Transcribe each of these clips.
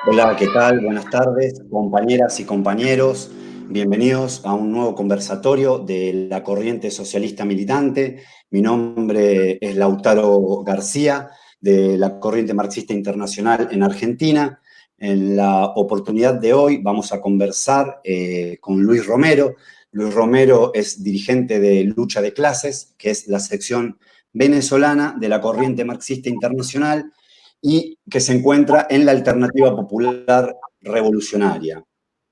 Hola, ¿qué tal? Buenas tardes, compañeras y compañeros. Bienvenidos a un nuevo conversatorio de la Corriente Socialista Militante. Mi nombre es Lautaro García, de la Corriente Marxista Internacional en Argentina. En la oportunidad de hoy vamos a conversar con Luis Romero. Luis Romero es dirigente de Lucha de Clases, que es la sección venezolana de la Corriente Marxista Internacional y que se encuentra en la Alternativa Popular Revolucionaria.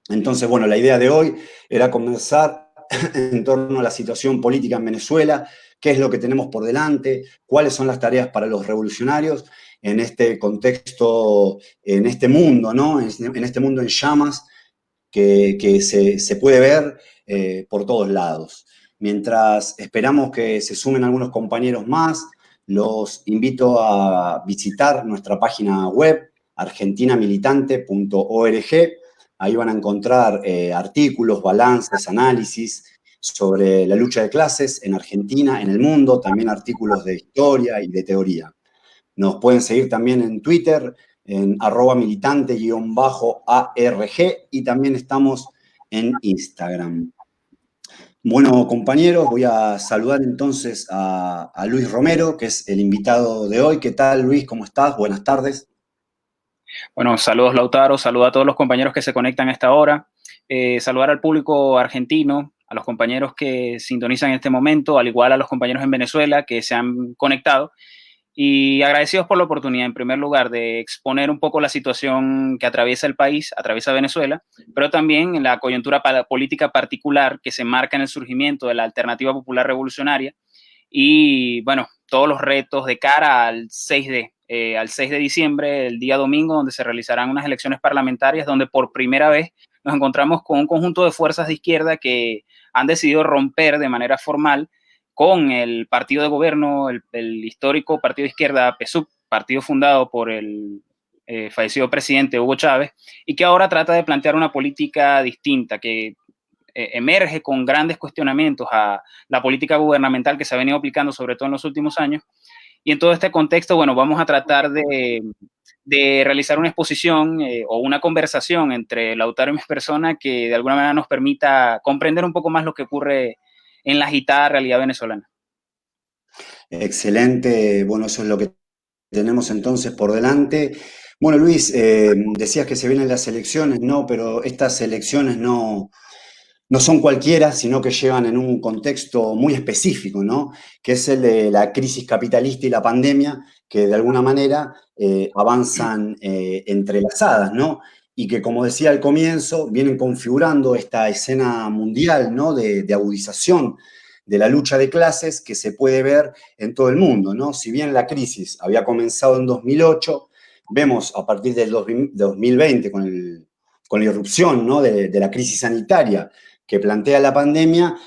Entonces, bueno, la idea de hoy era comenzar en torno a la situación política en Venezuela, qué es lo que tenemos por delante, cuáles son las tareas para los revolucionarios en este contexto, en este mundo, ¿no? En este mundo en llamas que se puede ver por todos lados. Mientras esperamos que se sumen algunos compañeros más, los invito a visitar nuestra página web argentinamilitante.org. Ahí van a encontrar artículos, balances, análisis sobre la lucha de clases en Argentina, en el mundo, también artículos de historia y de teoría. Nos pueden seguir también en Twitter, en @militante_ARG, y también estamos en Instagram. Bueno, compañeros, voy a saludar entonces a Luis Romero, que es el invitado de hoy. ¿Qué tal, Luis? ¿Cómo estás? Buenas tardes. Bueno, saludos Lautaro, saludos a todos los compañeros que se conectan a esta hora, saludar al público argentino, a los compañeros que sintonizan en este momento, al igual a los compañeros en Venezuela que se han conectado, y agradecidos por la oportunidad, en primer lugar, de exponer un poco la situación que atraviesa el país, atraviesa Venezuela, pero también en la coyuntura política particular que se marca en el surgimiento de la Alternativa Popular Revolucionaria y, bueno, todos los retos de cara al 6 de diciembre, el día domingo, donde se realizarán unas elecciones parlamentarias, donde por primera vez nos encontramos con un conjunto de fuerzas de izquierda que han decidido romper de manera formal con el partido de gobierno, el histórico partido de izquierda PSUV, partido fundado por el fallecido presidente Hugo Chávez, y que ahora trata de plantear una política distinta que emerge con grandes cuestionamientos a la política gubernamental que se ha venido aplicando, sobre todo en los últimos años. Y en todo este contexto, bueno, vamos a tratar de realizar una exposición o una conversación entre Lautaro y mi persona que de alguna manera nos permita comprender un poco más lo que ocurre en la agitada realidad venezolana. Excelente. Bueno, eso es lo que tenemos entonces por delante. Bueno, Luis, decías que se vienen las elecciones, ¿no? Pero estas elecciones no son cualquiera, sino que llevan en un contexto muy específico, ¿no? Que es el de la crisis capitalista y la pandemia, que de alguna manera avanzan entrelazadas, ¿no? Y que, como decía al comienzo, vienen configurando esta escena mundial, ¿no? De agudización de la lucha de clases que se puede ver en todo el mundo, ¿no? Si bien la crisis había comenzado en 2008, vemos a partir del 2020, con la irrupción, ¿no? de la crisis sanitaria que plantea la pandemia,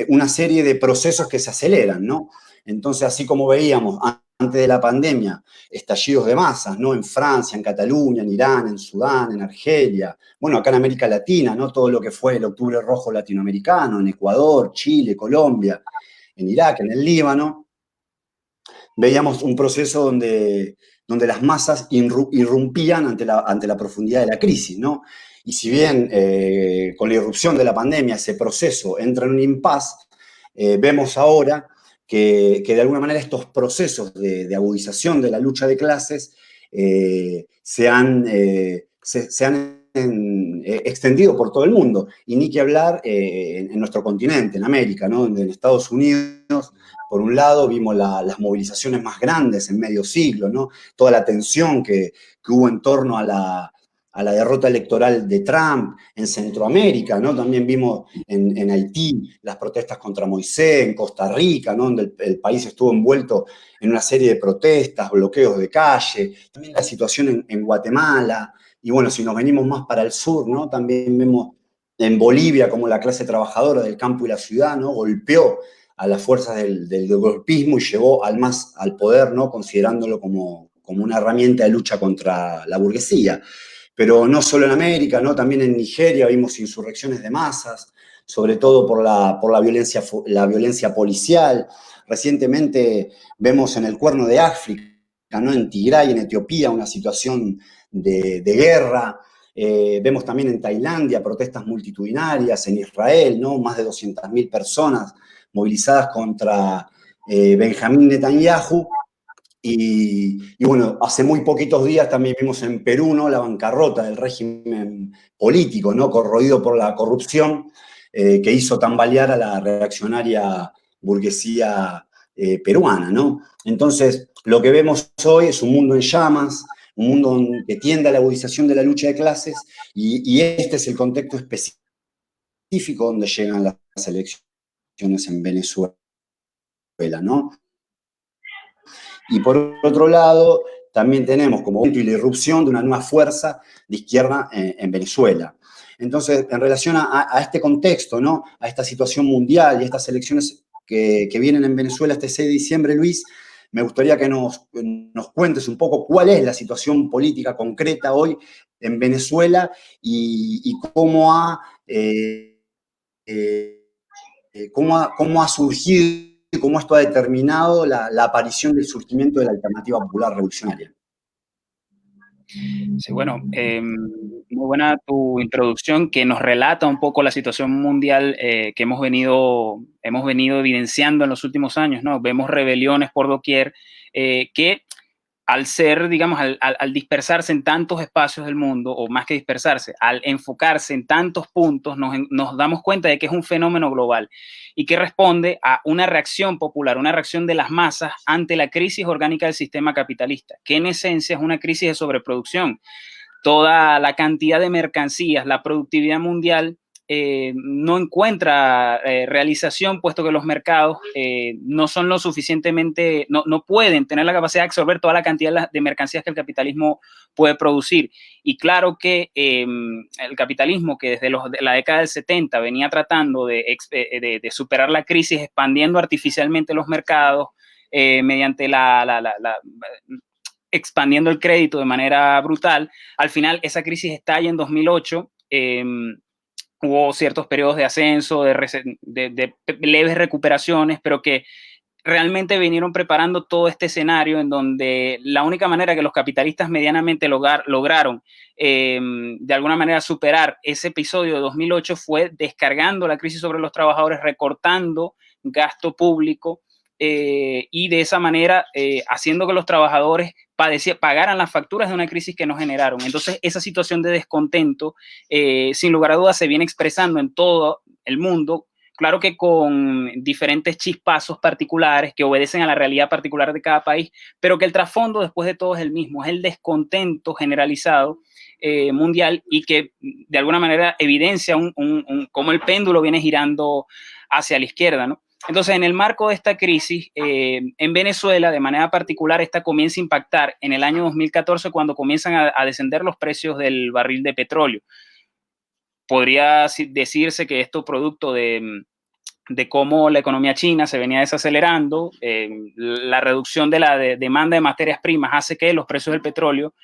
una serie de procesos que se aceleran, ¿no? Entonces, así como veíamos antes de la pandemia estallidos de masas, ¿no? En Francia, en Cataluña, en Irán, en Sudán, en Argelia, bueno, acá en América Latina, ¿no? Todo lo que fue el Octubre Rojo latinoamericano, en Ecuador, Chile, Colombia, en Irak, en el Líbano, veíamos un proceso donde las masas irrumpían ante la profundidad de la crisis, ¿no? Y si bien con la irrupción de la pandemia ese proceso entra en un impasse, vemos ahora que de alguna manera estos procesos de agudización de la lucha de clases se han extendido por todo el mundo. Y ni que hablar en nuestro continente, en América, ¿no? En Estados Unidos, por un lado, vimos las movilizaciones más grandes en medio siglo, ¿no? Toda la tensión que hubo en torno a la derrota electoral de Trump en Centroamérica, ¿no? También vimos en Haití las protestas contra Moisés, en Costa Rica, ¿no? Donde el país estuvo envuelto en una serie de protestas, bloqueos de calle, también la situación en Guatemala, y bueno, si nos venimos más para el sur, ¿no? También vemos en Bolivia como la clase trabajadora del campo y la ciudad, ¿no? Golpeó a las fuerzas del golpismo y llegó al poder, ¿no? Considerándolo como una herramienta de lucha contra la burguesía. Pero no solo en América, ¿no? También en Nigeria vimos insurrecciones de masas, sobre todo por la violencia policial. Recientemente vemos en el Cuerno de África, ¿no? En Tigray, en Etiopía, una situación de guerra. Vemos también en Tailandia protestas multitudinarias, en Israel, ¿no? Más de 200.000 personas movilizadas contra Benjamín Netanyahu. Y bueno, hace muy poquitos días también vimos en Perú, ¿no? La bancarrota del régimen político, ¿no? Corroído por la corrupción, que hizo tambalear a la reaccionaria burguesía peruana, ¿no? Entonces, lo que vemos hoy es un mundo en llamas, un mundo que tiende a la agudización de la lucha de clases, y este es el contexto específico donde llegan las elecciones en Venezuela, ¿no? Y por otro lado, también tenemos como la irrupción de una nueva fuerza de izquierda en Venezuela. Entonces, en relación a este contexto, ¿no? A esta situación mundial y a estas elecciones que vienen en Venezuela este 6 de diciembre, Luis, me gustaría que nos cuentes un poco cuál es la situación política concreta hoy en Venezuela y cómo ha surgido y cómo esto ha determinado la aparición del surgimiento de la alternativa popular revolucionaria. Sí, bueno, muy buena tu introducción que nos relata un poco la situación mundial que hemos venido evidenciando en los últimos años, ¿no? Vemos rebeliones por doquier que al ser, digamos, al dispersarse en tantos espacios del mundo, o más que dispersarse, al enfocarse en tantos puntos, nos damos cuenta de que es un fenómeno global y que responde a una reacción popular, una reacción de las masas ante la crisis orgánica del sistema capitalista, que en esencia es una crisis de sobreproducción. Toda la cantidad de mercancías, la productividad mundial no encuentra realización, puesto que los mercados no son lo suficientemente, no pueden tener la capacidad de absorber toda la cantidad de mercancías que el capitalismo puede producir. Y claro que el capitalismo, que desde la década del 70 venía tratando de superar la crisis, expandiendo artificialmente los mercados mediante expandiendo el crédito de manera brutal, al final esa crisis estalla en 2008. Hubo ciertos periodos de ascenso, de leves recuperaciones, pero que realmente vinieron preparando todo este escenario en donde la única manera que los capitalistas medianamente lograron de alguna manera superar ese episodio de 2008 fue descargando la crisis sobre los trabajadores, recortando gasto público y de esa manera haciendo que los trabajadores pagaran las facturas de una crisis que no generaron. Entonces, esa situación de descontento, sin lugar a dudas, se viene expresando en todo el mundo. Claro que con diferentes chispazos particulares que obedecen a la realidad particular de cada país, pero que el trasfondo después de todo es el mismo, es el descontento generalizado mundial y que de alguna manera evidencia cómo el péndulo viene girando hacia la izquierda, ¿no? Entonces, en el marco de esta crisis, en Venezuela, de manera particular, esta comienza a impactar en el año 2014 cuando comienzan a descender los precios del barril de petróleo. Podría decirse que esto producto de cómo la economía china se venía desacelerando, la reducción de la demanda de materias primas hace que los precios del petróleo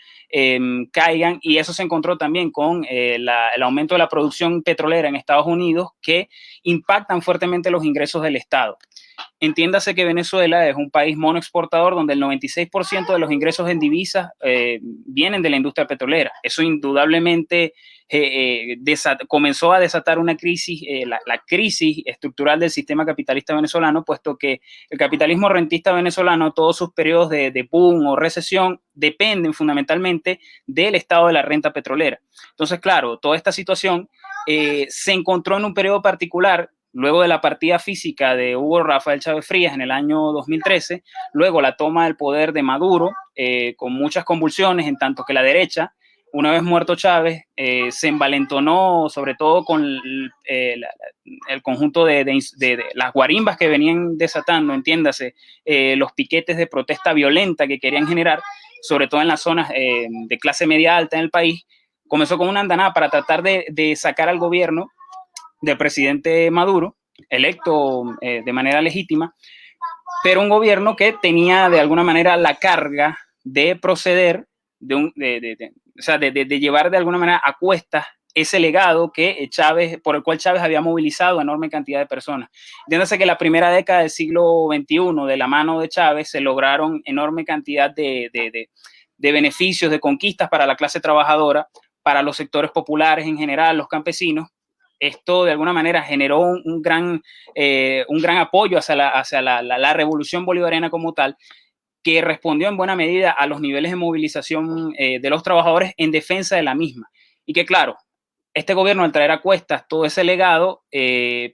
caigan, y eso se encontró también con el aumento de la producción petrolera en Estados Unidos, que impactan fuertemente los ingresos del Estado. Entiéndase que Venezuela es un país monoexportador donde el 96% de los ingresos en divisas vienen de la industria petrolera. Eso indudablemente comenzó a desatar una crisis, la crisis estructural del sistema capitalista venezolano, puesto que el capitalismo rentista venezolano, todos sus periodos de boom o recesión dependen fundamentalmente del estado de la renta petrolera. Entonces, claro, toda esta situación se encontró en un periodo particular luego de la partida física de Hugo Rafael Chávez Frías en el año 2013, luego la toma del poder de Maduro, con muchas convulsiones, en tanto que la derecha, una vez muerto Chávez, se envalentonó sobre todo con el conjunto de las guarimbas que venían desatando, entiéndase, los piquetes de protesta violenta que querían generar, sobre todo en las zonas de clase media alta en el país. Comenzó con una andanada para tratar de sacar al gobierno del presidente Maduro, electo de manera legítima, pero un gobierno que tenía de alguna manera la carga de proceder, o sea, de llevar de alguna manera a cuestas ese legado que por el cual Chávez había movilizado a enorme cantidad de personas. Entiéndase que la primera década del siglo XXI, de la mano de Chávez, se lograron enorme cantidad de de beneficios, de conquistas para la clase trabajadora, para los sectores populares en general, los campesinos. Esto de alguna manera generó un gran apoyo hacia la revolución bolivariana como tal, que respondió en buena medida a los niveles de movilización de los trabajadores en defensa de la misma. Y que claro, este gobierno al traer a cuestas todo ese legado,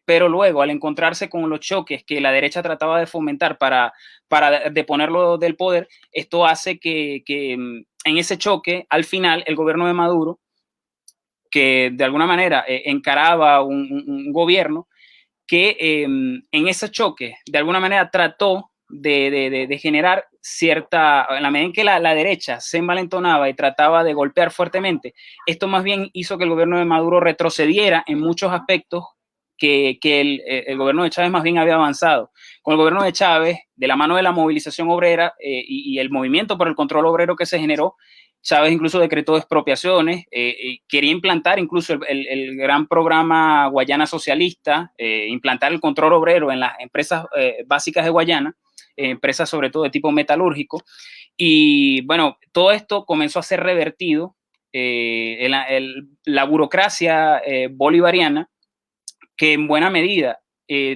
pero luego al encontrarse con los choques que la derecha trataba de fomentar para deponerlo del poder, esto hace que en ese choque, al final, el gobierno de Maduro, que de alguna manera encaraba un gobierno que en ese choque, de alguna manera trató de generar cierta, en la medida en que la derecha se envalentonaba y trataba de golpear fuertemente, esto más bien hizo que el gobierno de Maduro retrocediera en muchos aspectos que el gobierno de Chávez más bien había avanzado. Con el gobierno de Chávez, de la mano de la movilización obrera y el movimiento por el control obrero que se generó, Chávez incluso decretó expropiaciones, quería implantar incluso el gran programa Guayana Socialista, implantar el control obrero en las empresas básicas de Guayana, empresas sobre todo de tipo metalúrgico. Y bueno, todo esto comenzó a ser revertido. La burocracia bolivariana, que en buena medida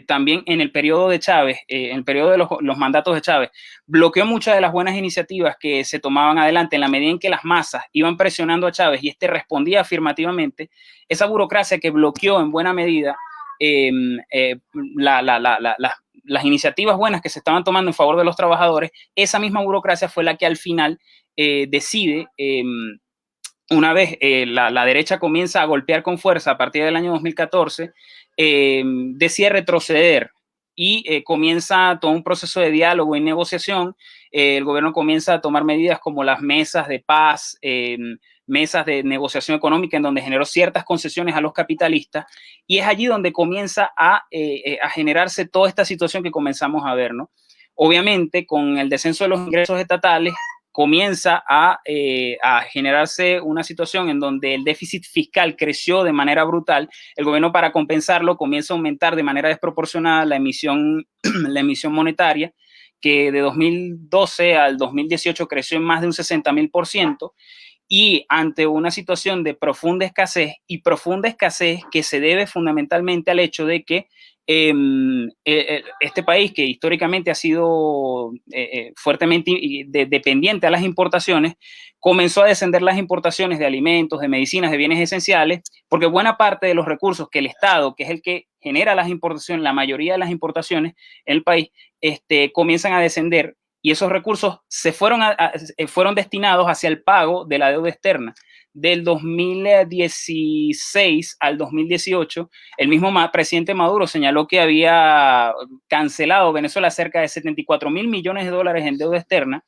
también en el periodo de Chávez, en el periodo de los mandatos de Chávez, bloqueó muchas de las buenas iniciativas que se tomaban adelante en la medida en que las masas iban presionando a Chávez y este respondía afirmativamente. Esa burocracia que bloqueó en buena medida las iniciativas buenas que se estaban tomando en favor de los trabajadores, esa misma burocracia fue la que al final decide, una vez la derecha comienza a golpear con fuerza a partir del año 2014, decide retroceder y comienza todo un proceso de diálogo y negociación. El gobierno comienza a tomar medidas como las mesas de paz, mesas de negociación económica, en donde generó ciertas concesiones a los capitalistas, y es allí donde comienza a generarse toda esta situación que comenzamos a ver, ¿no? Obviamente, con el descenso de los ingresos estatales, comienza a generarse una situación en donde el déficit fiscal creció de manera brutal. El gobierno, para compensarlo, comienza a aumentar de manera desproporcionada la emisión monetaria, que de 2012 al 2018 creció en más de un 60.000%, y ante una situación de profunda escasez que se debe fundamentalmente al hecho de que este país, que históricamente ha sido fuertemente dependiente a las importaciones, comenzó a descender las importaciones de alimentos, de medicinas, de bienes esenciales, porque buena parte de los recursos que el Estado, que es el que genera las importaciones, la mayoría de las importaciones en el país, comienzan a descender, y esos recursos fueron destinados hacia el pago de la deuda externa. Del 2016 al 2018, el mismo presidente Maduro señaló que había cancelado Venezuela cerca de 74.000 millones de dólares en deuda externa,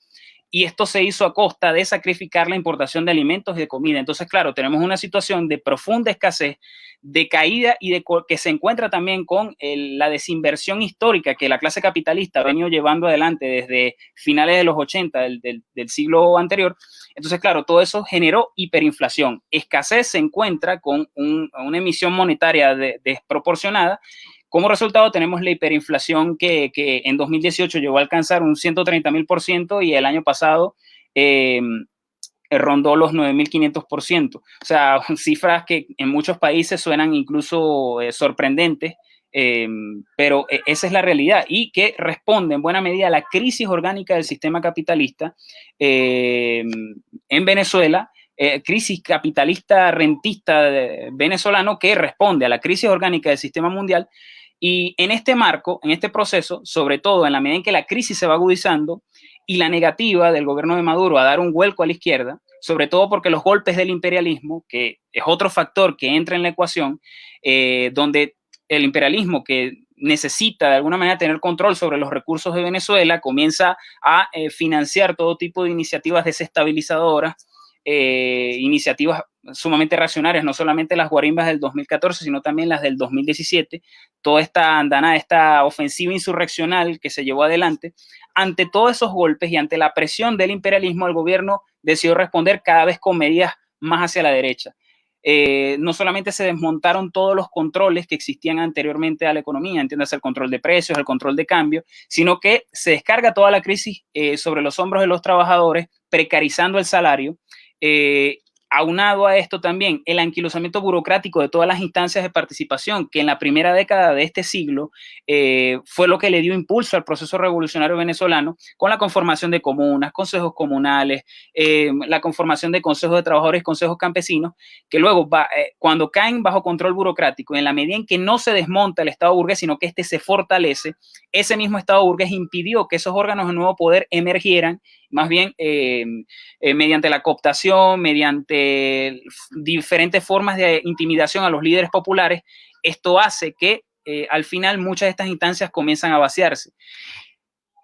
y esto se hizo a costa de sacrificar la importación de alimentos y de comida. Entonces, claro, tenemos una situación de profunda escasez, de caída, y que se encuentra también con la desinversión histórica que la clase capitalista ha venido llevando adelante desde finales de los 80 del siglo anterior. Entonces, claro, todo eso generó hiperinflación. Escasez se encuentra con una emisión monetaria desproporcionada. Como resultado, tenemos la hiperinflación que en 2018 llegó a alcanzar un 130.000%, y el año pasado rondó los 9.500%. O sea, cifras que en muchos países suenan incluso sorprendentes, pero esa es la realidad, y que responde en buena medida a la crisis orgánica del sistema capitalista en Venezuela. Crisis capitalista rentista venezolano, que responde a la crisis orgánica del sistema mundial. Y en este marco, en este proceso, sobre todo en la medida en que la crisis se va agudizando y la negativa del gobierno de Maduro a dar un vuelco a la izquierda, sobre todo porque los golpes del imperialismo, que es otro factor que entra en la ecuación, donde el imperialismo, que necesita de alguna manera tener control sobre los recursos de Venezuela, comienza a financiar todo tipo de iniciativas desestabilizadoras, iniciativas sumamente reaccionarias, no solamente las guarimbas del 2014, sino también las del 2017, toda esta andanada, esta ofensiva insurreccional que se llevó adelante. Ante todos esos golpes y ante la presión del imperialismo, el gobierno decidió responder cada vez con medidas más hacia la derecha. No solamente se desmontaron todos los controles que existían anteriormente a la economía, entiéndase el control de precios, el control de cambio, sino que se descarga toda la crisis sobre los hombros de los trabajadores, precarizando el salario. Aunado a esto también el anquilosamiento burocrático de todas las instancias de participación, que en la primera década de este siglo fue lo que le dio impulso al proceso revolucionario venezolano, con la conformación de comunas, consejos comunales, la conformación de consejos de trabajadores, consejos campesinos, que luego, cuando caen bajo control burocrático, en la medida en que no se desmonta el Estado burgués, sino que este se fortalece, ese mismo Estado burgués impidió que esos órganos de nuevo poder emergieran, más bien mediante la cooptación, mediante diferentes formas de intimidación a los líderes populares. Esto hace que al final muchas de estas instancias comienzan a vaciarse.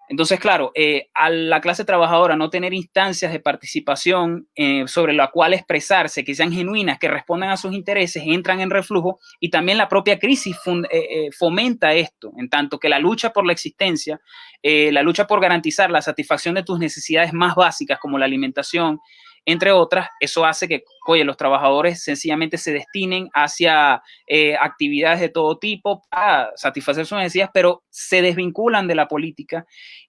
Entonces, claro, a la clase trabajadora no tener instancias de participación sobre la cual expresarse, que sean genuinas, que respondan a sus intereses, entran en reflujo, y también la propia crisis fomenta esto, en tanto que la lucha por la existencia, la lucha por garantizar la satisfacción de tus necesidades más básicas, como la alimentación, entre otras, eso hace que, oye, los trabajadores sencillamente se destinen hacia actividades de todo tipo para satisfacer sus necesidades, pero se desvinculan de la política,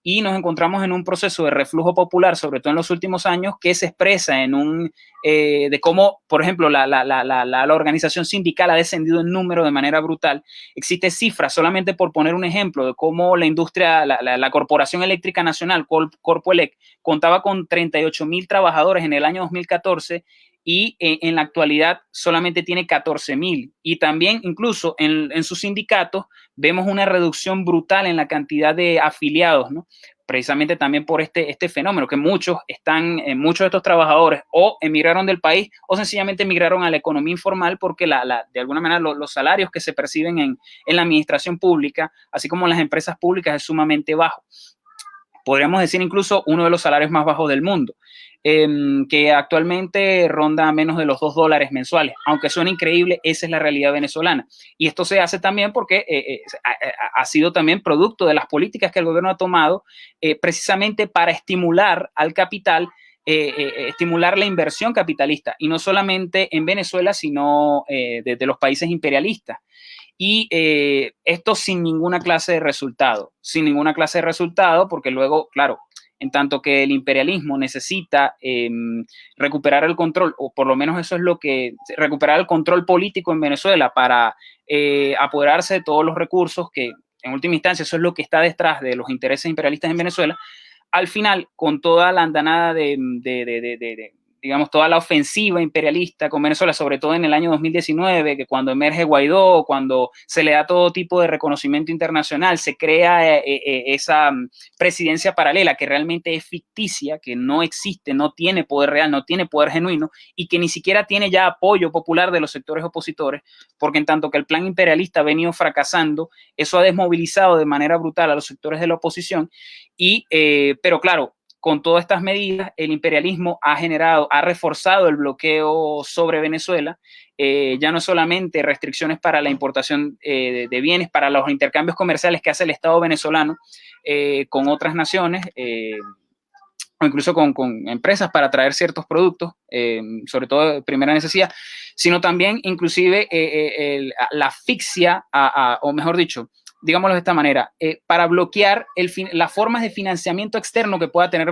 y nos encontramos en un proceso de reflujo popular, sobre todo en los últimos años, que se expresa en de cómo, por ejemplo, la organización sindical ha descendido en número de manera brutal. Existe cifras, solamente por poner un ejemplo, de cómo la industria, la Corporación Eléctrica Nacional, Corpoelec, contaba con 38,000 trabajadores en el año 2014, y en la actualidad solamente tiene 14,000. Y también incluso en sus sindicatos vemos una reducción brutal en la cantidad de afiliados, ¿no? Precisamente también por este fenómeno, que muchos de estos trabajadores o emigraron del país o sencillamente emigraron a la economía informal, porque de alguna manera los salarios que se perciben en la administración pública, así como en las empresas públicas, es sumamente bajo. Podríamos decir incluso uno de los salarios más bajos del mundo, que actualmente ronda menos de los $2 mensuales. Aunque suena increíble, esa es la realidad venezolana. Y esto se hace también porque ha sido también producto de las políticas que el gobierno ha tomado precisamente para estimular al capital, estimular la inversión capitalista, y no solamente en Venezuela, sino desde los países imperialistas. Y esto sin ninguna clase de resultado, porque luego, claro, en tanto que el imperialismo necesita recuperar el control, o por lo menos eso es recuperar el control político en Venezuela para apoderarse de todos los recursos, que en última instancia eso es lo que está detrás de los intereses imperialistas en Venezuela. Al final, con toda la andanada digamos, toda la ofensiva imperialista con Venezuela, sobre todo en el año 2019, que cuando emerge Guaidó, cuando se le da todo tipo de reconocimiento internacional, se crea esa presidencia paralela que realmente es ficticia, que no existe, no tiene poder real, no tiene poder genuino, y que ni siquiera tiene ya apoyo popular de los sectores opositores, porque en tanto que el plan imperialista ha venido fracasando, eso ha desmovilizado de manera brutal a los sectores de la oposición. Pero claro, con todas estas medidas, el imperialismo ha reforzado el bloqueo sobre Venezuela. Ya no solamente restricciones para la importación de bienes, para los intercambios comerciales que hace el Estado venezolano con otras naciones, o incluso con empresas para traer ciertos productos, sobre todo de primera necesidad, sino también inclusive la asfixia, o mejor dicho, digámoslo de esta manera, para bloquear las formas de financiamiento externo que pueda tener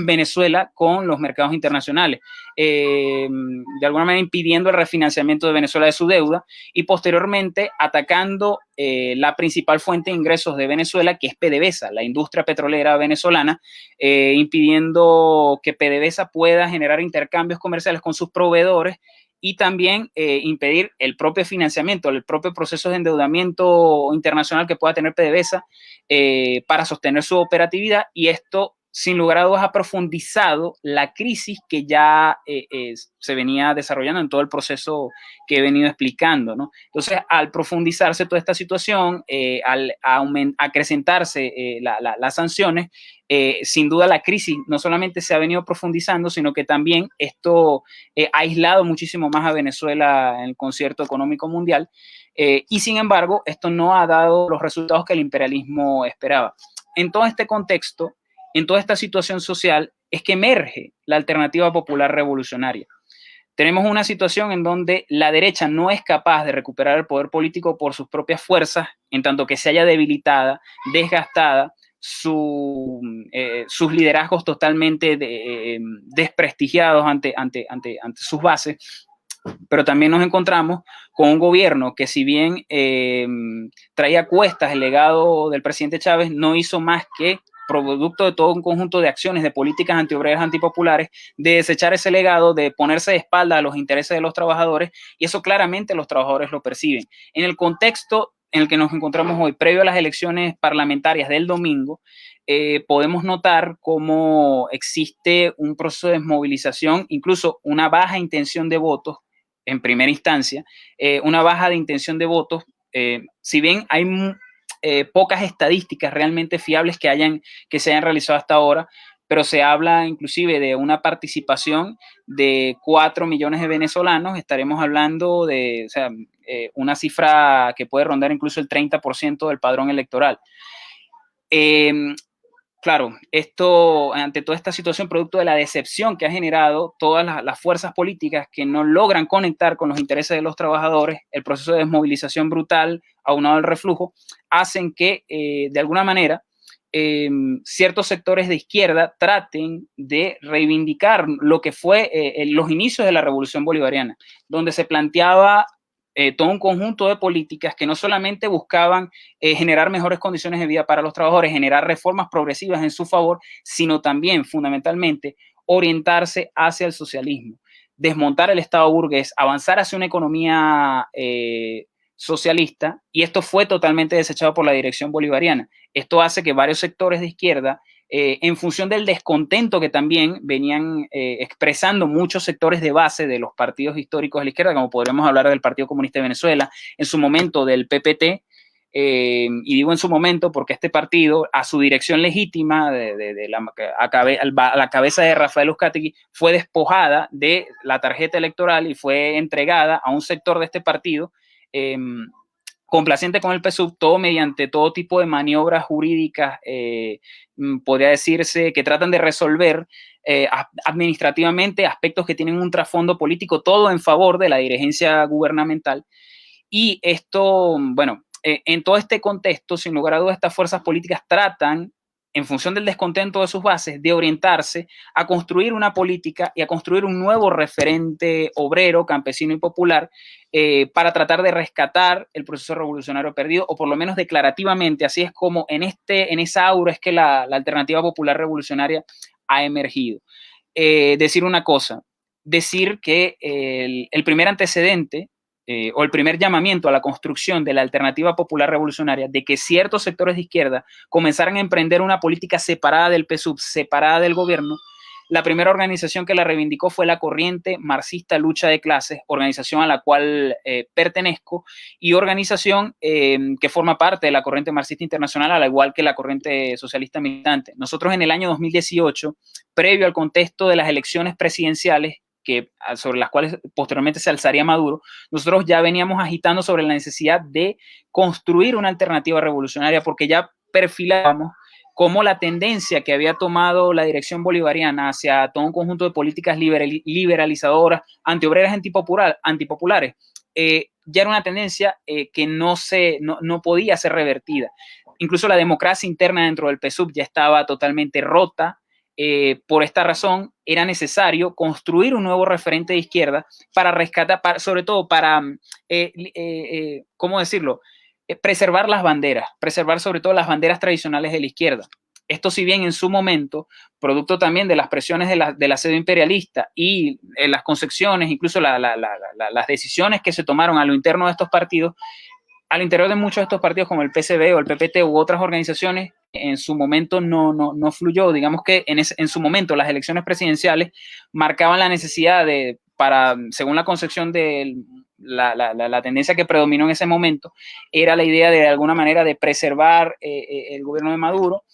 Venezuela con los mercados internacionales, de alguna manera impidiendo el refinanciamiento de Venezuela de su deuda, y posteriormente atacando la principal fuente de ingresos de Venezuela, que es PDVSA, la industria petrolera venezolana, impidiendo que PDVSA pueda generar intercambios comerciales con sus proveedores, y también impedir el propio financiamiento, el propio proceso de endeudamiento internacional que pueda tener PDVSA para sostener su operatividad. Y esto, sin lugar a dudas, ha profundizado la crisis que ya se venía desarrollando en todo el proceso que he venido explicando, ¿no? Entonces, al profundizarse toda esta situación, al acrecentarse las sanciones, sin duda la crisis no solamente se ha venido profundizando, sino que también esto ha aislado muchísimo más a Venezuela en el concierto económico mundial, y sin embargo esto no ha dado los resultados que el imperialismo esperaba. En todo este contexto, en toda esta situación social, es que emerge la alternativa popular revolucionaria. Tenemos una situación en donde la derecha no es capaz de recuperar el poder político por sus propias fuerzas, en tanto que se haya debilitada, desgastada, sus liderazgos totalmente desprestigiados ante sus bases, pero también nos encontramos con un gobierno que, si bien traía a cuestas el legado del presidente Chávez, no hizo más que, producto de todo un conjunto de acciones, de políticas antiobreras, antipopulares, de desechar ese legado, de ponerse de espalda a los intereses de los trabajadores, y eso claramente los trabajadores lo perciben. En el contexto en el que nos encontramos hoy, previo a las elecciones parlamentarias del domingo, podemos notar cómo existe un proceso de desmovilización, incluso una baja intención de votos en primera instancia, una baja de intención de votos, si bien hay pocas estadísticas realmente fiables que se hayan realizado hasta ahora, pero se habla inclusive de una participación de 4 millones de venezolanos. Estaremos hablando de, o sea, una cifra que puede rondar incluso el 30% del padrón electoral. Claro, esto, ante toda esta situación, producto de la decepción que ha generado todas las fuerzas políticas que no logran conectar con los intereses de los trabajadores, el proceso de desmovilización brutal, aunado al reflujo, hacen que, de alguna manera, ciertos sectores de izquierda traten de reivindicar lo que fue los inicios de la Revolución Bolivariana, donde se planteaba todo un conjunto de políticas que no solamente buscaban generar mejores condiciones de vida para los trabajadores, generar reformas progresivas en su favor, sino también, fundamentalmente, orientarse hacia el socialismo, desmontar el Estado burgués, avanzar hacia una economía socialista, y esto fue totalmente desechado por la dirección bolivariana. Esto hace que varios sectores de izquierda, en función del descontento que también venían expresando muchos sectores de base de los partidos históricos de la izquierda, como podríamos hablar del Partido Comunista de Venezuela, en su momento del PPT, y digo en su momento porque este partido, a su dirección legítima, a la cabeza de Rafael Uzcategui, fue despojada de la tarjeta electoral y fue entregada a un sector de este partido, complaciente con el PSUV, todo mediante todo tipo de maniobras jurídicas, podría decirse, que tratan de resolver administrativamente aspectos que tienen un trasfondo político, todo en favor de la dirigencia gubernamental. Y esto, bueno, en todo este contexto, sin lugar a dudas, estas fuerzas políticas tratan, en función del descontento de sus bases, de orientarse a construir una política y a construir un nuevo referente obrero, campesino y popular, para tratar de rescatar el proceso revolucionario perdido, o por lo menos declarativamente. Así es como en esa aura es que la alternativa popular revolucionaria ha emergido. Decir una cosa, decir que el primer antecedente, o el primer llamamiento a la construcción de la alternativa popular revolucionaria, de que ciertos sectores de izquierda comenzaran a emprender una política separada del PSUV, separada del gobierno, la primera organización que la reivindicó fue la Corriente Marxista Lucha de Clases, organización a la cual pertenezco, y organización que forma parte de la Corriente Marxista Internacional, al igual que la Corriente Socialista Militante. Nosotros en el año 2018, previo al contexto de las elecciones presidenciales, sobre las cuales posteriormente se alzaría Maduro, nosotros ya veníamos agitando sobre la necesidad de construir una alternativa revolucionaria, porque ya perfilábamos cómo la tendencia que había tomado la dirección bolivariana hacia todo un conjunto de políticas liberalizadoras, antiobreras, antipopulares, ya era una tendencia que no podía ser revertida. Incluso la democracia interna dentro del PSUV ya estaba totalmente rota. Por esta razón, era necesario construir un nuevo referente de izquierda para rescatar, sobre todo para, ¿cómo decirlo? Preservar las banderas, preservar sobre todo las banderas tradicionales de la izquierda. Esto, si bien en su momento, producto también de las presiones de la sede imperialista y las concepciones, incluso las decisiones que se tomaron a lo interno de estos partidos, al interior de muchos de estos partidos como el PCB o el PPT u otras organizaciones, en su momento no fluyó. Digamos que en su momento las elecciones presidenciales marcaban la necesidad según la concepción de la tendencia que predominó en ese momento, era la idea de alguna manera de preservar el gobierno de Maduro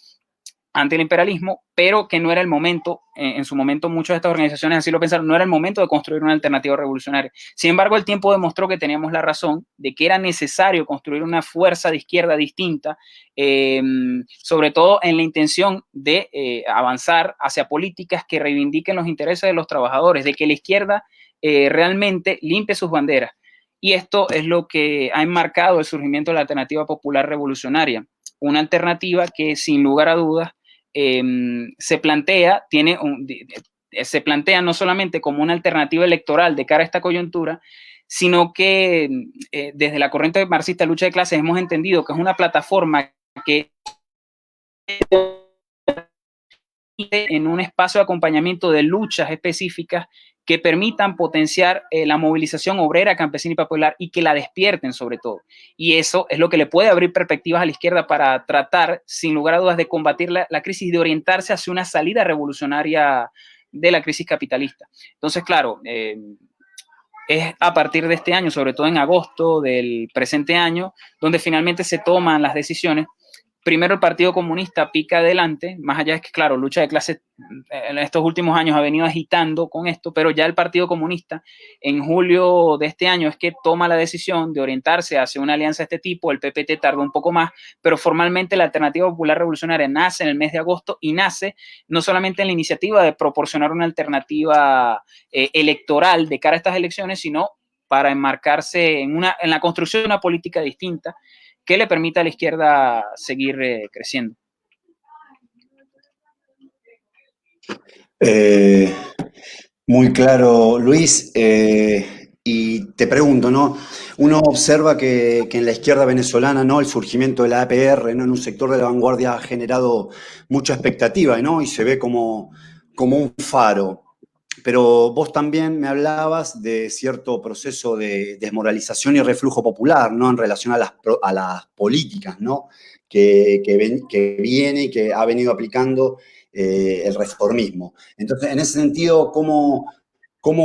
ante el imperialismo, pero que no era el momento, en su momento muchas de estas organizaciones así lo pensaron, no era el momento de construir una alternativa revolucionaria. Sin embargo, el tiempo demostró que teníamos la razón, de que era necesario construir una fuerza de izquierda distinta, sobre todo en la intención de avanzar hacia políticas que reivindiquen los intereses de los trabajadores, de que la izquierda realmente limpie sus banderas. Y esto es lo que ha enmarcado el surgimiento de la alternativa popular revolucionaria. una alternativa que sin lugar a dudas se plantea no solamente como una alternativa electoral de cara a esta coyuntura, sino que desde la corriente marxista de lucha de clases hemos entendido que es una plataforma que en un espacio de acompañamiento de luchas específicas que permitan potenciar la movilización obrera, campesina y popular y que la despierten sobre todo. Y eso es lo que le puede abrir perspectivas a la izquierda para tratar, sin lugar a dudas, de combatir la crisis y de orientarse hacia una salida revolucionaria de la crisis capitalista. Entonces, claro, es a partir de este año, sobre todo en agosto del presente año, donde finalmente se toman las decisiones. Primero el Partido Comunista pica adelante, más allá de que, claro, lucha de clases en estos últimos años ha venido agitando con esto, pero ya el Partido Comunista en julio de este año es que toma la decisión de orientarse hacia una alianza de este tipo. El PPT tardó un poco más, pero formalmente la Alternativa Popular Revolucionaria nace en el mes de agosto y nace no solamente en la iniciativa de proporcionar una alternativa electoral de cara a estas elecciones, sino para enmarcarse en la construcción de una política distinta que le permita a la izquierda seguir creciendo. Muy claro, Luis. Y te pregunto, ¿no? Uno observa que en la izquierda venezolana, ¿no? El surgimiento de la APR, ¿no? En un sector de la vanguardia ha generado mucha expectativa, ¿no? Y se ve como un faro. Pero vos también me hablabas de cierto proceso de desmoralización y reflujo popular, ¿no? En relación a las políticas, ¿no? Que viene y que ha venido aplicando el reformismo. Entonces, en ese sentido, ¿cómo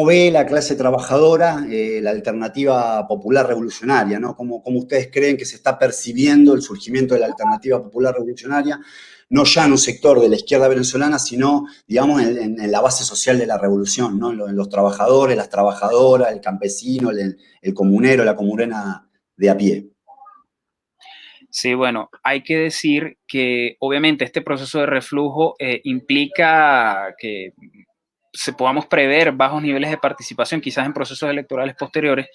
ve la clase trabajadora la alternativa popular revolucionaria? ¿No? ¿Cómo ustedes creen que se está percibiendo el surgimiento de la alternativa popular revolucionaria? No ya en un sector de la izquierda venezolana, sino, digamos, en la base social de la revolución, ¿no? En los trabajadores, las trabajadoras, el campesino, el comunero, la comunera de a pie. Sí, bueno, hay que decir que obviamente este proceso de reflujo implica que podamos prever bajos niveles de participación, quizás en procesos electorales posteriores,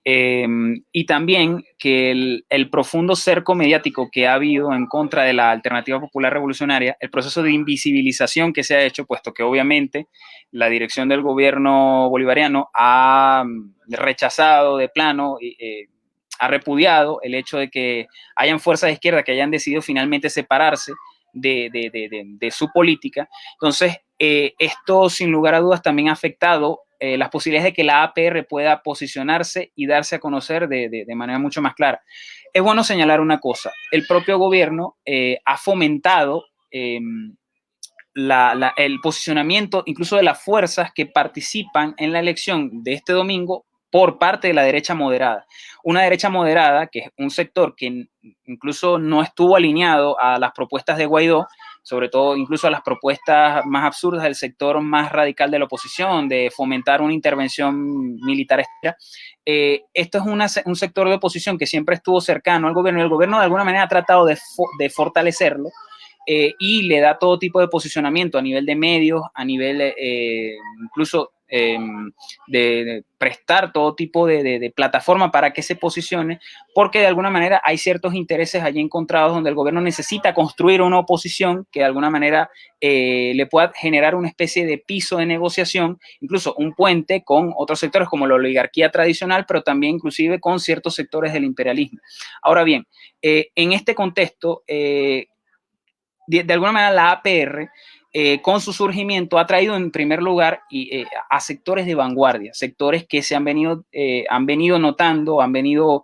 y también que el profundo cerco mediático que ha habido en contra de la Alternativa Popular Revolucionaria, el proceso de invisibilización que se ha hecho, puesto que obviamente la dirección del gobierno bolivariano ha rechazado de plano ha repudiado el hecho de que hayan fuerzas de izquierda que hayan decidido finalmente separarse de su política. Entonces, esto sin lugar a dudas también ha afectado las posibilidades de que la APR pueda posicionarse y darse a conocer de manera mucho más clara. Es bueno señalar una cosa, el propio gobierno ha fomentado el posicionamiento incluso de las fuerzas que participan en la elección de este domingo por parte de la derecha moderada. Una derecha moderada que es un sector que incluso no estuvo alineado a las propuestas de Guaidó, sobre todo incluso a las propuestas más absurdas del sector más radical de la oposición, de fomentar una intervención militar. Esto es un sector de oposición que siempre estuvo cercano al gobierno y el gobierno de alguna manera ha tratado de fortalecerlo. Y le da todo tipo de posicionamiento a nivel de medios, a nivel incluso de prestar todo tipo de plataforma para que se posicione, porque de alguna manera hay ciertos intereses allí encontrados donde el gobierno necesita construir una oposición que de alguna manera le pueda generar una especie de piso de negociación, incluso un puente con otros sectores como la oligarquía tradicional, pero también inclusive con ciertos sectores del imperialismo. Ahora bien, en este contexto, de alguna manera la APR con su surgimiento ha traído en primer lugar a sectores de vanguardia, sectores que se han venido notando, han venido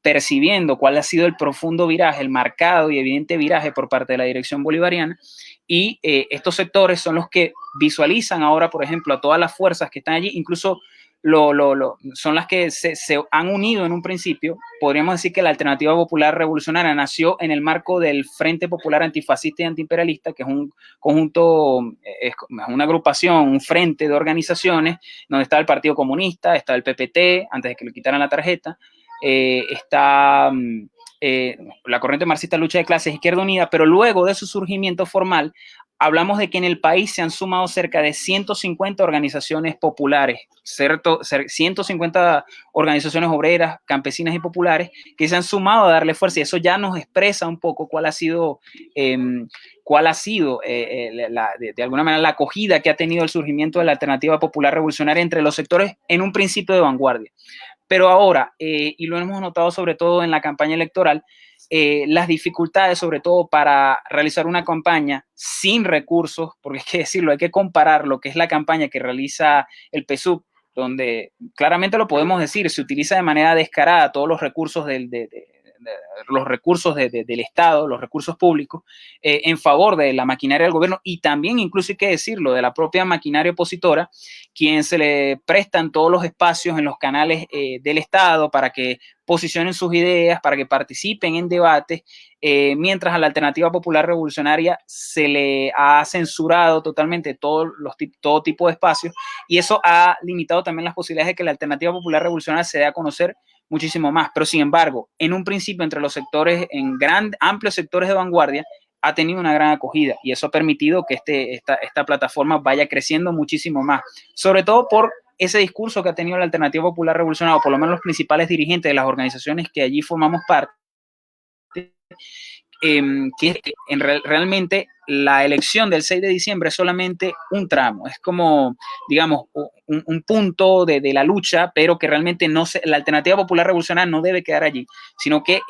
percibiendo cuál ha sido el profundo viraje, el marcado y evidente viraje por parte de la dirección bolivariana, y estos sectores son los que visualizan ahora, por ejemplo, a todas las fuerzas que están allí, incluso son las que se han unido en un principio. Podríamos decir que la Alternativa Popular Revolucionaria nació en el marco del Frente Popular Antifascista y Antiimperialista, que es un conjunto, es una agrupación, un frente de organizaciones, donde está el Partido Comunista, está el PPT, antes de que le quitaran la tarjeta, está la corriente marxista lucha de clases, Izquierda Unida, pero luego de su surgimiento formal hablamos de que en el país se han sumado cerca de 150 organizaciones populares, 150 organizaciones obreras, campesinas y populares que se han sumado a darle fuerza, y eso ya nos expresa un poco cuál ha sido de alguna manera la acogida que ha tenido el surgimiento de la alternativa popular revolucionaria entre los sectores en un principio de vanguardia. Pero ahora, y lo hemos notado sobre todo en la campaña electoral, las dificultades sobre todo para realizar una campaña sin recursos, porque hay que decirlo, hay que comparar lo que es la campaña que realiza el PSUV, donde claramente lo podemos decir, se utiliza de manera descarada todos los recursos del Estado, los recursos públicos, en favor de la maquinaria del gobierno, y también, incluso hay que decirlo, de la propia maquinaria opositora, quien se le prestan todos los espacios en los canales del Estado para que posicionen sus ideas, para que participen en debates, mientras a la alternativa popular revolucionaria se le ha censurado totalmente todo tipo de espacios, y eso ha limitado también las posibilidades de que la alternativa popular revolucionaria se dé a conocer muchísimo más. Pero sin embargo, en un principio entre los sectores, amplios sectores de vanguardia, ha tenido una gran acogida, y eso ha permitido que esta plataforma vaya creciendo muchísimo más, sobre todo por ese discurso que ha tenido la alternativa popular revolucionaria, o por lo menos los principales dirigentes de las organizaciones que allí formamos parte, que realmente la elección del 6 de diciembre es solamente un tramo, es como, digamos, un punto de la lucha, pero que realmente la alternativa popular revolucionaria no debe quedar allí, sino que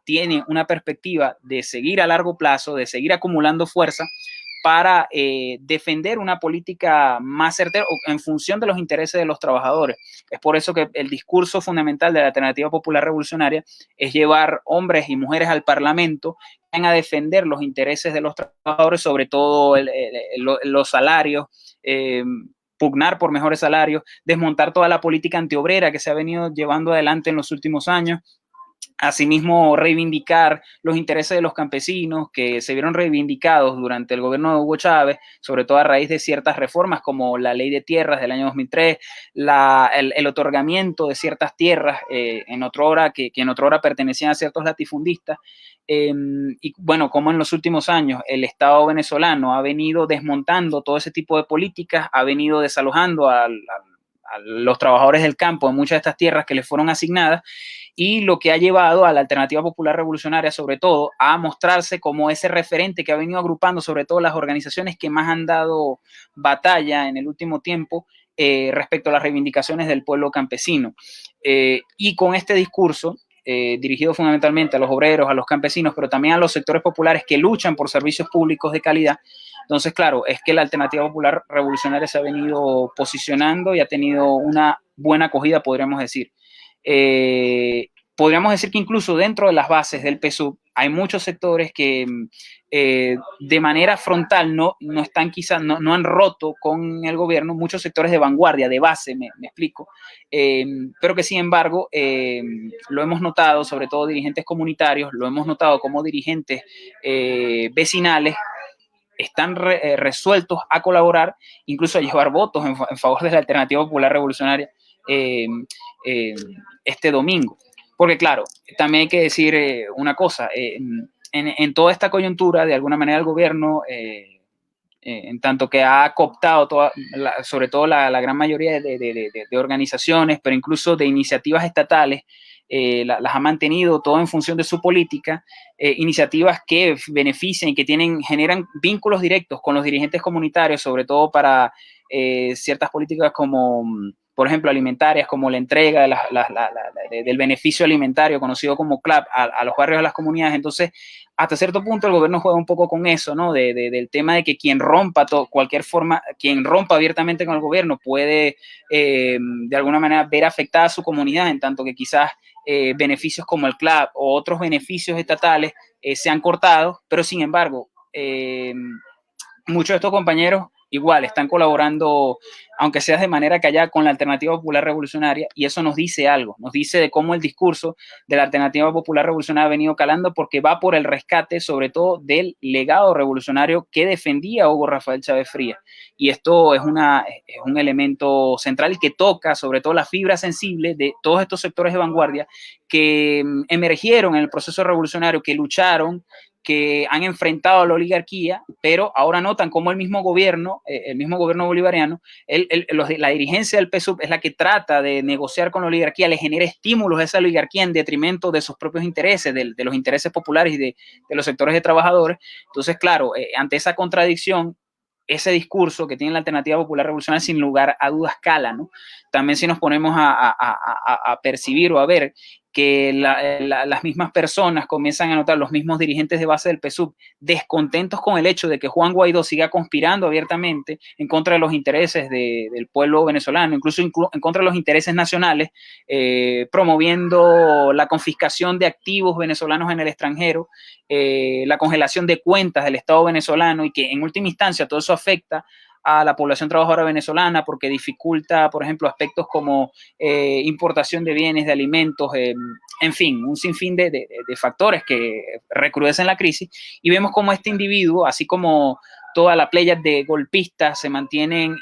tiene una perspectiva de seguir a largo plazo, de seguir acumulando fuerza para defender una política más certera en función de los intereses de los trabajadores. Es por eso que el discurso fundamental de la alternativa popular revolucionaria es llevar hombres y mujeres al Parlamento a defender los intereses de los trabajadores, sobre todo los salarios, pugnar por mejores salarios, desmontar toda la política antiobrera que se ha venido llevando adelante en los últimos años. Asimismo, reivindicar los intereses de los campesinos que se vieron reivindicados durante el gobierno de Hugo Chávez, sobre todo a raíz de ciertas reformas como la ley de tierras del año 2003, el otorgamiento de ciertas tierras que en otra hora pertenecían a ciertos latifundistas. Y bueno, como en los últimos años el Estado venezolano ha venido desmontando todo ese tipo de políticas, ha venido desalojando a los trabajadores del campo en muchas de estas tierras que les fueron asignadas, y lo que ha llevado a la alternativa popular revolucionaria, sobre todo, a mostrarse como ese referente que ha venido agrupando sobre todo las organizaciones que más han dado batalla en el último tiempo respecto a las reivindicaciones del pueblo campesino. Y con este discurso, dirigido fundamentalmente a los obreros, a los campesinos, pero también a los sectores populares que luchan por servicios públicos de calidad. Entonces, claro, es que la alternativa popular revolucionaria se ha venido posicionando y ha tenido una buena acogida, podríamos decir. Podríamos decir que incluso dentro de las bases del PSUV hay muchos sectores que de manera frontal no están quizás, no han roto con el gobierno, muchos sectores de vanguardia, de base, me explico, pero que sin embargo lo hemos notado, sobre todo dirigentes comunitarios, lo hemos notado como dirigentes vecinales, están resueltos a colaborar, incluso a llevar votos en favor de la alternativa popular revolucionaria este domingo. Porque claro, también hay que decir una cosa, en toda esta coyuntura, de alguna manera el gobierno, en tanto que ha cooptado sobre todo la gran mayoría de organizaciones, pero incluso de iniciativas estatales, las ha mantenido todo en función de su política, iniciativas que benefician y que generan vínculos directos con los dirigentes comunitarios, sobre todo para ciertas políticas como, por ejemplo, alimentarias, como la entrega del beneficio alimentario, conocido como CLAP, a los barrios, a las comunidades. Entonces, hasta cierto punto el gobierno juega un poco con eso, ¿no? Del tema de que quien rompa quien rompa abiertamente con el gobierno puede de alguna manera ver afectada a su comunidad, en tanto que quizás beneficios como el CLAP o otros beneficios estatales se han cortado, pero sin embargo, muchos de estos compañeros igual están colaborando, aunque sea de manera callada, con la alternativa popular revolucionaria, y eso nos dice algo, nos dice de cómo el discurso de la alternativa popular revolucionaria ha venido calando, porque va por el rescate sobre todo del legado revolucionario que defendía Hugo Rafael Chávez Frías, y esto es un elemento central que toca sobre todo la fibra sensible de todos estos sectores de vanguardia que emergieron en el proceso revolucionario, que lucharon, que han enfrentado a la oligarquía, pero ahora notan cómo el mismo gobierno bolivariano, la dirigencia del PSUV es la que trata de negociar con la oligarquía, le genera estímulos a esa oligarquía en detrimento de sus propios intereses, de los intereses populares y de los sectores de trabajadores. Entonces, claro, ante esa contradicción, ese discurso que tiene la Alternativa Popular Revolucionaria sin lugar a dudas cala, ¿no? También si nos ponemos a percibir o a ver que las mismas personas comienzan a notar, los mismos dirigentes de base del PSUV, descontentos con el hecho de que Juan Guaidó siga conspirando abiertamente en contra de los intereses del pueblo venezolano, incluso en contra de los intereses nacionales, promoviendo la confiscación de activos venezolanos en el extranjero, la congelación de cuentas del Estado venezolano, y que en última instancia todo eso afecta a la población trabajadora venezolana porque dificulta, por ejemplo, aspectos como importación de bienes, de alimentos, en fin, un sinfín de factores que recrudecen la crisis. Y vemos como este individuo, así como toda la playa de golpistas, se mantienen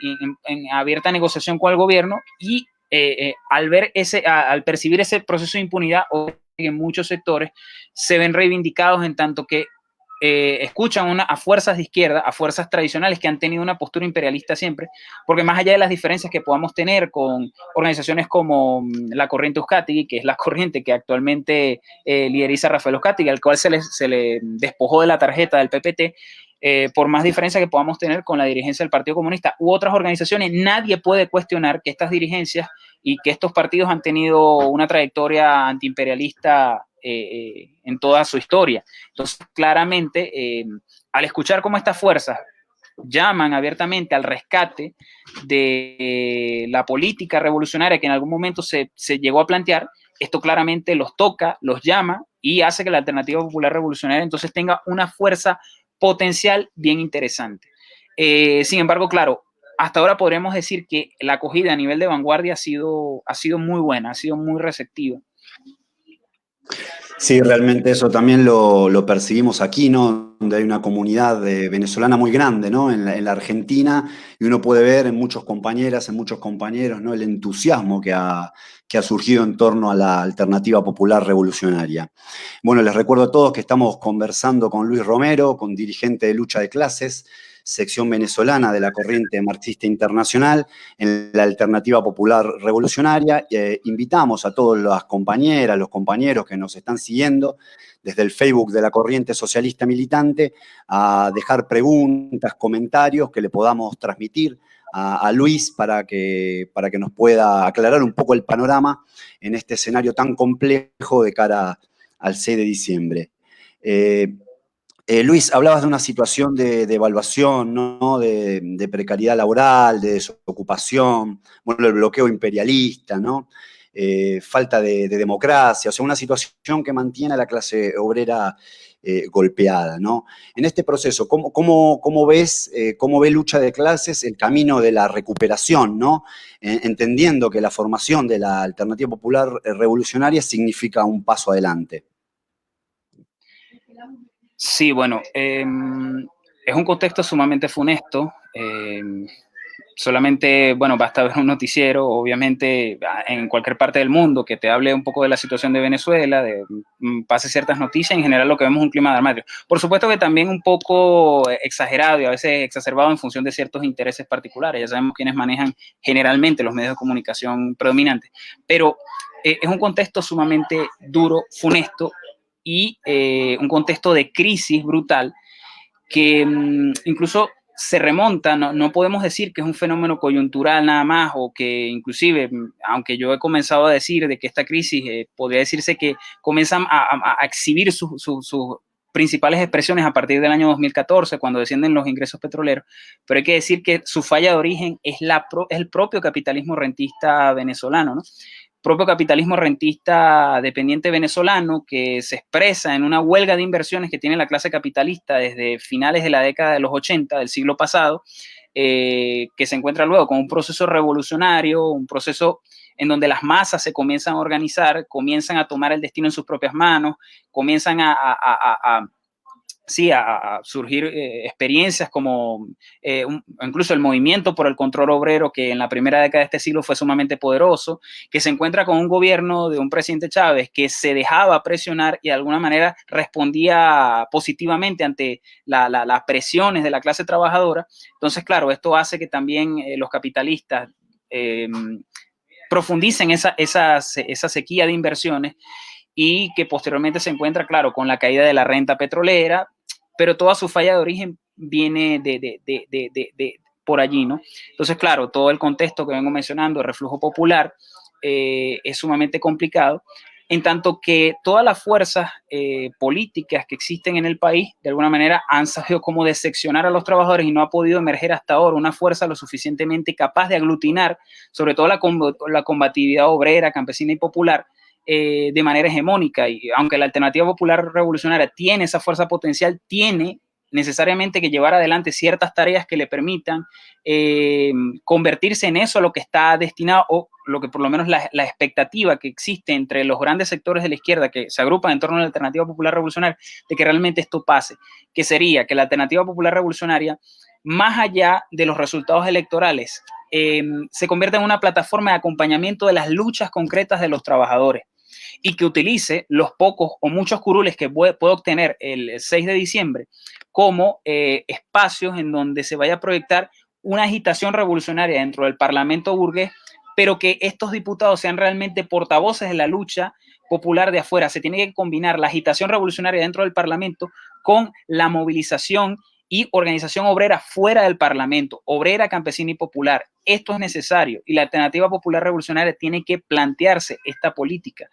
en abierta negociación con el gobierno, y al percibir ese proceso de impunidad, en muchos sectores se ven reivindicados, en tanto que escuchan a fuerzas de izquierda, a fuerzas tradicionales que han tenido una postura imperialista siempre, porque más allá de las diferencias que podamos tener con organizaciones como la Corriente Uzcategui, que es la corriente que actualmente lideriza Rafael Uzcategui, al cual se le despojó de la tarjeta del PPT, por más diferencia que podamos tener con la dirigencia del Partido Comunista u otras organizaciones, nadie puede cuestionar que estas dirigencias y que estos partidos han tenido una trayectoria antiimperialista en toda su historia. Entonces, claramente, al escuchar cómo estas fuerzas llaman abiertamente al rescate de la política revolucionaria que en algún momento se llegó a plantear, esto claramente los toca, los llama y hace que la Alternativa Popular Revolucionaria entonces tenga una fuerza potencial bien interesante. Sin embargo, claro, hasta ahora podríamos decir que la acogida a nivel de vanguardia ha sido muy buena, ha sido muy receptiva. Sí, realmente eso también lo percibimos aquí, ¿no? Donde hay una comunidad venezolana muy grande, ¿no? En la Argentina, y uno puede ver en muchos compañeras, en muchos compañeros, ¿no? El entusiasmo que ha surgido en torno a la Alternativa Popular Revolucionaria. Bueno, les recuerdo a todos que estamos conversando con Luis Romero, con dirigente de Lucha de Clases, sección venezolana de la Corriente Marxista Internacional, en la Alternativa Popular Revolucionaria. Invitamos a todas las compañeras, los compañeros que nos están siguiendo desde el Facebook de la Corriente Socialista Militante a dejar preguntas, comentarios que le podamos transmitir a Luis para que nos pueda aclarar un poco el panorama en este escenario tan complejo de cara al 6 de diciembre. Luis, hablabas de una situación de evaluación, ¿no? De precariedad laboral, de desocupación, bueno, el bloqueo imperialista, ¿no? Falta de democracia, o sea, una situación que mantiene a la clase obrera golpeada, ¿no? En este proceso, ¿cómo ves, cómo ve Lucha de Clases el camino de la recuperación, ¿no? Entendiendo que la formación de la Alternativa Popular Revolucionaria significa un paso adelante. Sí, bueno, es un contexto sumamente funesto. Solamente, bueno, basta ver un noticiero, obviamente, en cualquier parte del mundo que te hable un poco de la situación de Venezuela, pase ciertas noticias, en general lo que vemos es un clima dramático. Por supuesto que también un poco exagerado y a veces exacerbado en función de ciertos intereses particulares. Ya sabemos quiénes manejan generalmente los medios de comunicación predominantes, pero es un contexto sumamente duro, funesto, y un contexto de crisis brutal que incluso se remonta, no podemos decir que es un fenómeno coyuntural nada más, o que inclusive, aunque yo he comenzado a decir de que esta crisis podría decirse que comienzan a exhibir sus principales expresiones a partir del año 2014, cuando descienden los ingresos petroleros, pero hay que decir que su falla de origen es el propio capitalismo rentista venezolano, ¿no? Propio capitalismo rentista dependiente venezolano que se expresa en una huelga de inversiones que tiene la clase capitalista desde finales de la década de los 80 del siglo pasado, que se encuentra luego con un proceso revolucionario, un proceso en donde las masas se comienzan a organizar, comienzan a tomar el destino en sus propias manos, comienzan a sí, a surgir experiencias como incluso el movimiento por el control obrero, que en la primera década de este siglo fue sumamente poderoso, que se encuentra con un gobierno de un presidente Chávez que se dejaba presionar y de alguna manera respondía positivamente ante las presiones de la clase trabajadora. Entonces, claro, esto hace que también los capitalistas profundicen esa sequía de inversiones y que posteriormente se encuentra, claro, con la caída de la renta petrolera, pero toda su falla de origen viene por allí, ¿no? Entonces, claro, todo el contexto que vengo mencionando, el reflujo popular, es sumamente complicado, en tanto que todas las fuerzas políticas que existen en el país, de alguna manera, han sabido cómo decepcionar a los trabajadores y no ha podido emerger hasta ahora una fuerza lo suficientemente capaz de aglutinar, sobre todo la combatividad obrera, campesina y popular, de manera hegemónica. Y aunque la Alternativa Popular Revolucionaria tiene esa fuerza potencial, tiene necesariamente que llevar adelante ciertas tareas que le permitan convertirse en eso a lo que está destinado, o lo que por lo menos la expectativa que existe entre los grandes sectores de la izquierda que se agrupan en torno a la Alternativa Popular Revolucionaria, de que realmente esto pase, que sería que la Alternativa Popular Revolucionaria, más allá de los resultados electorales, se convierta en una plataforma de acompañamiento de las luchas concretas de los trabajadores, y que utilice los pocos o muchos curules que puede obtener el 6 de diciembre como espacios en donde se vaya a proyectar una agitación revolucionaria dentro del Parlamento burgués, pero que estos diputados sean realmente portavoces de la lucha popular de afuera. Se tiene que combinar la agitación revolucionaria dentro del Parlamento con la movilización y organización obrera fuera del Parlamento, obrera, campesina y popular. Esto es necesario y la Alternativa Popular Revolucionaria tiene que plantearse esta política.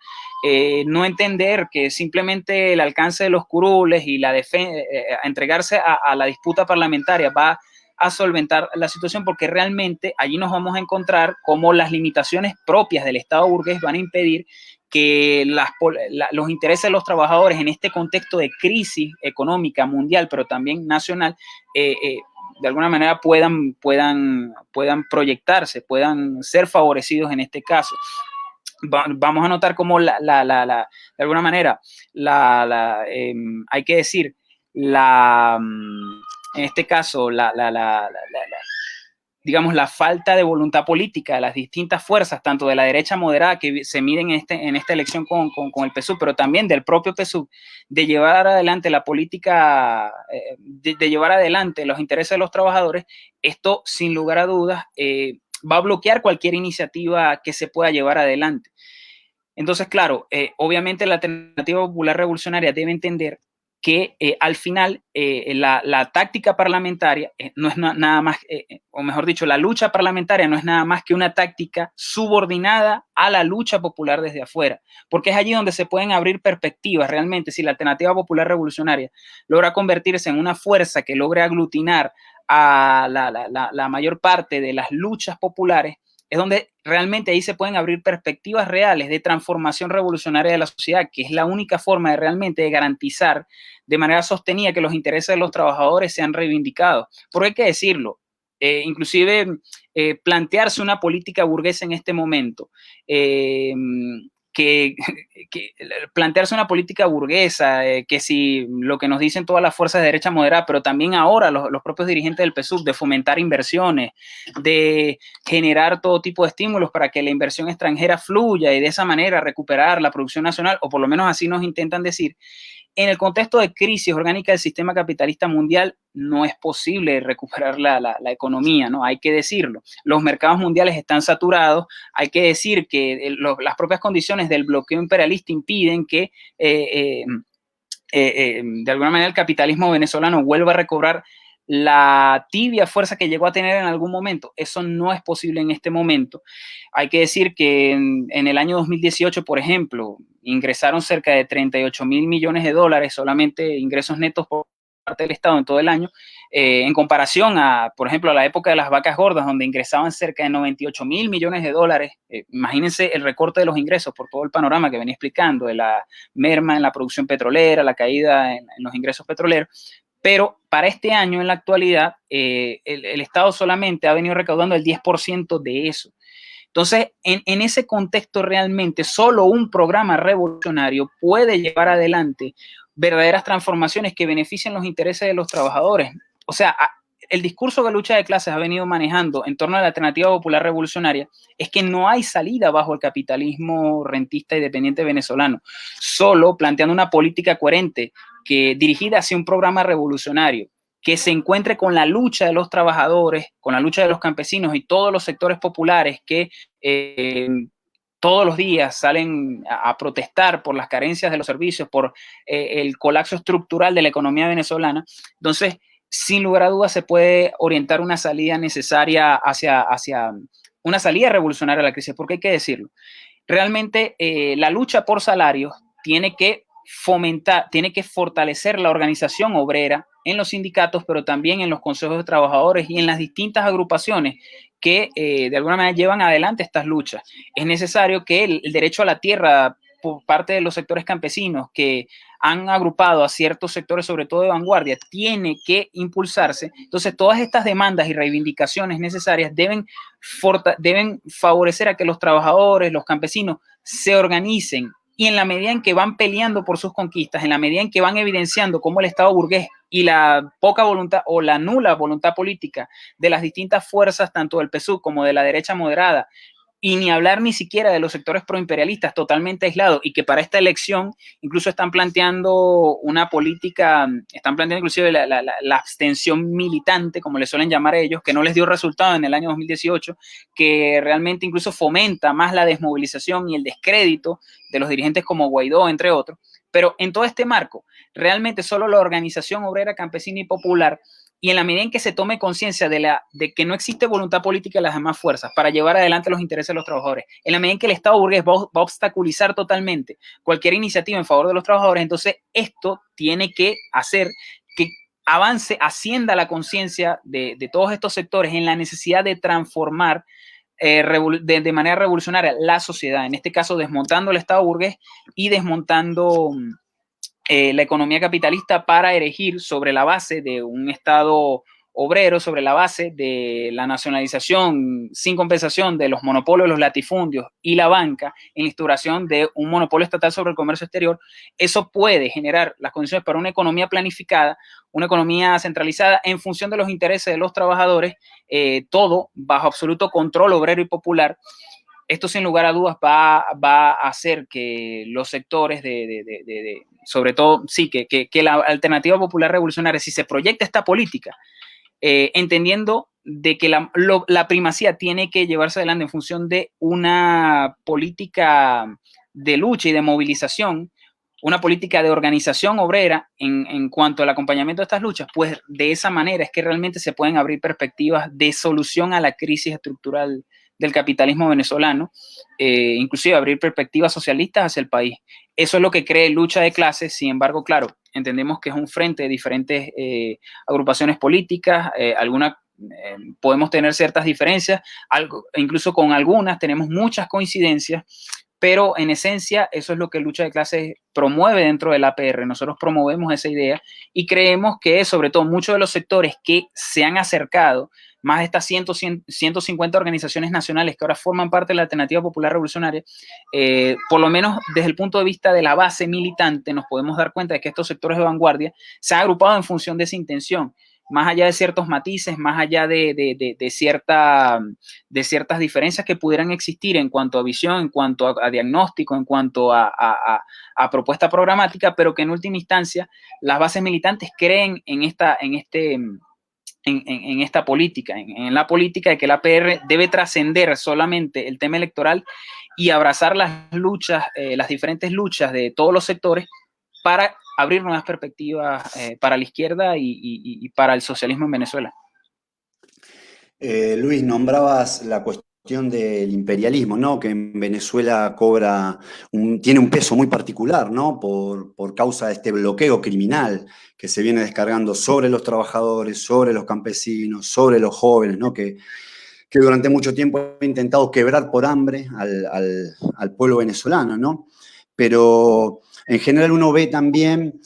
No entender que simplemente el alcance de los curules y entregarse a la disputa parlamentaria va a solventar la situación, porque realmente allí nos vamos a encontrar cómo las limitaciones propias del Estado burgués van a impedir que los intereses de los trabajadores en este contexto de crisis económica mundial, pero también nacional, de alguna manera puedan proyectarse, puedan ser favorecidos en este caso. Vamos a notar cómo de alguna manera hay que decir en este caso digamos, la falta de voluntad política de las distintas fuerzas, tanto de la derecha moderada que se miden en esta elección con el PSUV, pero también del propio PSUV, de llevar adelante la política, de llevar adelante los intereses de los trabajadores. Esto, sin lugar a dudas, va a bloquear cualquier iniciativa que se pueda llevar adelante. Entonces, claro, obviamente la Alternativa Popular Revolucionaria debe entender que al final la táctica parlamentaria no es nada más, o mejor dicho, la lucha parlamentaria no es nada más que una táctica subordinada a la lucha popular desde afuera, porque es allí donde se pueden abrir perspectivas realmente. Si la Alternativa Popular Revolucionaria logra convertirse en una fuerza que logre aglutinar a la mayor parte de las luchas populares, es donde realmente ahí se pueden abrir perspectivas reales de transformación revolucionaria de la sociedad, que es la única forma de realmente garantizar de manera sostenida que los intereses de los trabajadores sean reivindicados. Porque hay que decirlo, inclusive plantearse una política burguesa en este momento, que plantearse una política burguesa, que si lo que nos dicen todas las fuerzas de derecha moderada, pero también ahora los propios dirigentes del PSUV, de fomentar inversiones, de generar todo tipo de estímulos para que la inversión extranjera fluya y de esa manera recuperar la producción nacional, o por lo menos así nos intentan decir. En el contexto de crisis orgánica del sistema capitalista mundial, no es posible recuperar la economía, ¿no? Hay que decirlo. Los mercados mundiales están saturados. Hay que decir que las propias condiciones del bloqueo imperialista impiden que de alguna manera el capitalismo venezolano vuelva a recobrar la tibia fuerza que llegó a tener en algún momento. Eso no es posible en este momento. Hay que decir que en el año 2018, por ejemplo, ingresaron cerca de 38.000 millones de dólares solamente ingresos netos por parte del Estado en todo el año, en comparación a, por ejemplo, a la época de las vacas gordas, donde ingresaban cerca de 98.000 millones de dólares. Imagínense el recorte de los ingresos por todo el panorama que venía explicando, de la merma en la producción petrolera, la caída en los ingresos petroleros. Pero para este año, en la actualidad, el Estado solamente ha venido recaudando el 10% de eso. Entonces, en ese contexto realmente solo un programa revolucionario puede llevar adelante verdaderas transformaciones que beneficien los intereses de los trabajadores. O sea, el discurso de lucha de clases ha venido manejando en torno a la alternativa popular revolucionaria es que no hay salida bajo el capitalismo rentista y dependiente venezolano, solo planteando una política coherente que dirigida hacia un programa revolucionario que se encuentre con la lucha de los trabajadores, con la lucha de los campesinos y todos los sectores populares que todos los días salen a protestar por las carencias de los servicios, por el colapso estructural de la economía venezolana. Entonces, sin lugar a dudas, se puede orientar una salida necesaria hacia una salida revolucionaria a la crisis, porque hay que decirlo. Realmente la lucha por salarios tiene que fomentar, tiene que fortalecer la organización obrera en los sindicatos, pero también en los consejos de trabajadores y en las distintas agrupaciones que de alguna manera llevan adelante estas luchas. Es necesario que el derecho a la tierra por parte de los sectores campesinos que han agrupado a ciertos sectores, sobre todo de vanguardia, tiene que impulsarse. Entonces, todas estas demandas y reivindicaciones necesarias deben favorecer a que los trabajadores, los campesinos, se organicen y en la medida en que van peleando por sus conquistas, en la medida en que van evidenciando cómo el Estado burgués y la poca voluntad o la nula voluntad política de las distintas fuerzas, tanto del PSUV como de la derecha moderada, y ni hablar ni siquiera de los sectores proimperialistas totalmente aislados y que para esta elección incluso están planteando una política, están planteando inclusive la abstención militante, como le suelen llamar a ellos, que no les dio resultado en el año 2018, que realmente incluso fomenta más la desmovilización y el descrédito de los dirigentes como Guaidó, entre otros. Pero en todo este marco, realmente solo la organización obrera, campesina y popular, y en la medida en que se tome conciencia de que no existe voluntad política de las demás fuerzas para llevar adelante los intereses de los trabajadores, en la medida en que el Estado burgués va a obstaculizar totalmente cualquier iniciativa en favor de los trabajadores, entonces esto tiene que hacer que avance, ascienda la conciencia de todos estos sectores en la necesidad de transformar de manera revolucionaria la sociedad, en este caso desmontando el Estado burgués y desmontando la economía capitalista para erigir sobre la base de un Estado obrero, sobre la base de la nacionalización sin compensación de los monopolios, los latifundios y la banca, en la instauración de un monopolio estatal sobre el comercio exterior. Eso puede generar las condiciones para una economía planificada, una economía centralizada en función de los intereses de los trabajadores, todo bajo absoluto control obrero y popular. Esto sin lugar a dudas va a hacer que los sectores sobre todo, sí, que la alternativa popular revolucionaria, si se proyecta esta política, entendiendo de que la primacía tiene que llevarse adelante en función de una política de lucha y de movilización, una política de organización obrera en cuanto al acompañamiento de estas luchas, pues de esa manera es que realmente se pueden abrir perspectivas de solución a la crisis estructural del capitalismo venezolano, inclusive abrir perspectivas socialistas hacia el país. Eso es lo que cree lucha de clases. Sin embargo, claro, entendemos que es un frente de diferentes agrupaciones políticas, podemos tener ciertas diferencias, incluso con algunas tenemos muchas coincidencias, pero en esencia eso es lo que lucha de clases promueve dentro del APR. Nosotros promovemos esa idea y creemos que sobre todo muchos de los sectores que se han acercado, más de estas 150 organizaciones nacionales que ahora forman parte de la Alternativa Popular Revolucionaria, por lo menos desde el punto de vista de la base militante, nos podemos dar cuenta de que estos sectores de vanguardia se han agrupado en función de esa intención, más allá de ciertos matices, más allá de ciertas diferencias que pudieran existir en cuanto a visión, en cuanto a diagnóstico, en cuanto a propuesta programática, pero que en última instancia las bases militantes creen en esta política, en la política de que la APR debe trascender solamente el tema electoral y abrazar las luchas, las diferentes luchas de todos los sectores para abrir nuevas perspectivas para la izquierda y para el socialismo en Venezuela. Luis, nombrabas la cuestión del imperialismo, ¿no? Que en Venezuela tiene un peso muy particular, ¿no? Por causa de este bloqueo criminal que se viene descargando sobre los trabajadores, sobre los campesinos, sobre los jóvenes, ¿no? Que durante mucho tiempo ha intentado quebrar por hambre al pueblo venezolano, ¿no? Pero en general uno ve también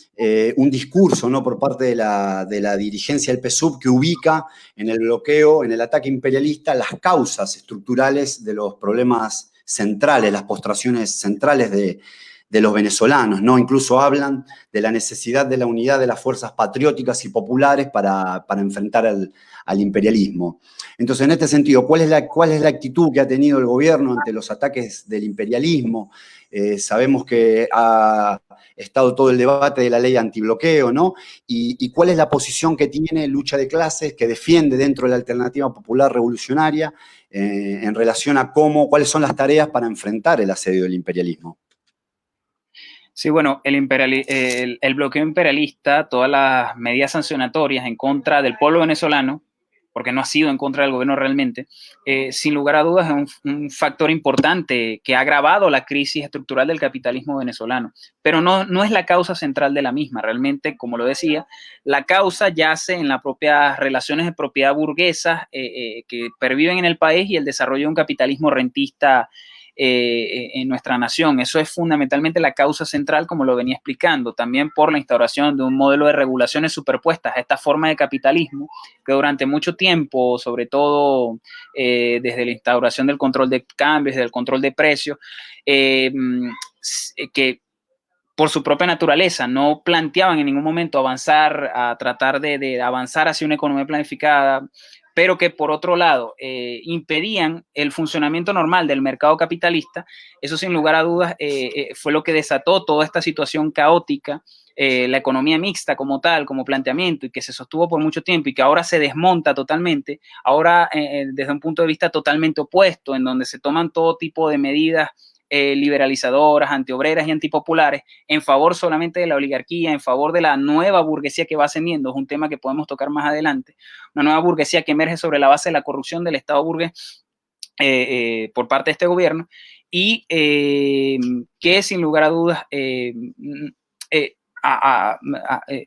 un discurso, ¿no? Por parte de la dirigencia del PSUV que ubica en el bloqueo, en el ataque imperialista, las causas estructurales de los problemas centrales, las postraciones centrales de los venezolanos, ¿no? Incluso hablan de la necesidad de la unidad de las fuerzas patrióticas y populares para enfrentar al imperialismo. Entonces, en este sentido, ¿cuál es la actitud que ha tenido el gobierno ante los ataques del imperialismo? Sabemos que ha estado todo el debate de la ley antibloqueo, ¿no? Y cuál es la posición que tiene Lucha de Clases, que defiende dentro de la Alternativa Popular Revolucionaria en relación a cuáles son las tareas para enfrentar el asedio del imperialismo. Sí, bueno, el bloqueo imperialista, todas las medidas sancionatorias en contra del pueblo venezolano, porque no ha sido en contra del gobierno realmente, sin lugar a dudas es un factor importante que ha agravado la crisis estructural del capitalismo venezolano, pero no es la causa central de la misma. Realmente, como lo decía, la causa yace en las propias relaciones de propiedad burguesas que perviven en el país y el desarrollo de un capitalismo rentista en nuestra nación. Eso es fundamentalmente la causa central, como lo venía explicando, también por la instauración de un modelo de regulaciones superpuestas a esta forma de capitalismo que durante mucho tiempo, sobre todo desde la instauración del control de cambios, del control de precios, que por su propia naturaleza no planteaban en ningún momento avanzar, a tratar de avanzar hacia una economía planificada, pero que por otro lado impedían el funcionamiento normal del mercado capitalista. Eso sin lugar a dudas fue lo que desató toda esta situación caótica, la economía mixta como tal, como planteamiento, y que se sostuvo por mucho tiempo y que ahora se desmonta totalmente, ahora desde un punto de vista totalmente opuesto, en donde se toman todo tipo de medidas liberalizadoras, antiobreras y antipopulares en favor solamente de la oligarquía, en favor de la nueva burguesía que va ascendiendo. Es un tema que podemos tocar más adelante. Una nueva burguesía que emerge sobre la base de la corrupción del Estado burgués por parte de este gobierno y que sin lugar a dudas es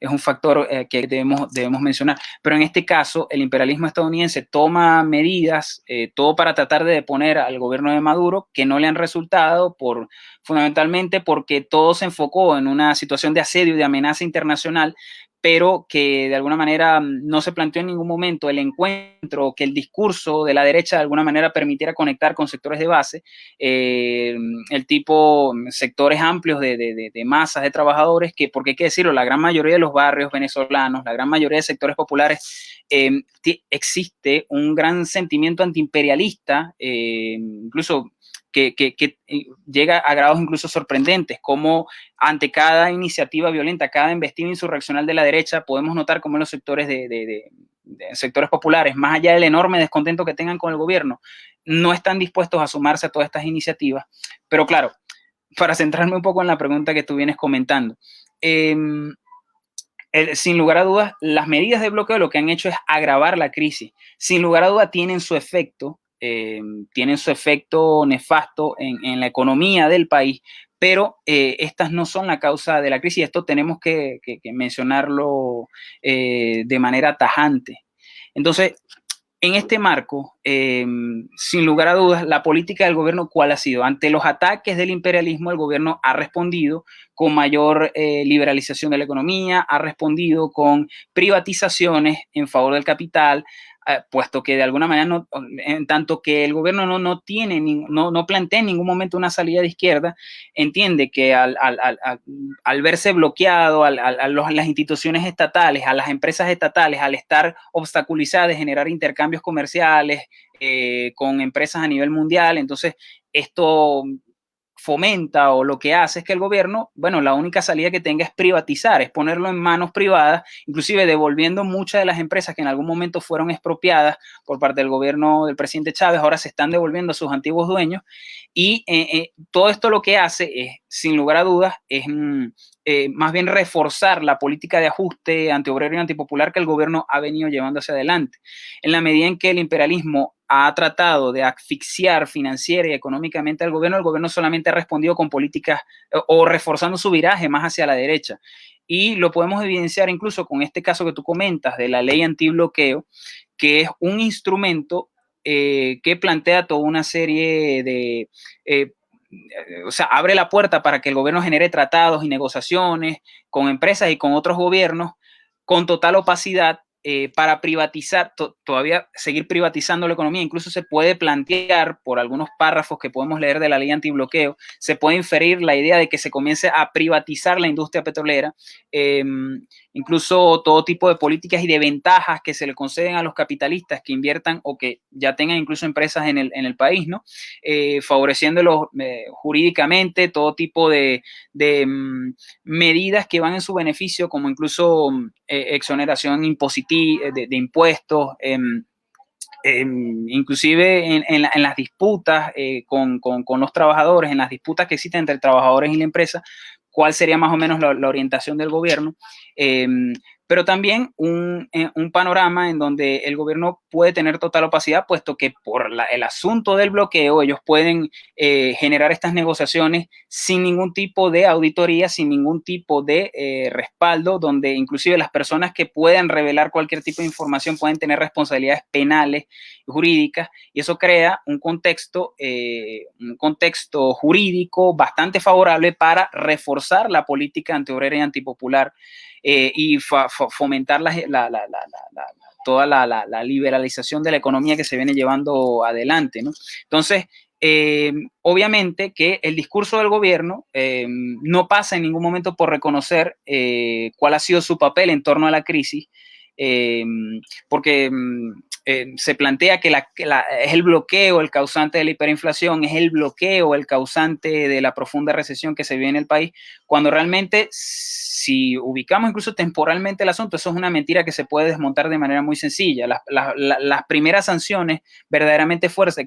un factor que debemos mencionar. Pero en este caso, el imperialismo estadounidense toma medidas, todo para tratar de deponer al gobierno de Maduro, que no le han resultado, fundamentalmente porque todo se enfocó en una situación de asedio y de amenaza internacional, pero que de alguna manera no se planteó en ningún momento el encuentro, que el discurso de la derecha de alguna manera permitiera conectar con sectores de base, el tipo sectores amplios de masas de trabajadores, que, porque hay que decirlo, la gran mayoría de los barrios venezolanos, la gran mayoría de sectores populares, existe un gran sentimiento antiimperialista, incluso que llega a grados incluso sorprendentes, como ante cada iniciativa violenta, cada embestida insurreccional de la derecha, podemos notar cómo en los sectores de sectores populares, más allá del enorme descontento que tengan con el gobierno, no están dispuestos a sumarse a todas estas iniciativas. Pero claro, para centrarme un poco en la pregunta que tú vienes comentando, sin lugar a dudas, las medidas de bloqueo lo que han hecho es agravar la crisis. Sin lugar a dudas, tienen su efecto nefasto en la economía del país, pero estas no son la causa de la crisis. Esto tenemos que mencionarlo de manera tajante. Entonces, en este marco, sin lugar a dudas, la política del gobierno, ¿cuál ha sido? Ante los ataques del imperialismo, el gobierno ha respondido con mayor liberalización de la economía, ha respondido con privatizaciones en favor del capital, puesto que de alguna manera, en tanto que el gobierno no plantea en ningún momento una salida de izquierda, entiende que al verse bloqueado las instituciones estatales, a las empresas estatales, al estar obstaculizadas de generar intercambios comerciales con empresas a nivel mundial, entonces esto fomenta, o lo que hace es que el gobierno, bueno, la única salida que tenga es privatizar, es ponerlo en manos privadas, inclusive devolviendo muchas de las empresas que en algún momento fueron expropiadas por parte del gobierno del presidente Chávez, ahora se están devolviendo a sus antiguos dueños, y todo esto lo que hace es, sin lugar a dudas, es más bien reforzar la política de ajuste antiobrero y antipopular que el gobierno ha venido llevando hacia adelante. En la medida en que el imperialismo ha tratado de asfixiar financiera y económicamente al gobierno, el gobierno solamente ha respondido con políticas o reforzando su viraje más hacia la derecha. Y lo podemos evidenciar incluso con este caso que tú comentas de la ley antibloqueo, que es un instrumento que plantea toda una serie de o sea, abre la puerta para que el gobierno genere tratados y negociaciones con empresas y con otros gobiernos con total opacidad, para privatizar, todavía seguir privatizando la economía. Incluso se puede plantear, por algunos párrafos que podemos leer de la ley antibloqueo, se puede inferir la idea de que se comience a privatizar la industria petrolera, incluso todo tipo de políticas y de ventajas que se le conceden a los capitalistas que inviertan o que ya tengan incluso empresas en el país, ¿no? Favoreciéndolos jurídicamente, todo tipo de medidas que van en su beneficio, como incluso exoneración impositiva de impuestos, inclusive en las disputas con los trabajadores, en las disputas que existen entre trabajadores y la empresa, cuál sería más o menos la orientación del gobierno. Pero también un panorama en donde el gobierno puede tener total opacidad, puesto que por el asunto del bloqueo ellos pueden generar estas negociaciones sin ningún tipo de auditoría, sin ningún tipo de respaldo, donde inclusive las personas que puedan revelar cualquier tipo de información pueden tener responsabilidades penales y jurídicas, y eso crea un contexto jurídico bastante favorable para reforzar la política antiobrera y antipopular, y fomentar toda la liberalización de la economía que se viene llevando adelante, ¿no? Entonces, obviamente que el discurso del gobierno no pasa en ningún momento por reconocer cuál ha sido su papel en torno a la crisis, porque se plantea que es el bloqueo el causante de la hiperinflación, es el bloqueo el causante de la profunda recesión que se vive en el país, cuando realmente, si ubicamos incluso temporalmente el asunto, eso es una mentira que se puede desmontar de manera muy sencilla. Las primeras sanciones verdaderamente fuertes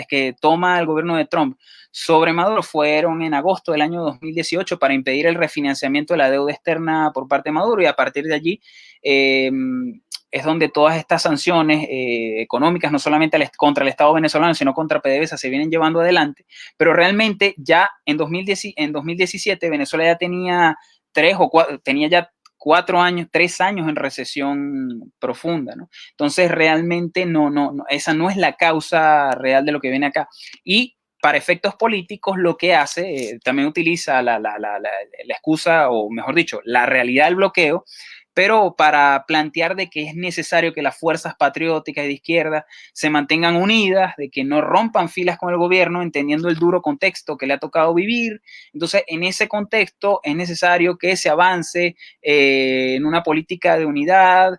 que toma el gobierno de Trump sobre Maduro fueron en agosto del año 2018 para impedir el refinanciamiento de la deuda externa por parte de Maduro, y a partir de allí es donde todas estas sanciones económicas, no solamente contra el Estado venezolano, sino contra PDVSA, se vienen llevando adelante. Pero realmente ya en 2017 Venezuela ya tenía ya 3 años en recesión profunda, ¿no? Entonces realmente esa no es la causa real de lo que viene acá. Y para efectos políticos, lo que hace, también utiliza la excusa, o mejor dicho, la realidad del bloqueo, pero para plantear de que es necesario que las fuerzas patrióticas y de izquierda se mantengan unidas, de que no rompan filas con el gobierno, entendiendo el duro contexto que le ha tocado vivir. Entonces, en ese contexto es necesario que se avance en una política de unidad,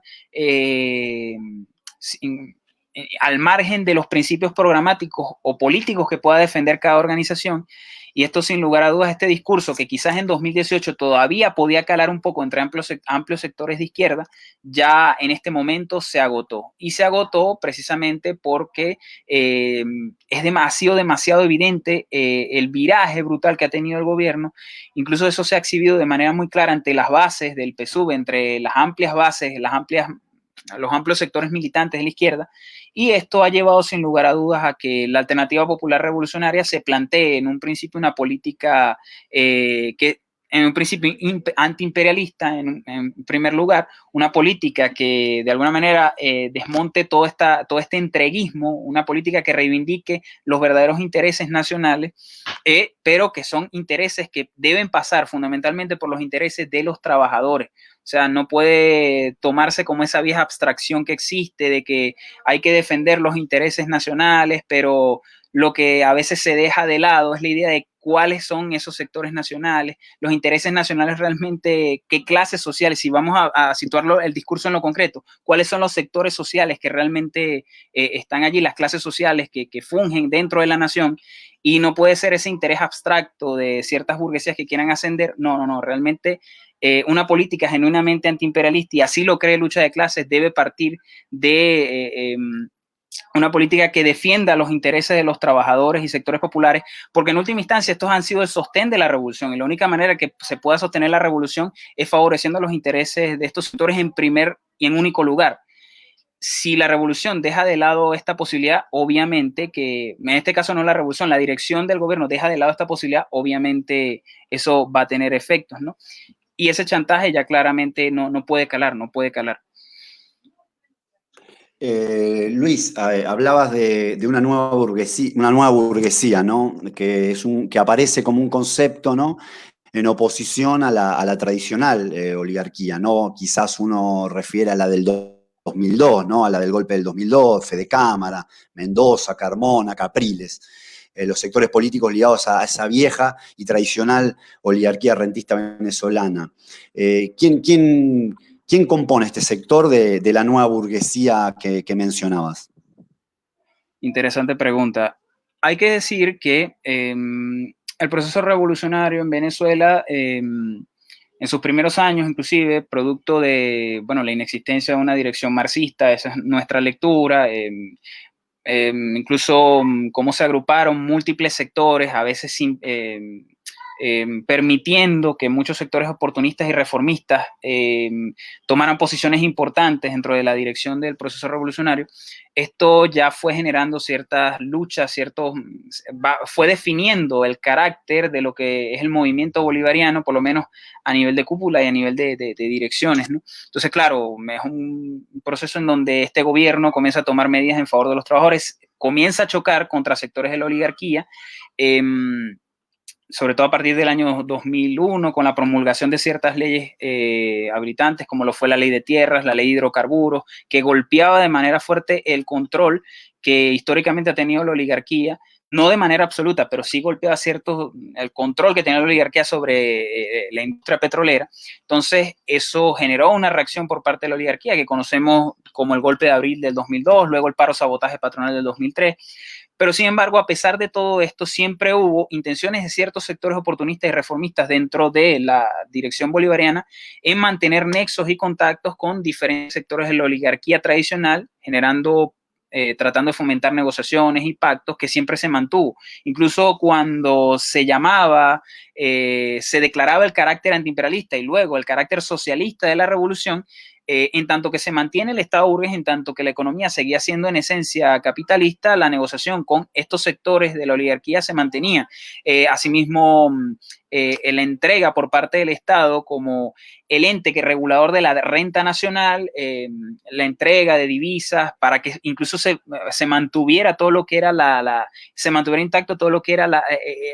al margen de los principios programáticos o políticos que pueda defender cada organización. Y esto, sin lugar a dudas, este discurso que quizás en 2018 todavía podía calar un poco entre amplios sectores de izquierda, ya en este momento se agotó. Y se agotó precisamente porque es demasiado evidente el viraje brutal que ha tenido el gobierno. Incluso eso se ha exhibido de manera muy clara ante las bases del PSUV, entre las amplias bases, los amplios sectores militantes de la izquierda, y esto ha llevado sin lugar a dudas a que la Alternativa Popular Revolucionaria se plantee en un principio una política que en un principio antiimperialista, en primer lugar, una política que de alguna manera desmonte todo este entreguismo, una política que reivindique los verdaderos intereses nacionales, pero que son intereses que deben pasar fundamentalmente por los intereses de los trabajadores. O sea, no puede tomarse como esa vieja abstracción que existe de que hay que defender los intereses nacionales, pero lo que a veces se deja de lado es la idea de cuáles son esos sectores nacionales, los intereses nacionales realmente, qué clases sociales, si vamos a situarlo el discurso en lo concreto, cuáles son los sectores sociales que realmente están allí, las clases sociales que fungen dentro de la nación, y no puede ser ese interés abstracto de ciertas burguesías que quieran ascender. No, realmente una política genuinamente antiimperialista, y así lo cree Lucha de Clases, debe partir de una política que defienda los intereses de los trabajadores y sectores populares, porque en última instancia estos han sido el sostén de la revolución, y la única manera que se pueda sostener la revolución es favoreciendo los intereses de estos sectores en primer y en único lugar. Si la revolución deja de lado esta posibilidad, obviamente que, en este caso no la revolución, la dirección del gobierno deja de lado esta posibilidad, obviamente eso va a tener efectos, ¿no? Y ese chantaje ya claramente no puede calar, no puede calar. Luis, hablabas de una nueva burguesía, ¿no? Que aparece como un concepto, ¿no? En oposición a la tradicional oligarquía, ¿no? Quizás uno refiere a la del 2002, ¿no? A la del golpe del 2002, Fede Cámara, Mendoza, Carmona, Capriles, los sectores políticos ligados a esa vieja y tradicional oligarquía rentista venezolana. ¿Quién compone este sector de la nueva burguesía que mencionabas? Interesante pregunta. Hay que decir que el proceso revolucionario en Venezuela, en sus primeros años, inclusive, producto de, bueno, la inexistencia de una dirección marxista, esa es nuestra lectura, incluso cómo se agruparon múltiples sectores, a veces sin, permitiendo que muchos sectores oportunistas y reformistas tomaran posiciones importantes dentro de la dirección del proceso revolucionario. Esto ya fue generando ciertas luchas, fue definiendo el carácter de lo que es el movimiento bolivariano, por lo menos a nivel de cúpula y a nivel de direcciones, ¿no? Entonces, claro, es un proceso en donde este gobierno comienza a tomar medidas en favor de los trabajadores, comienza a chocar contra sectores de la oligarquía, sobre todo a partir del año 2001, con la promulgación de ciertas leyes habilitantes, como lo fue la ley de tierras, la ley de hidrocarburos, que golpeaba de manera fuerte el control que históricamente ha tenido la oligarquía, no de manera absoluta, pero sí golpeaba el control que tenía la oligarquía sobre la industria petrolera. Entonces, eso generó una reacción por parte de la oligarquía, que conocemos como el golpe de abril del 2002, luego el paro sabotaje patronal del 2003. Pero sin embargo, a pesar de todo esto, siempre hubo intenciones de ciertos sectores oportunistas y reformistas dentro de la dirección bolivariana en mantener nexos y contactos con diferentes sectores de la oligarquía tradicional, tratando de fomentar negociaciones y pactos que siempre se mantuvo. Incluso cuando se declaraba el carácter antiimperialista y luego el carácter socialista de la revolución, en tanto que se mantiene el Estado burgués, en tanto que la economía seguía siendo en esencia capitalista, la negociación con estos sectores de la oligarquía se mantenía. Asimismo, la entrega por parte del Estado como el ente que regulador de la renta nacional, la entrega de divisas para que incluso se mantuviera todo lo que era se mantuviera intacto todo lo que era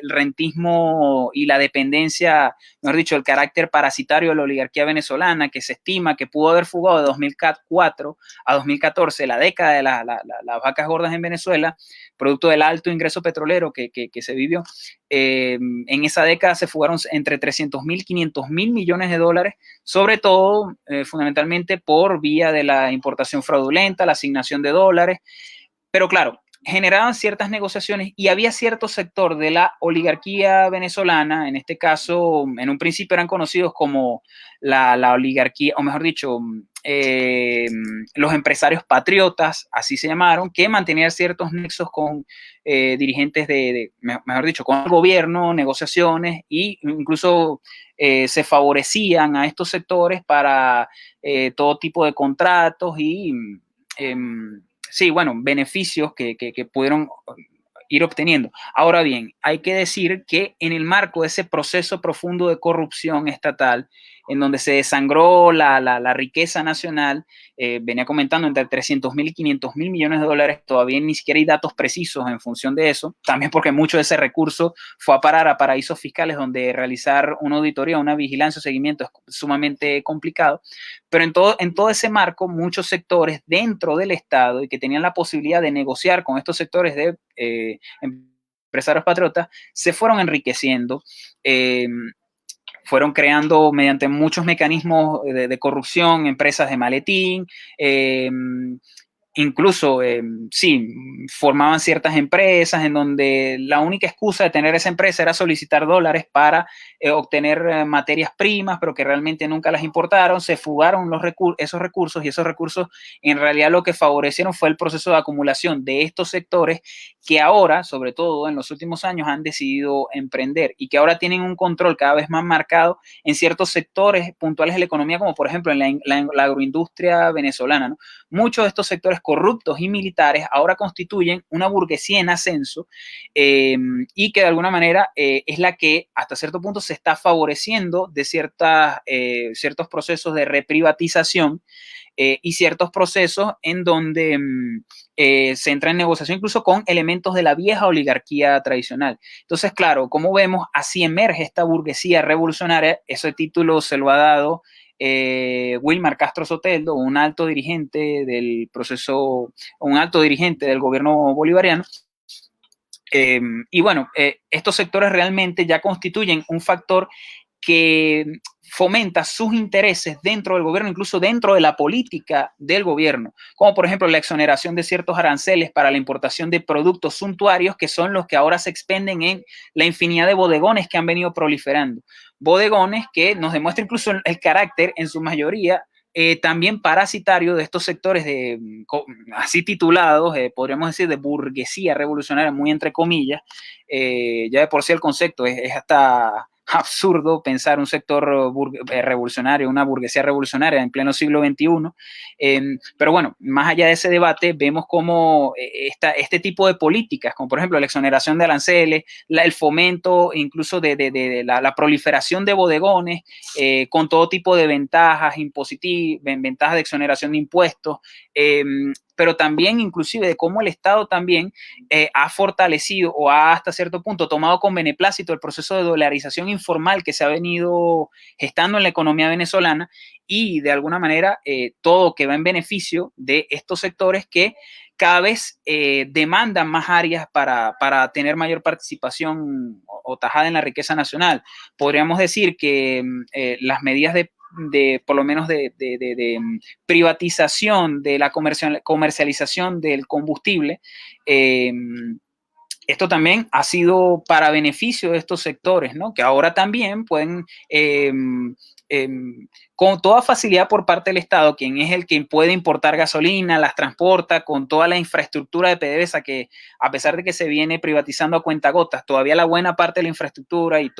el rentismo y la dependencia, mejor dicho, el carácter parasitario de la oligarquía venezolana, que se estima que pudo haber fugado de 2004 a 2014, la década de las vacas gordas en Venezuela, producto del alto ingreso petrolero que se vivió. En esa década se fugaron entre 300.000 y 500.000 millones de dólares, sobre todo, fundamentalmente por vía de la importación fraudulenta, la asignación de dólares. Pero claro, generaban ciertas negociaciones y había cierto sector de la oligarquía venezolana, en este caso, en un principio eran conocidos como la oligarquía, o mejor dicho, los empresarios patriotas, así se llamaron, que mantenían ciertos nexos con dirigentes mejor dicho, con el gobierno, negociaciones, e incluso se favorecían a estos sectores para todo tipo de contratos y sí, bueno, beneficios que pudieron ir obteniendo. Ahora bien, hay que decir que en el marco de ese proceso profundo de corrupción estatal, en donde se desangró la riqueza nacional, venía comentando entre 300.000 y 500.000 millones de dólares, todavía ni siquiera hay datos precisos en función de eso, también porque mucho de ese recurso fue a parar a paraísos fiscales donde realizar una auditoría, una vigilancia o seguimiento es sumamente complicado, pero en todo ese marco, muchos sectores dentro del Estado y que tenían la posibilidad de negociar con estos sectores de empresarios patriotas, se fueron enriqueciendo, fueron creando mediante muchos mecanismos de corrupción, empresas de maletín, incluso, sí, formaban ciertas empresas en donde la única excusa de tener esa empresa era solicitar dólares para obtener materias primas, pero que realmente nunca las importaron, se fugaron esos recursos y esos recursos en realidad lo que favorecieron fue el proceso de acumulación de estos sectores que ahora, sobre todo en los últimos años, han decidido emprender y que ahora tienen un control cada vez más marcado en ciertos sectores puntuales de la economía, como por ejemplo en la agroindustria venezolana, ¿no? Muchos de estos sectores corruptos y militares ahora constituyen una burguesía en ascenso y que de alguna manera es la que hasta cierto punto se está favoreciendo de ciertos procesos de reprivatización y ciertos procesos en donde se entra en negociación incluso con elementos de la vieja oligarquía tradicional. Entonces, claro, como vemos, así emerge esta burguesía revolucionaria. Ese título se lo ha dado Wilmar Castro Soteldo, un alto dirigente del proceso, un alto dirigente del gobierno bolivariano. Y bueno, estos sectores realmente ya constituyen un factor que fomenta sus intereses dentro del gobierno, incluso dentro de la política del gobierno, como por ejemplo la exoneración de ciertos aranceles para la importación de productos suntuarios, que son los que ahora se expenden en la infinidad de bodegones que han venido proliferando. Bodegones que nos demuestran incluso el carácter, en su mayoría, también parasitario de estos sectores de, así titulados, podríamos decir, de burguesía revolucionaria, muy entre comillas. Ya de por sí el concepto es hasta absurdo pensar un sector revolucionario, una burguesía revolucionaria en pleno siglo XXI. Pero bueno, más allá de ese debate, vemos cómo este tipo de políticas, como por ejemplo la exoneración de aranceles, el fomento incluso de la proliferación de bodegones, con todo tipo de ventajas impositivas, ventajas de exoneración de impuestos, pero también inclusive de cómo el Estado también ha fortalecido o ha hasta cierto punto tomado con beneplácito el proceso de dolarización informal que se ha venido gestando en la economía venezolana, y de alguna manera todo que va en beneficio de estos sectores que cada vez demandan más áreas para tener mayor participación o tajada en la riqueza nacional. Podríamos decir que las medidas de por lo menos de privatización de la comercialización del combustible, esto también ha sido para beneficio de estos sectores, ¿no? Que ahora también pueden, con toda facilidad por parte del Estado, quien es el que puede importar gasolina, las transporta, con toda la infraestructura de PDVSA, que a pesar de que se viene privatizando a cuentagotas, todavía la buena parte de la infraestructura y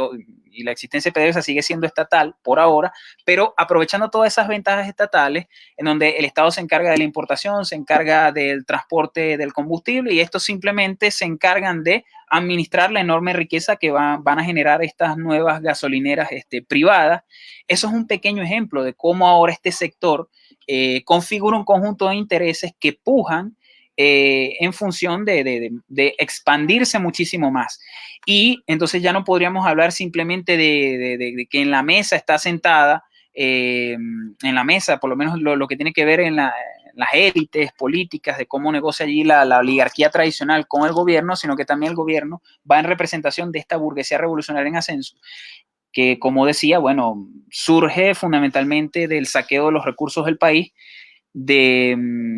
la existencia de PDVSA sigue siendo estatal por ahora, pero aprovechando todas esas ventajas estatales, en donde el Estado se encarga de la importación, se encarga del transporte del combustible, y estos simplemente se encargan de administrar la enorme riqueza que van a generar estas nuevas gasolineras privadas. Eso es un pequeño ejemplo de cómo ahora este sector configura un conjunto de intereses que pujan en función de expandirse muchísimo más. Y entonces ya no podríamos hablar simplemente de que en la mesa está sentada, en la mesa, por lo menos lo que tiene que ver en las élites políticas, de cómo negocia allí la oligarquía tradicional con el gobierno, sino que también el gobierno va en representación de esta burguesía revolucionaria en ascenso, que, como decía, bueno, surge fundamentalmente del saqueo de los recursos del país, de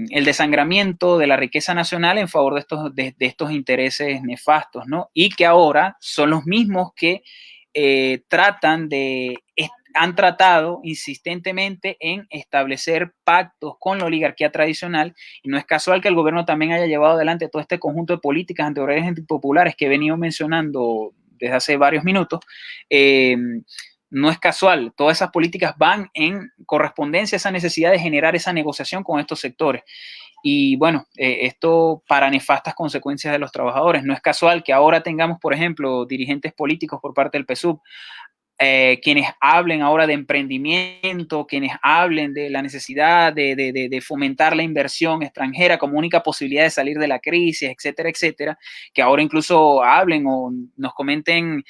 el desangramiento de la riqueza nacional en favor de estos intereses nefastos, ¿no? Y que ahora son los mismos que han tratado insistentemente en establecer pactos con la oligarquía tradicional, y no es casual que el gobierno también haya llevado adelante todo este conjunto de políticas antiobrarias y antipopulares que he venido mencionando desde hace varios minutos. No es casual, todas esas políticas van en correspondencia a esa necesidad de generar esa negociación con estos sectores. Y bueno, esto para nefastas consecuencias de los trabajadores. No es casual que ahora tengamos, por ejemplo, dirigentes políticos por parte del PSUV, quienes hablen ahora de emprendimiento, quienes hablen de la necesidad de fomentar la inversión extranjera como única posibilidad de salir de la crisis, etcétera, etcétera, que ahora incluso hablen o nos comenten,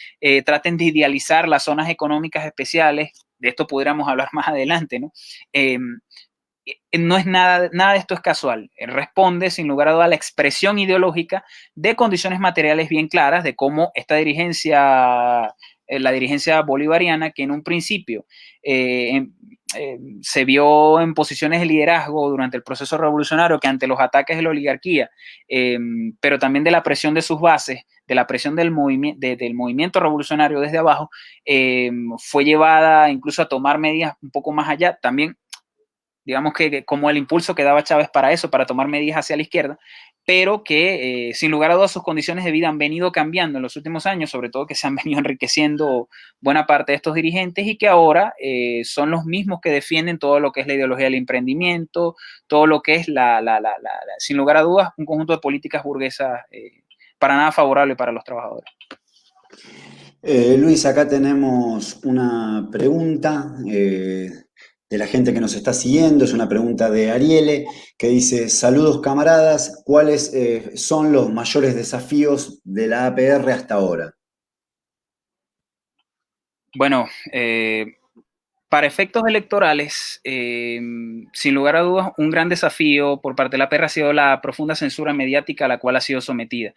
traten de idealizar las zonas económicas especiales. De esto podríamos hablar más adelante, ¿no? No es nada de esto es casual. Responde, sin lugar a duda, a la expresión ideológica de condiciones materiales bien claras de cómo esta dirigencia, la dirigencia bolivariana, que en un principio se vio en posiciones de liderazgo durante el proceso revolucionario, que ante los ataques de la oligarquía, pero también de la presión de sus bases, de la presión del movimiento revolucionario desde abajo, fue llevada incluso a tomar medidas un poco más allá, también digamos que como el impulso que daba Chávez para eso, para tomar medidas hacia la izquierda, pero que sin lugar a dudas sus condiciones de vida han venido cambiando en los últimos años, sobre todo que se han venido enriqueciendo buena parte de estos dirigentes, y que ahora son los mismos que defienden todo lo que es la ideología del emprendimiento, todo lo que es sin lugar a dudas, un conjunto de políticas burguesas para nada favorable para los trabajadores. Luis, acá tenemos una pregunta de la gente que nos está siguiendo. Es una pregunta de Ariele que dice: saludos camaradas, ¿cuáles son los mayores desafíos de la APR hasta ahora? Bueno, Para efectos electorales, sin lugar a dudas, un gran desafío por parte de la PR ha sido la profunda censura mediática a la cual ha sido sometida.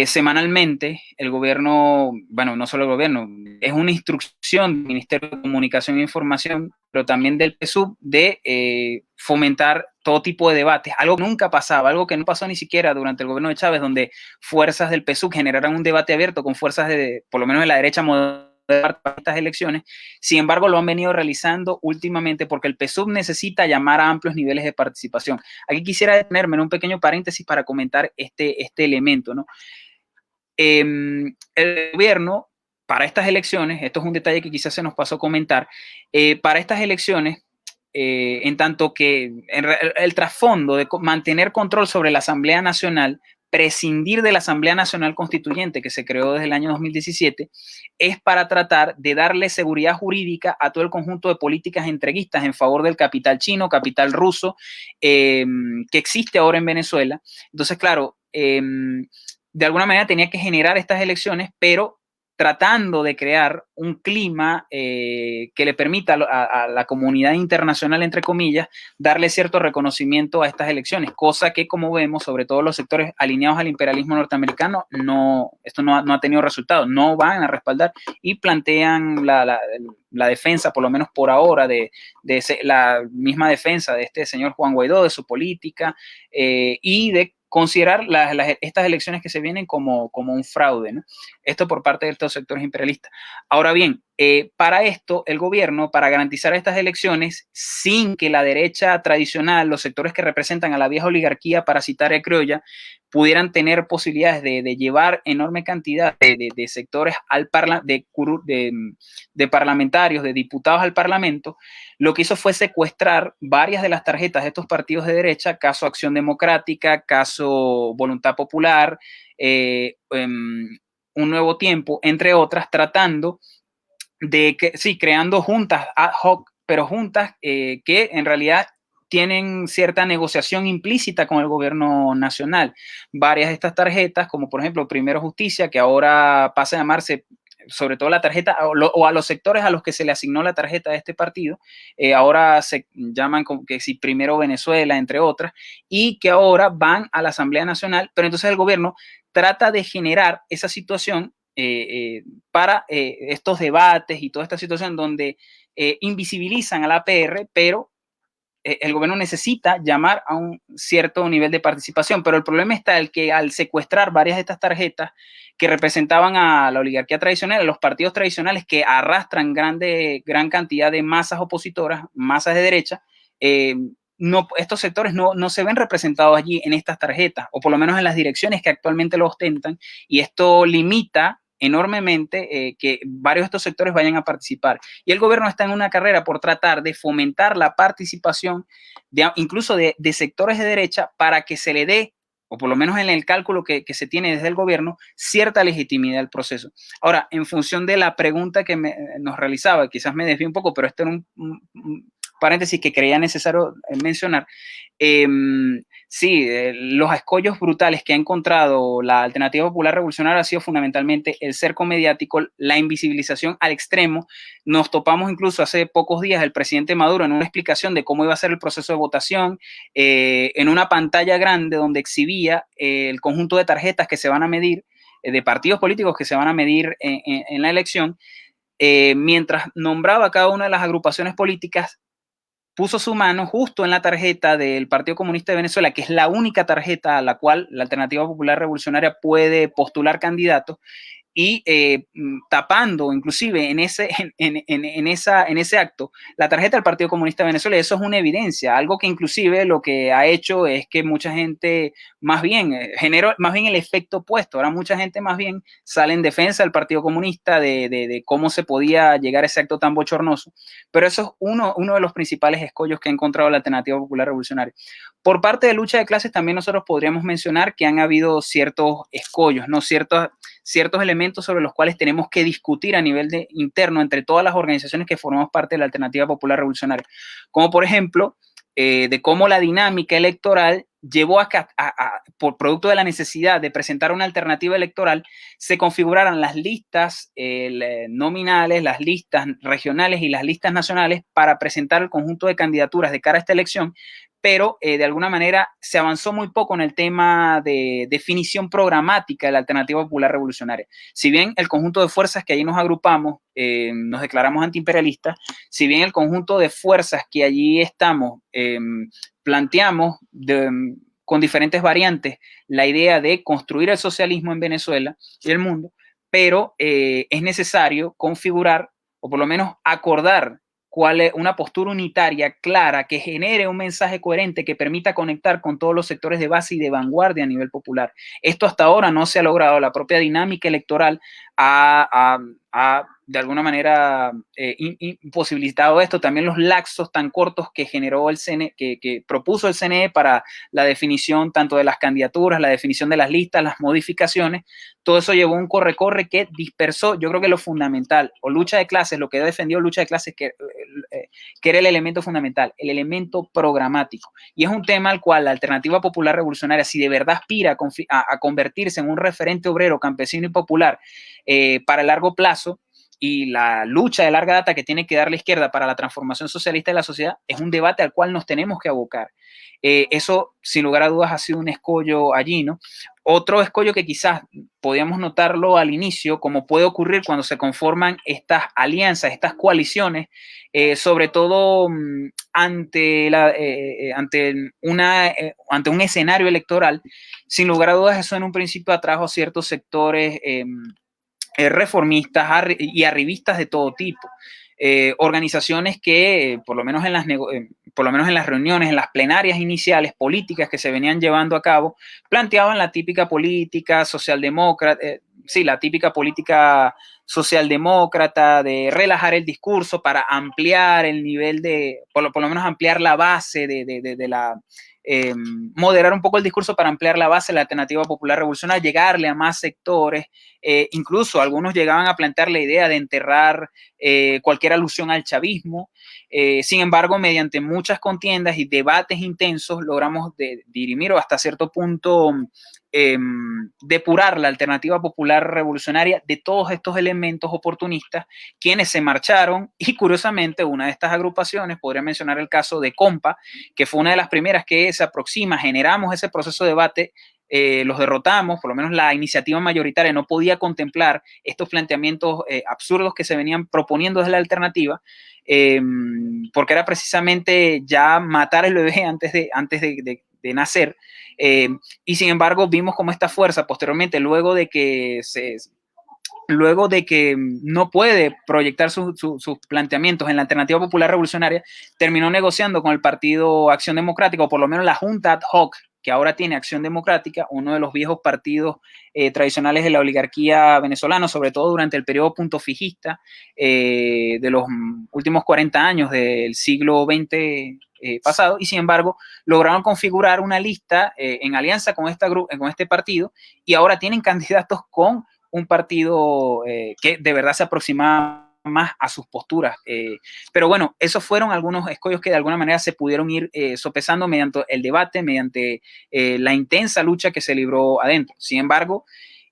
Semanalmente, el gobierno, bueno, no solo el gobierno, es una instrucción del Ministerio de Comunicación e Información, pero también del PSUV, de fomentar todo tipo de debates, algo que nunca pasaba, algo que no pasó ni siquiera durante el gobierno de Chávez, donde fuerzas del PSUV generaran un debate abierto con fuerzas de, por lo menos de la derecha moderada, para estas elecciones. Sin embargo, lo han venido realizando últimamente porque el PSUV necesita llamar a amplios niveles de participación. Aquí quisiera detenerme en un pequeño paréntesis para comentar este elemento, ¿no? El gobierno, para estas elecciones, esto es un detalle que quizás se nos pasó a comentar, para estas elecciones, en tanto que el trasfondo de mantener control sobre la Asamblea Nacional, prescindir de la Asamblea Nacional Constituyente que se creó desde el año 2017, es para tratar de darle seguridad jurídica a todo el conjunto de políticas entreguistas en favor del capital chino, capital ruso, que existe ahora en Venezuela. Entonces, claro, de alguna manera tenía que generar estas elecciones, pero tratando de crear un clima que le permita a la comunidad internacional, entre comillas, darle cierto reconocimiento a estas elecciones, cosa que, como vemos, sobre todo los sectores alineados al imperialismo norteamericano, esto no ha tenido resultados, no van a respaldar y plantean la defensa, por lo menos por ahora, de la misma defensa de este señor Juan Guaidó, de su política y de considerar estas elecciones que se vienen como un fraude, ¿no? Esto por parte de estos sectores imperialistas. Ahora bien, para esto, el gobierno, para garantizar estas elecciones, sin que la derecha tradicional, los sectores que representan a la vieja oligarquía parasitaria criolla, pudieran tener posibilidades de llevar enorme cantidad de sectores de parlamentarios, de diputados al Parlamento, lo que hizo fue secuestrar varias de las tarjetas de estos partidos de derecha, caso Acción Democrática, caso Voluntad Popular, Un Nuevo Tiempo, entre otras, tratando de que, sí, creando juntas ad hoc, pero juntas que en realidad tienen cierta negociación implícita con el gobierno nacional. Varias de estas tarjetas, como por ejemplo Primero Justicia, que ahora pasa a llamarse sobre todo la tarjeta o a los sectores a los que se le asignó la tarjeta de este partido, ahora se llaman como que si Primero Venezuela, entre otras, y que ahora van a la Asamblea Nacional, pero entonces el gobierno trata de generar esa situación para estos debates y toda esta situación donde invisibilizan a la PR, pero el gobierno necesita llamar a un cierto nivel de participación, pero el problema está el que al secuestrar varias de estas tarjetas que representaban a la oligarquía tradicional, a los partidos tradicionales que arrastran gran cantidad de masas opositoras, masas de derecha, estos sectores no se ven representados allí en estas tarjetas, o por lo menos en las direcciones que actualmente lo ostentan, y esto limita enormemente que varios de estos sectores vayan a participar. Y el gobierno está en una carrera por tratar de fomentar la participación incluso de sectores de derecha para que se le dé, o por lo menos en el cálculo que se tiene desde el gobierno, cierta legitimidad al proceso. Ahora, en función de la pregunta que nos realizaba, quizás me desvío un poco, pero este era un paréntesis que creía necesario mencionar. Sí, los escollos brutales que ha encontrado la Alternativa Popular Revolucionaria ha sido fundamentalmente el cerco mediático, la invisibilización al extremo. Nos topamos incluso hace pocos días el presidente Maduro en una explicación de cómo iba a ser el proceso de votación, en una pantalla grande donde exhibía el conjunto de tarjetas que se van a medir, de partidos políticos que se van a medir en la elección, mientras nombraba cada una de las agrupaciones políticas, puso su mano justo en la tarjeta del Partido Comunista de Venezuela, que es la única tarjeta a la cual la Alternativa Popular Revolucionaria puede postular candidatos, y tapando inclusive en ese acto la tarjeta del Partido Comunista de Venezuela. Eso es una evidencia, algo que inclusive lo que ha hecho es que mucha gente más bien generó más bien el efecto opuesto. Ahora mucha gente más bien sale en defensa del Partido Comunista de cómo se podía llegar a ese acto tan bochornoso, pero eso es uno de los principales escollos que ha encontrado la Alternativa Popular Revolucionaria. Por parte de lucha de clases también nosotros podríamos mencionar que han habido ciertos escollos, ¿no? Ciertos elementos sobre los cuales tenemos que discutir a nivel interno entre todas las organizaciones que formamos parte de la Alternativa Popular Revolucionaria, como por ejemplo de cómo la dinámica electoral llevó por producto de la necesidad de presentar una alternativa electoral, se configuraran las listas nominales, las listas regionales y las listas nacionales para presentar el conjunto de candidaturas de cara a esta elección, pero de alguna manera se avanzó muy poco en el tema de definición programática de la Alternativa Popular Revolucionaria. Si bien el conjunto de fuerzas que allí nos agrupamos, nos declaramos antiimperialistas, si bien el conjunto de fuerzas que allí estamos planteamos con diferentes variantes la idea de construir el socialismo en Venezuela y el mundo, pero es necesario configurar o por lo menos acordar cuál es una postura unitaria clara que genere un mensaje coherente que permita conectar con todos los sectores de base y de vanguardia a nivel popular. Esto hasta ahora no se ha logrado. La propia dinámica electoral ha de alguna manera imposibilitado esto. También los lapsos tan cortos que generó el CNE, que propuso el CNE para la definición tanto de las candidaturas, la definición de las listas, las modificaciones, todo eso llevó a un corre-corre que dispersó, yo creo que lo fundamental, o lucha de clases, lo que defendió lucha de clases, que era el elemento fundamental, el elemento programático. Y es un tema al cual la Alternativa Popular Revolucionaria, si de verdad aspira a convertirse en un referente obrero, campesino y popular para el largo plazo, y la lucha de larga data que tiene que dar la izquierda para la transformación socialista de la sociedad, es un debate al cual nos tenemos que abocar. Eso, sin lugar a dudas, ha sido un escollo allí, ¿no? Otro escollo que quizás podíamos notarlo al inicio, como puede ocurrir cuando se conforman estas alianzas, estas coaliciones, sobre todo ante un escenario electoral, sin lugar a dudas, eso en un principio atrajo a ciertos sectores reformistas y arribistas de todo tipo. Organizaciones que, por lo menos en las reuniones, en las plenarias iniciales políticas que se venían llevando a cabo, planteaban la típica política socialdemócrata, la típica política socialdemócrata de relajar el discurso para ampliar el nivel por lo menos ampliar la base de la... moderar un poco el discurso para ampliar la base de la Alternativa Popular Revolucionaria, llegarle a más sectores, incluso algunos llegaban a plantear la idea de enterrar cualquier alusión al chavismo. Sin embargo, mediante muchas contiendas y debates intensos, logramos dirimir o hasta cierto punto depurar la Alternativa Popular Revolucionaria de todos estos elementos oportunistas, quienes se marcharon, y curiosamente una de estas agrupaciones, podría mencionar el caso de Compa, que fue una de las primeras que se aproxima, generamos ese proceso de debate, los derrotamos, por lo menos la iniciativa mayoritaria no podía contemplar estos planteamientos absurdos que se venían proponiendo desde la alternativa, porque era precisamente ya matar el bebé antes de nacer, y sin embargo vimos como esta fuerza posteriormente, luego de que no puede proyectar sus planteamientos en la Alternativa Popular Revolucionaria, terminó negociando con el Partido Acción Democrática, o por lo menos la Junta Ad Hoc, que ahora tiene Acción Democrática, uno de los viejos partidos tradicionales de la oligarquía venezolana, sobre todo durante el periodo punto fijista de los últimos 40 años del siglo XX pasado, y sin embargo lograron configurar una lista en alianza con este partido, y ahora tienen candidatos con un partido que de verdad se aproximaba más a sus posturas. Pero bueno, esos fueron algunos escollos que de alguna manera se pudieron ir sopesando mediante el debate, mediante la intensa lucha que se libró adentro. Sin embargo,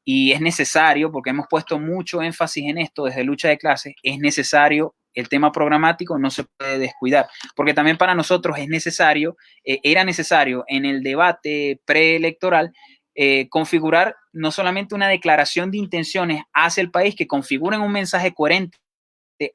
y es necesario, porque hemos puesto mucho énfasis en esto desde lucha de clases, es necesario el tema programático, no se puede descuidar, porque también para nosotros es necesario, era necesario en el debate preelectoral configurar no solamente una declaración de intenciones hacia el país que configuren un mensaje coherente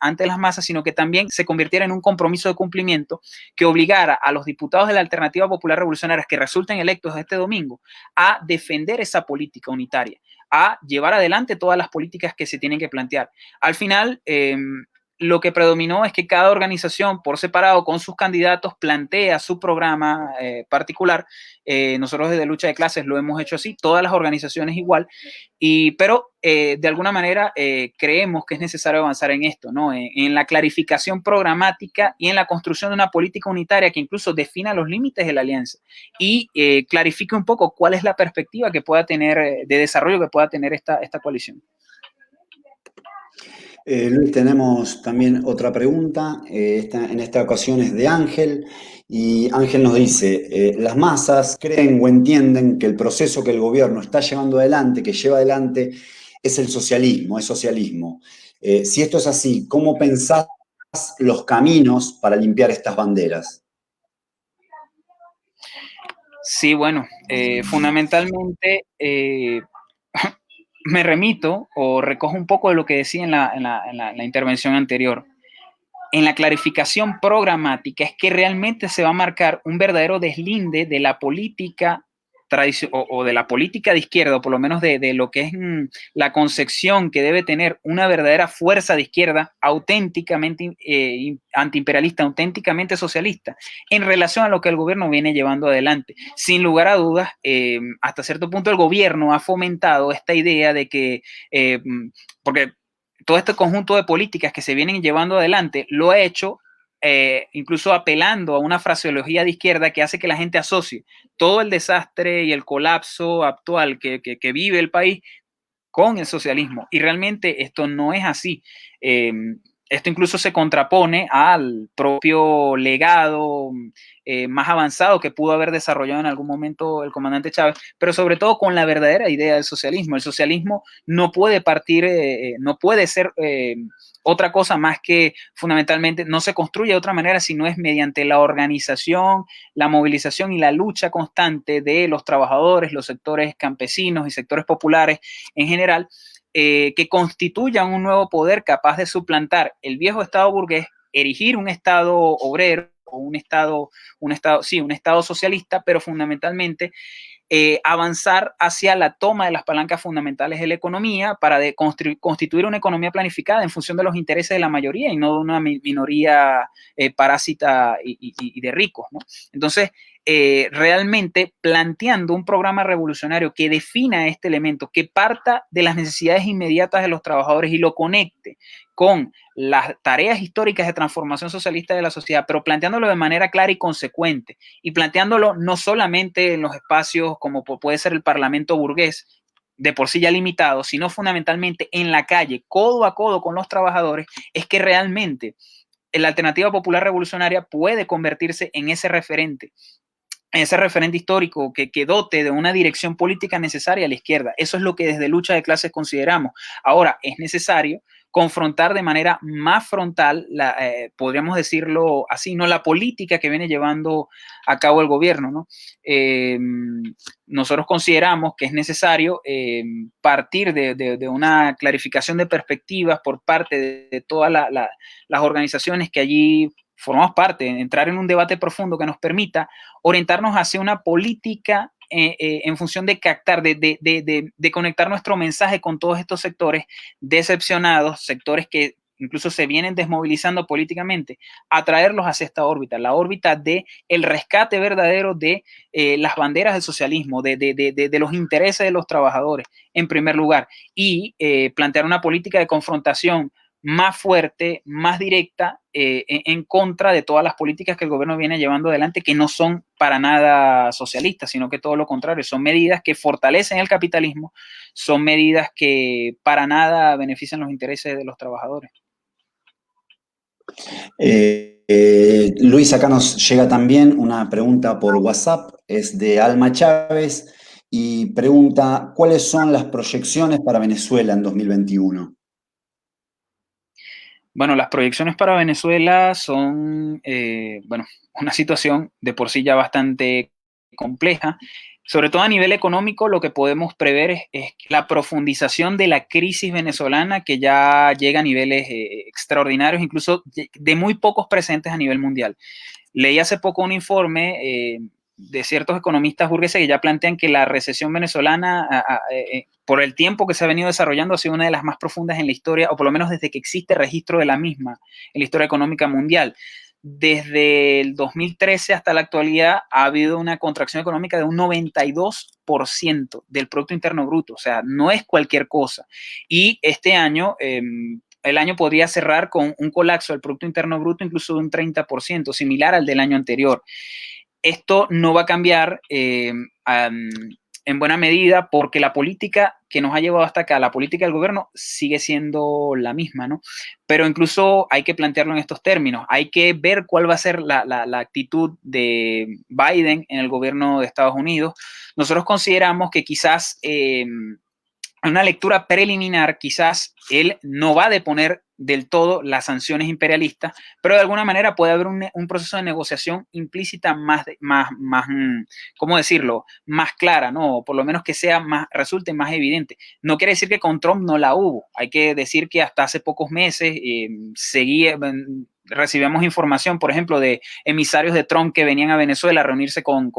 ante las masas, sino que también se convirtiera en un compromiso de cumplimiento que obligara a los diputados de la Alternativa Popular Revolucionaria que resulten electos este domingo a defender esa política unitaria, a llevar adelante todas las políticas que se tienen que plantear. Al final, lo que predominó es que cada organización por separado con sus candidatos plantea su programa particular. Nosotros desde Lucha de Clases lo hemos hecho así, todas las organizaciones igual, pero de alguna manera creemos que es necesario avanzar en esto, ¿no? En la clarificación programática y en la construcción de una política unitaria que incluso defina los límites de la alianza y clarifique un poco cuál es la perspectiva que pueda tener de desarrollo que pueda tener esta coalición. Luis, tenemos también otra pregunta. En esta ocasión es de Ángel. Y Ángel nos dice, las masas creen o entienden que el proceso que el gobierno está llevando adelante, que lleva adelante, es el socialismo, es socialismo. Si esto es así, ¿cómo pensás los caminos para limpiar estas banderas? Sí, bueno, fundamentalmente me remito o recojo un poco de lo que decía en la intervención anterior. En la clarificación programática es que realmente se va a marcar un verdadero deslinde de la política o de la política de izquierda, o por lo menos de lo que es la concepción que debe tener una verdadera fuerza de izquierda auténticamente antiimperialista, auténticamente socialista, en relación a lo que el gobierno viene llevando adelante. Sin lugar a dudas, hasta cierto punto el gobierno ha fomentado esta idea de que, porque todo este conjunto de políticas que se vienen llevando adelante lo ha hecho incluso apelando a una fraseología de izquierda que hace que la gente asocie todo el desastre y el colapso actual que vive el país con el socialismo. Y realmente esto no es así. Eh, Esto incluso se contrapone al propio legado más avanzado que pudo haber desarrollado en algún momento el comandante Chávez, pero sobre todo con la verdadera idea del socialismo. El socialismo no puede partir, no puede ser otra cosa más que fundamentalmente no se construye de otra manera, sino es mediante la organización, la movilización y la lucha constante de los trabajadores, los sectores campesinos y sectores populares en general, que constituyan un nuevo poder capaz de suplantar el viejo Estado burgués, erigir un Estado obrero o un Estado socialista, pero fundamentalmente avanzar hacia la toma de las palancas fundamentales de la economía para constituir una economía planificada en función de los intereses de la mayoría y no de una minoría parásita y de ricos, ¿no? Entonces, realmente planteando un programa revolucionario que defina este elemento, que parta de las necesidades inmediatas de los trabajadores y lo conecte con las tareas históricas de transformación socialista de la sociedad, pero planteándolo de manera clara y consecuente, y planteándolo no solamente en los espacios como puede ser el Parlamento burgués, de por sí ya limitado, sino fundamentalmente en la calle, codo a codo con los trabajadores, es que realmente la alternativa popular revolucionaria puede convertirse en ese referente histórico que dote de una dirección política necesaria a la izquierda. Eso es lo que desde lucha de clases consideramos. Ahora, es necesario confrontar de manera más frontal, podríamos decirlo así, no la política que viene llevando a cabo el gobierno, ¿no? Nosotros consideramos que es necesario partir de una clarificación de perspectivas por parte de todas las organizaciones que allí formamos parte, entrar en un debate profundo que nos permita orientarnos hacia una política en función de captar, de conectar nuestro mensaje con todos estos sectores decepcionados, sectores que incluso se vienen desmovilizando políticamente, atraerlos hacia esta órbita, la órbita de el rescate verdadero de las banderas del socialismo, de los intereses de los trabajadores, en primer lugar, y plantear una política de confrontación más fuerte, más directa, en contra de todas las políticas que el gobierno viene llevando adelante, que no son para nada socialistas, sino que todo lo contrario, son medidas que fortalecen el capitalismo, son medidas que para nada benefician los intereses de los trabajadores. Luis, acá nos llega también una pregunta por WhatsApp, es de Alma Chávez y pregunta, ¿cuáles son las proyecciones para Venezuela en 2021? Bueno, las proyecciones para Venezuela son, bueno, una situación de por sí ya bastante compleja. Sobre todo a nivel económico, lo que podemos prever es la profundización de la crisis venezolana que ya llega a niveles extraordinarios, incluso de muy pocos presentes a nivel mundial. Leí hace poco un informe de ciertos economistas burgueses que ya plantean que la recesión venezolana, por el tiempo que se ha venido desarrollando, ha sido una de las más profundas en la historia, o por lo menos desde que existe registro de la misma en la historia económica mundial. Desde el 2013 hasta la actualidad ha habido una contracción económica de un 92% del Producto Interno Bruto, o sea, no es cualquier cosa. Y este año, el año podría cerrar con un colapso del Producto Interno Bruto incluso de un 30%, similar al del año anterior. Esto no va a cambiar en buena medida porque la política que nos ha llevado hasta acá, la política del gobierno sigue siendo la misma, ¿no? Pero incluso hay que plantearlo en estos términos. Hay que ver cuál va a ser la actitud de Biden en el gobierno de Estados Unidos. Nosotros consideramos que quizás una lectura preliminar, quizás él no va a deponer del todo las sanciones imperialistas, pero de alguna manera puede haber un proceso de negociación implícita ¿cómo decirlo?, más clara, ¿no? O por lo menos que sea resulte más evidente. No quiere decir que con Trump no la hubo. Hay que decir que hasta hace pocos meses recibíamos información, por ejemplo, de emisarios de Trump que venían a Venezuela a reunirse con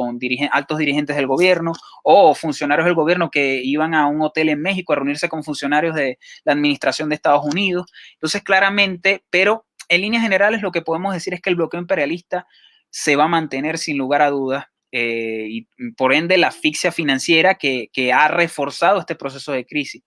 altos dirigentes del gobierno, o funcionarios del gobierno que iban a un hotel en México a reunirse con funcionarios de la administración de Estados Unidos. Entonces, claramente, pero en líneas generales lo que podemos decir es que el bloqueo imperialista se va a mantener sin lugar a dudas, y por ende la asfixia financiera que ha reforzado este proceso de crisis.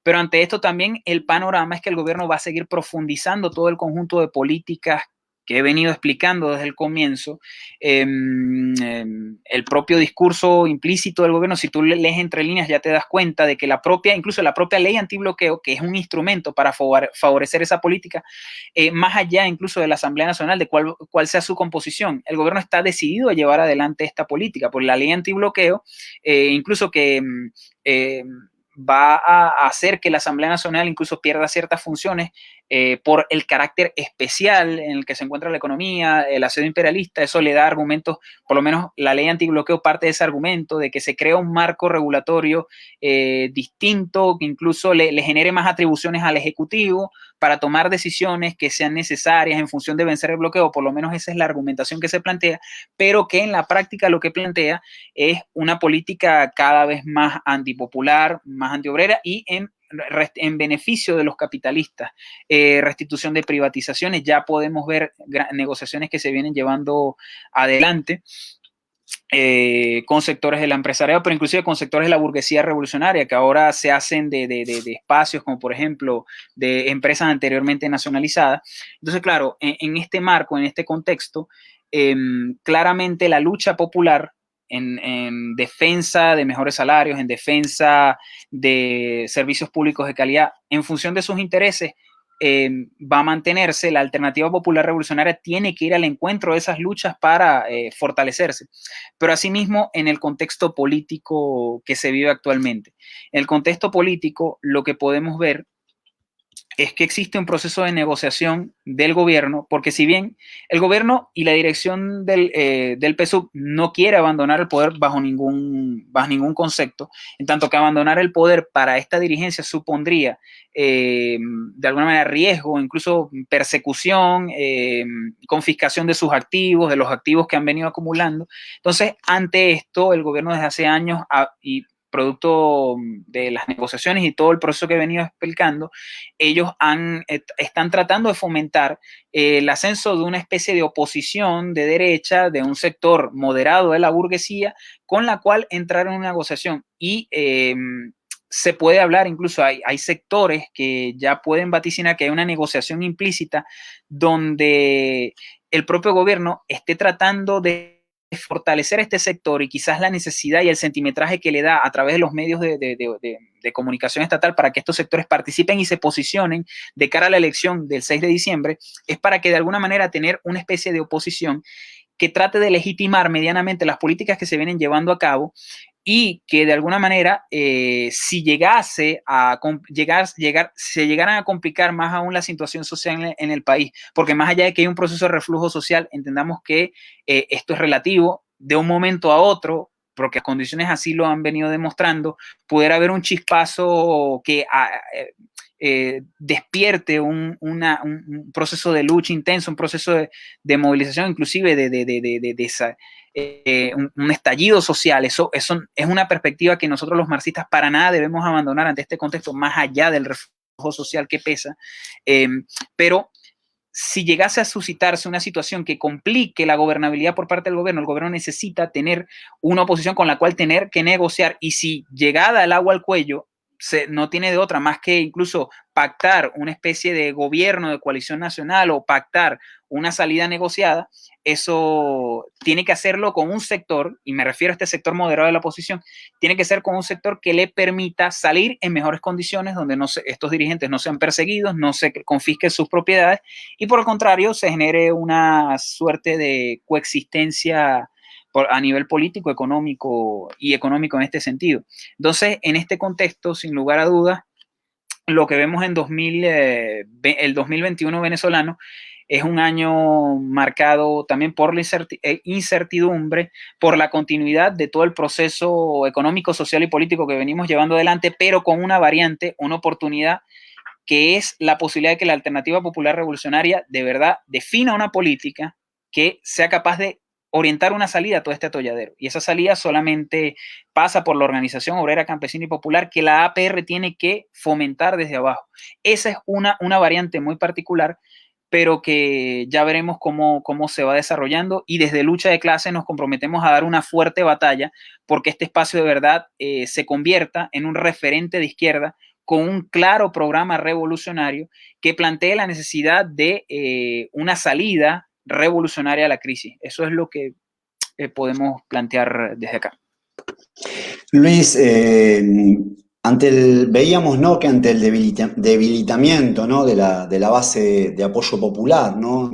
Pero ante esto también el panorama es que el gobierno va a seguir profundizando todo el conjunto de políticas que he venido explicando desde el comienzo. El propio discurso implícito del gobierno, si tú lees entre líneas, ya te das cuenta de que incluso la propia ley antibloqueo, que es un instrumento para favorecer esa política, más allá incluso de la Asamblea Nacional, de cuál sea su composición, el gobierno está decidido a llevar adelante esta política. Por la ley antibloqueo, incluso que va a hacer que la Asamblea Nacional incluso pierda ciertas funciones por el carácter especial en el que se encuentra la economía, el asedio imperialista. Eso le da argumentos, por lo menos la ley antibloqueo parte de ese argumento, de que se crea un marco regulatorio distinto, que incluso le genere más atribuciones al Ejecutivo para tomar decisiones que sean necesarias en función de vencer el bloqueo. Por lo menos esa es la argumentación que se plantea, pero que en la práctica lo que plantea es una política cada vez más antipopular, más antiobrera y en beneficio de los capitalistas. Restitución de privatizaciones, ya podemos ver negociaciones que se vienen llevando adelante con sectores de la empresariado, pero inclusive con sectores de la burguesía revolucionaria, que ahora se hacen de espacios como, por ejemplo, de empresas anteriormente nacionalizadas. Entonces, claro, en este marco, en este contexto, claramente la lucha popular en defensa de mejores salarios, en defensa de servicios públicos de calidad, en función de sus intereses, va a mantenerse. La alternativa popular revolucionaria tiene que ir al encuentro de esas luchas para fortalecerse. Pero asimismo, en el contexto político que se vive actualmente. En el contexto político, lo que podemos ver es que existe un proceso de negociación del gobierno, porque si bien el gobierno y la dirección del PSUV no quiere abandonar el poder bajo ningún concepto, en tanto que abandonar el poder para esta dirigencia supondría de alguna manera riesgo, incluso persecución, confiscación de sus activos, de los activos que han venido acumulando. Entonces, ante esto, el gobierno desde hace años y producto de las negociaciones y todo el proceso que he venido explicando, ellos están tratando de fomentar el ascenso de una especie de oposición de derecha, de un sector moderado de la burguesía, con la cual entrar en una negociación. Y se puede hablar, incluso hay sectores que ya pueden vaticinar que hay una negociación implícita donde el propio gobierno esté tratando de fortalecer este sector, y quizás la necesidad y el centimetraje que le da a través de los medios de comunicación estatal para que estos sectores participen y se posicionen de cara a la elección del 6 de diciembre, es para que de alguna manera tener una especie de oposición que trate de legitimar medianamente las políticas que se vienen llevando a cabo, y que de alguna manera, si se llegaran a complicar más aún la situación social en el país, porque más allá de que hay un proceso de reflujo social, entendamos que esto es relativo, de un momento a otro, porque las condiciones así lo han venido demostrando, pudiera haber un chispazo que despierte un proceso de lucha intenso, un proceso de movilización, inclusive un estallido social. Eso es una perspectiva que nosotros los marxistas para nada debemos abandonar ante este contexto, más allá del reflujo social que pesa. Pero si llegase a suscitarse una situación que complique la gobernabilidad por parte del gobierno, el gobierno necesita tener una oposición con la cual tener que negociar, y si llegada el agua al cuello no tiene de otra más que incluso pactar una especie de gobierno de coalición nacional o pactar una salida negociada, eso tiene que hacerlo con un sector, y me refiero a este sector moderado de la oposición, tiene que ser con un sector que le permita salir en mejores condiciones, donde estos dirigentes no sean perseguidos, no se confisquen sus propiedades, y por el contrario se genere una suerte de coexistencia a nivel político, económico en este sentido. Entonces, en este contexto, sin lugar a dudas, lo que vemos en el 2021 venezolano es un año marcado también por la incertidumbre, por la continuidad de todo el proceso económico, social y político que venimos llevando adelante, pero con una variante, una oportunidad, que es la posibilidad de que la Alternativa Popular Revolucionaria de verdad defina una política que sea capaz de orientar una salida a todo este atolladero. Y esa salida solamente pasa por la organización obrera, campesina y popular, que la APR tiene que fomentar desde abajo. Esa es una variante muy particular, pero que ya veremos cómo se va desarrollando, y desde Lucha de Clases nos comprometemos a dar una fuerte batalla porque este espacio de verdad se convierta en un referente de izquierda con un claro programa revolucionario que plantee la necesidad de una salida revolucionaria a la crisis. Eso es lo que podemos plantear desde acá. Luis, veíamos, ¿no?, que ante el debilitamiento, ¿no?, de la base de apoyo popular, ¿no?,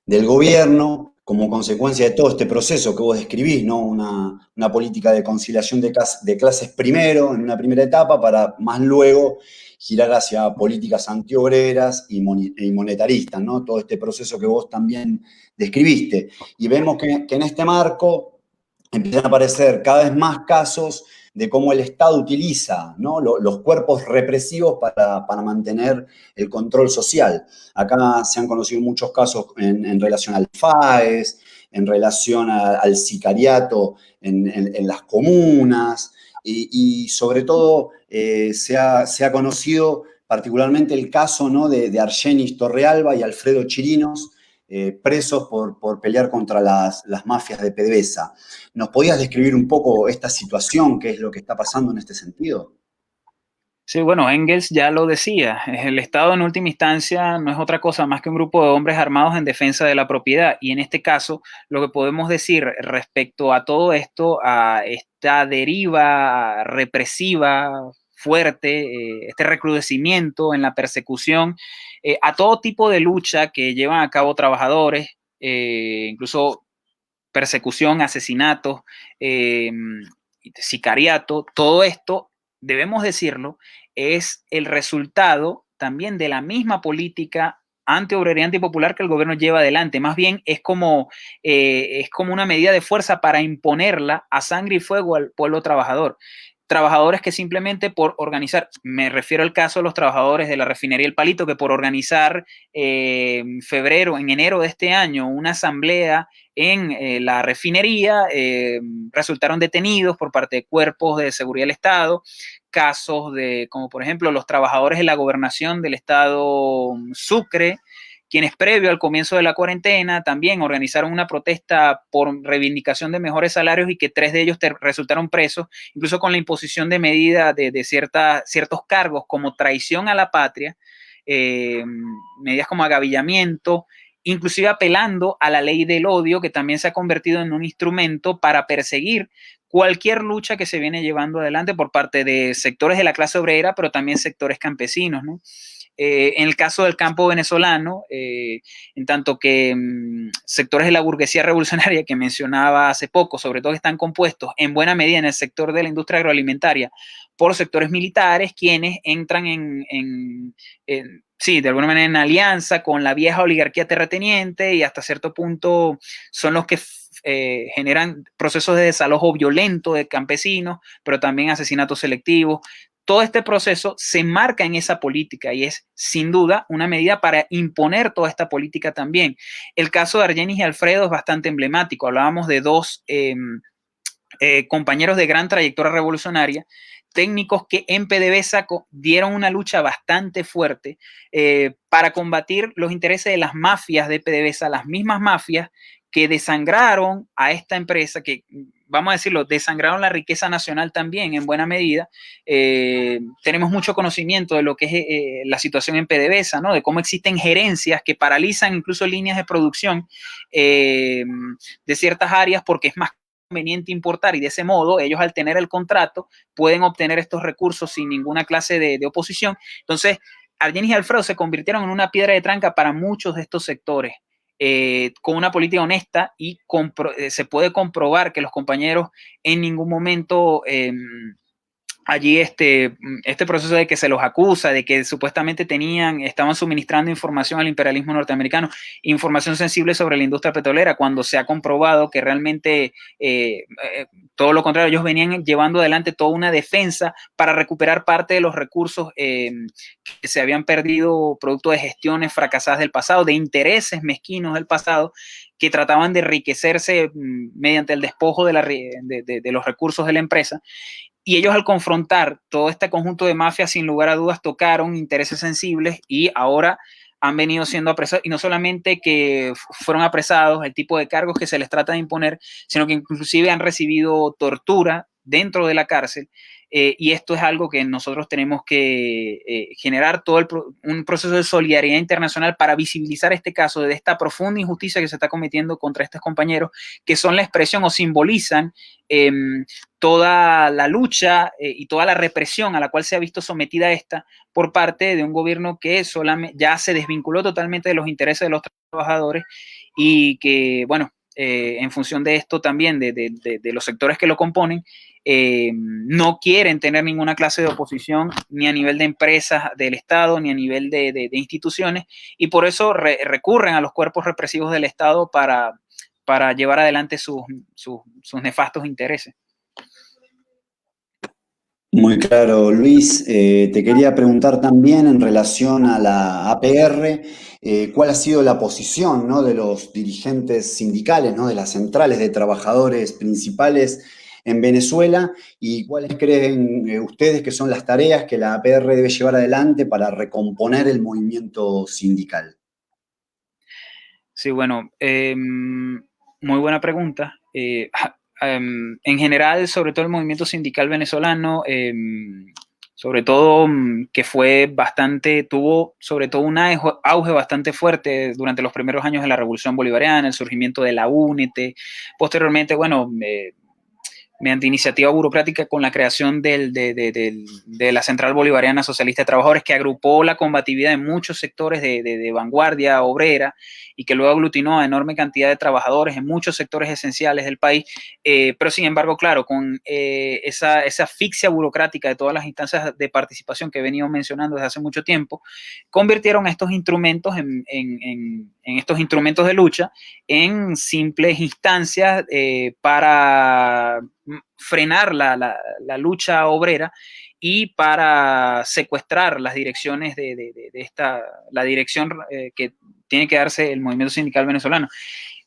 del gobierno, como consecuencia de todo este proceso que vos describís, ¿no?, una política de conciliación de clases primero, en una primera etapa, para más luego girar hacia políticas antiobreras y monetaristas, ¿no?, todo este proceso que vos también describiste. Y vemos que en este marco empiezan a aparecer cada vez más casos de cómo el Estado utiliza, ¿no?, los cuerpos represivos para mantener el control social. Acá se han conocido muchos casos en relación al FAES, en relación al sicariato en las comunas, y sobre todo se ha conocido particularmente el caso, ¿no?, de Argenis Torrealba y Alfredo Chirinos, presos por pelear contra las mafias de PDVSA. ¿Nos podías describir un poco esta situación, qué es lo que está pasando en este sentido? Sí, bueno, Engels ya lo decía, el Estado en última instancia no es otra cosa más que un grupo de hombres armados en defensa de la propiedad, y en este caso lo que podemos decir respecto a todo esto, a esta deriva represiva fuerte, este recrudecimiento en la persecución, a todo tipo de lucha que llevan a cabo trabajadores, incluso persecución, asesinatos, sicariato, todo esto, debemos decirlo, es el resultado también de la misma política antiobrera y antipopular que el gobierno lleva adelante. Más bien es como una medida de fuerza para imponerla a sangre y fuego al pueblo trabajador. Trabajadores que simplemente por organizar, me refiero al caso de los trabajadores de la refinería El Palito, que por organizar en enero de este año, una asamblea en la refinería, resultaron detenidos por parte de cuerpos de seguridad del Estado, casos como por ejemplo los trabajadores de la gobernación del estado Sucre, quienes previo al comienzo de la cuarentena también organizaron una protesta por reivindicación de mejores salarios, y que 3 de ellos resultaron presos, incluso con la imposición de medidas de ciertos cargos como traición a la patria, medidas como agavillamiento, inclusive apelando a la ley del odio, que también se ha convertido en un instrumento para perseguir cualquier lucha que se viene llevando adelante por parte de sectores de la clase obrera, pero también sectores campesinos, ¿no? En el caso del campo venezolano, en tanto que sectores de la burguesía revolucionaria que mencionaba hace poco, sobre todo que están compuestos en buena medida en el sector de la industria agroalimentaria por sectores militares, quienes entran sí, de alguna manera en alianza con la vieja oligarquía terrateniente, y hasta cierto punto son los que generan procesos de desalojo violento de campesinos, pero también asesinatos selectivos. Todo este proceso se enmarca en esa política, y es sin duda una medida para imponer toda esta política también. El caso de Argenis y Alfredo es bastante emblemático. Hablábamos de dos compañeros de gran trayectoria revolucionaria, técnicos que en PDVSA dieron una lucha bastante fuerte para combatir los intereses de las mafias de PDVSA, las mismas mafias que desangraron a esta empresa, que vamos a decirlo, desangraron la riqueza nacional también en buena medida. Tenemos mucho conocimiento de lo que es la situación en PDVSA, ¿no? De cómo existen gerencias que paralizan incluso líneas de producción de ciertas áreas porque es más conveniente importar, y de ese modo ellos, al tener el contrato, pueden obtener estos recursos sin ninguna clase de oposición. Entonces, Argenis y Alfredo se convirtieron en una piedra de tranca para muchos de estos sectores. Con una política honesta, y se puede comprobar que los compañeros en ningún momento allí este proceso de que se los acusa, de que supuestamente estaban suministrando información al imperialismo norteamericano, información sensible sobre la industria petrolera, cuando se ha comprobado que realmente todo lo contrario, ellos venían llevando adelante toda una defensa para recuperar parte de los recursos que se habían perdido producto de gestiones fracasadas del pasado, de intereses mezquinos del pasado, que trataban de enriquecerse mediante el despojo de los recursos de la empresa. Y ellos, al confrontar todo este conjunto de mafias, sin lugar a dudas tocaron intereses sensibles, y ahora han venido siendo apresados, y no solamente que fueron apresados, el tipo de cargos que se les trata de imponer, sino que inclusive han recibido tortura dentro de la cárcel. Y esto es algo que nosotros tenemos que generar un proceso de solidaridad internacional para visibilizar este caso de esta profunda injusticia que se está cometiendo contra estos compañeros, que son la expresión o simbolizan toda la lucha y toda la represión a la cual se ha visto sometida esta por parte de un gobierno que ya se desvinculó totalmente de los intereses de los trabajadores, y que, bueno, en función de esto también, de los sectores que lo componen, no quieren tener ninguna clase de oposición, ni a nivel de empresas del Estado, ni a nivel de instituciones, y por eso recurren a los cuerpos represivos del Estado para llevar adelante sus nefastos intereses. Muy claro, Luis. Te quería preguntar también en relación a la APR, ¿cuál ha sido la posición, ¿no?, de los dirigentes sindicales, ¿no?, de las centrales de trabajadores principales en Venezuela, y cuáles creen ustedes que son las tareas que la APR debe llevar adelante para recomponer el movimiento sindical? Sí, bueno, muy buena pregunta. En general, sobre todo el movimiento sindical venezolano, sobre todo que tuvo sobre todo un auge bastante fuerte durante los primeros años de la Revolución Bolivariana, el surgimiento de la UNET, posteriormente, bueno, mediante iniciativa burocrática, con la creación de la Central Bolivariana Socialista de Trabajadores, que agrupó la combatividad de muchos sectores de vanguardia obrera, y que luego aglutinó a enorme cantidad de trabajadores en muchos sectores esenciales del país. Pero sin embargo, claro, con esa asfixia burocrática de todas las instancias de participación que he venido mencionando desde hace mucho tiempo, convirtieron estos instrumentos en estos instrumentos de lucha en simples instancias para frenar la lucha obrera, y para secuestrar las direcciones la dirección que tiene que darse el movimiento sindical venezolano.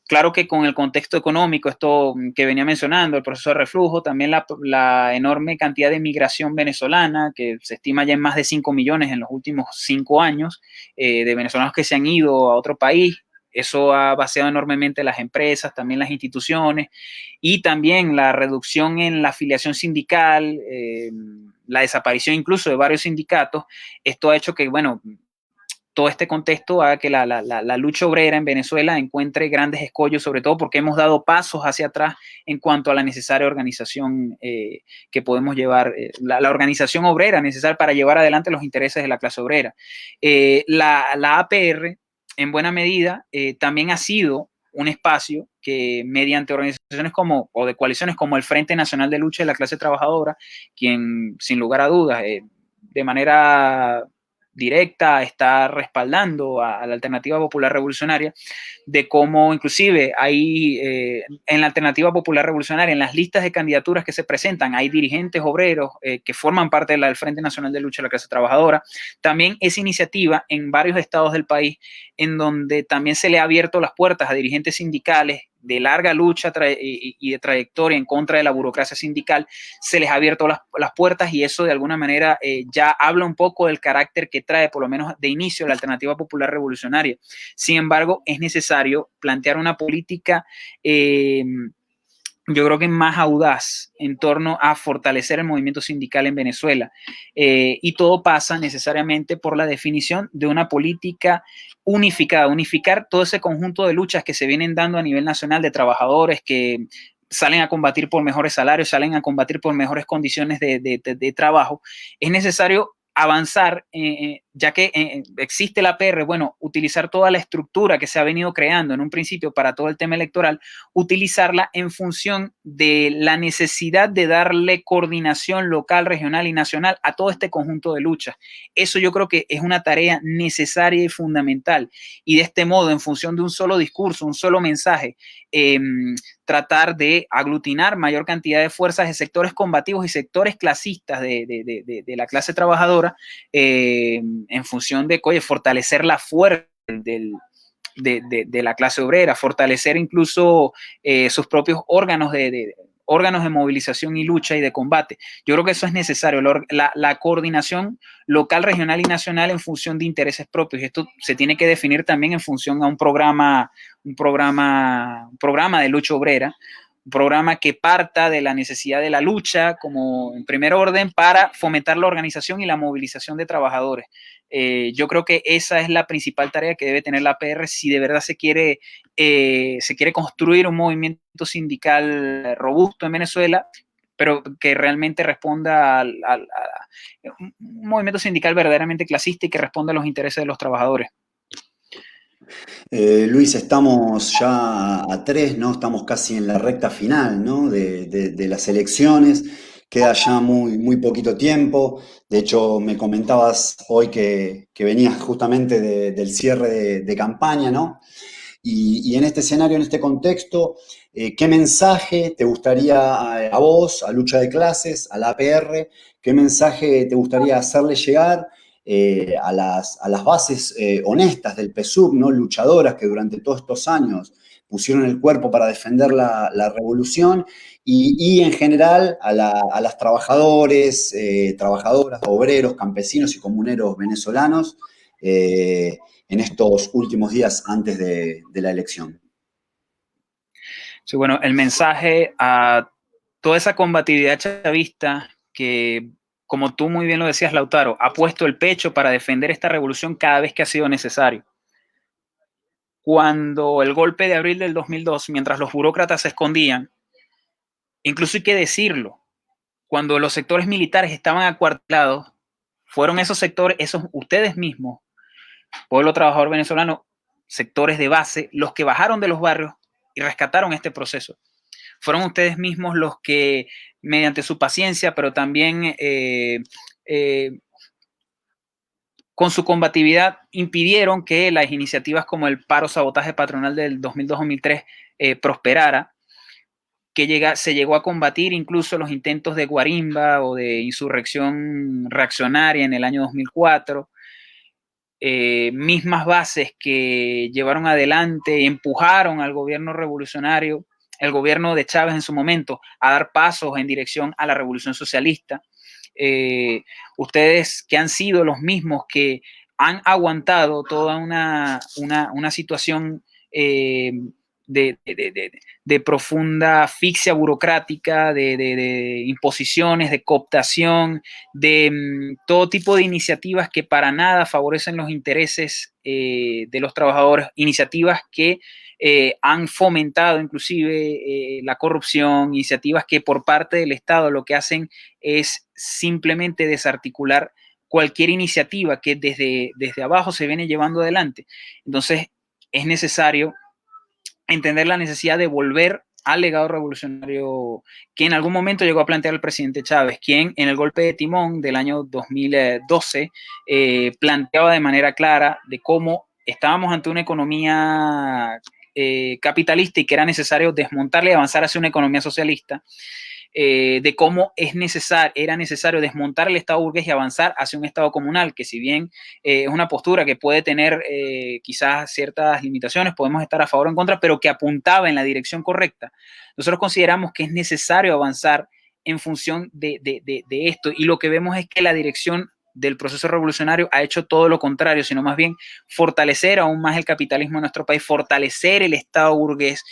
Claro que con el contexto económico, esto que venía mencionando, el proceso de reflujo, también la enorme cantidad de migración venezolana, que se estima ya en más de 5 millones en los últimos 5 años, de venezolanos que se han ido a otro país. Eso ha vaciado enormemente las empresas, también las instituciones, y también la reducción en la afiliación sindical, la desaparición incluso de varios sindicatos. Esto ha hecho que, bueno, todo este contexto haga que la lucha obrera en Venezuela encuentre grandes escollos, sobre todo porque hemos dado pasos hacia atrás en cuanto a la necesaria organización que podemos llevar, la organización obrera necesaria para llevar adelante los intereses de la clase obrera. La APR, en buena medida, también ha sido un espacio que, mediante organizaciones o de coaliciones como el Frente Nacional de Lucha de la Clase Trabajadora, quien sin lugar a dudas, de manera directa, está respaldando a la Alternativa Popular Revolucionaria, de cómo inclusive hay en la Alternativa Popular Revolucionaria, en las listas de candidaturas que se presentan, hay dirigentes obreros que forman parte del Frente Nacional de Lucha de la Clase Trabajadora. También esa iniciativa en varios estados del país, en donde también se le ha abierto las puertas a dirigentes sindicales de larga lucha y de trayectoria en contra de la burocracia sindical, se les ha abierto las puertas, y eso de alguna manera ya habla un poco del carácter que trae, por lo menos de inicio, la Alternativa Popular Revolucionaria. Sin embargo, es necesario plantear una política yo creo que más audaz en torno a fortalecer el movimiento sindical en Venezuela. Y todo pasa necesariamente por la definición de una política unificada, unificar todo ese conjunto de luchas que se vienen dando a nivel nacional de trabajadores que salen a combatir por mejores salarios, salen a combatir por mejores condiciones de trabajo. Es necesario avanzar, ya que existe la PR, bueno, utilizar toda la estructura que se ha venido creando en un principio para todo el tema electoral, utilizarla en función de la necesidad de darle coordinación local, regional y nacional a todo este conjunto de luchas. Eso yo creo que es una tarea necesaria y fundamental. Y de este modo, en función de un solo discurso, un solo mensaje, tratar de aglutinar mayor cantidad de fuerzas de sectores combativos y sectores clasistas de la clase trabajadora, en función de, oye, fortalecer la fuerza de la clase obrera, fortalecer incluso sus propios órganos órganos de movilización y lucha y de combate. Yo creo que eso es necesario, la coordinación local, regional y nacional en función de intereses propios. Esto se tiene que definir también en función a un programa de lucha obrera, un programa que parta de la necesidad de la lucha como en primer orden para fomentar la organización y la movilización de trabajadores. Yo creo que esa es la principal tarea que debe tener la PR si de verdad se quiere construir un movimiento sindical robusto en Venezuela, pero que realmente responda a un movimiento sindical verdaderamente clasista y que responda a los intereses de los trabajadores. Luis, estamos ya a 3, ¿no? Estamos casi en la recta final, ¿no? De las elecciones. Queda ya muy poquito tiempo. De hecho, me comentabas hoy que venías justamente del cierre de campaña, ¿no? Y en este escenario, en este contexto, ¿qué mensaje te gustaría a vos, a Lucha de Clases, a la APR, qué mensaje te gustaría hacerle llegar a las bases honestas del PSUV, ¿no? Luchadoras que durante todos estos años pusieron el cuerpo para defender la revolución y en general a las trabajadores, trabajadoras, obreros, campesinos y comuneros venezolanos en estos últimos días antes de la elección? Sí, bueno, el mensaje a toda esa combatividad chavista que, como tú muy bien lo decías, Lautaro, ha puesto el pecho para defender esta revolución cada vez que ha sido necesario. Cuando el golpe de abril del 2002, mientras los burócratas se escondían, incluso hay que decirlo, cuando los sectores militares estaban acuartelados, fueron esos sectores, esos ustedes mismos, pueblo trabajador venezolano, sectores de base, los que bajaron de los barrios y rescataron este proceso. Fueron ustedes mismos los que, mediante su paciencia, pero también con su combatividad, impidieron que las iniciativas como el paro sabotaje patronal del 2002-2003 prosperara, que se llegó a combatir incluso los intentos de guarimba o de insurrección reaccionaria en el año 2004. Mismas bases que llevaron adelante, empujaron al gobierno revolucionario, el gobierno de Chávez en su momento, a dar pasos en dirección a la revolución socialista. Ustedes que han sido los mismos que han aguantado toda una situación de profunda asfixia burocrática, de imposiciones, de cooptación, de todo tipo de iniciativas que para nada favorecen los intereses de los trabajadores, iniciativas que han fomentado inclusive la corrupción, iniciativas que por parte del Estado lo que hacen es simplemente desarticular cualquier iniciativa que desde abajo se viene llevando adelante. Entonces, es necesario entender la necesidad de volver al legado revolucionario que en algún momento llegó a plantear el presidente Chávez, quien en el golpe de timón del año 2012 planteaba de manera clara de cómo estábamos ante una economía capitalista y que era necesario desmontarla y avanzar hacia una economía socialista. De cómo era necesario desmontar el Estado burgués y avanzar hacia un Estado comunal, que si bien es una postura que puede tener quizás ciertas limitaciones, podemos estar a favor o en contra, pero que apuntaba en la dirección correcta. Nosotros consideramos que es necesario avanzar en función de esto y lo que vemos es que la dirección del proceso revolucionario ha hecho todo lo contrario, sino más bien fortalecer aún más el capitalismo en nuestro país, fortalecer el Estado burgués,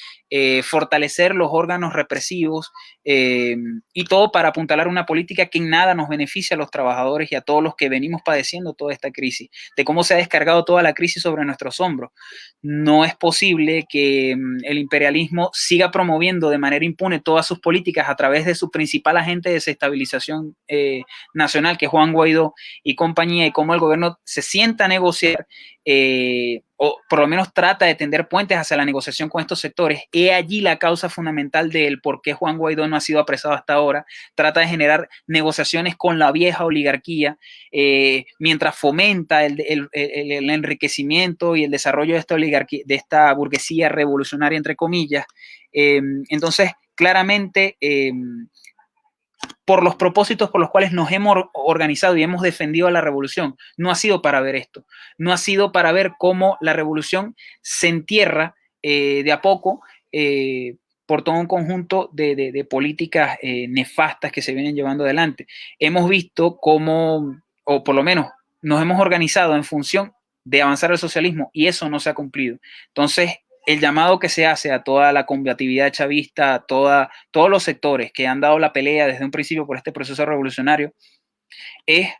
fortalecer los órganos represivos, y todo para apuntalar una política que en nada nos beneficia a los trabajadores y a todos los que venimos padeciendo toda esta crisis, de cómo se ha descargado toda la crisis sobre nuestros hombros. No es posible que el imperialismo siga promoviendo de manera impune todas sus políticas a través de su principal agente de desestabilización nacional, que es Juan Guaidó y compañía, y cómo el gobierno se sienta a negociar, o por lo menos trata de tender puentes hacia la negociación con estos sectores. He allí la causa fundamental del por qué Juan Guaidó no ha sido apresado hasta ahora. Trata de generar negociaciones con la vieja oligarquía, mientras fomenta el enriquecimiento y el desarrollo de esta oligarquía, de esta burguesía revolucionaria, entre comillas. Entonces, claramente, por los propósitos por los cuales nos hemos organizado y hemos defendido a la revolución, no ha sido para ver esto, no ha sido para ver cómo la revolución se entierra de a poco, por todo un conjunto de políticas nefastas que se vienen llevando adelante. Hemos visto cómo, o por lo menos nos hemos organizado en función de avanzar el socialismo, y eso no se ha cumplido. Entonces, el llamado que se hace a toda la combatividad chavista, a todos los sectores que han dado la pelea desde un principio por este proceso revolucionario, es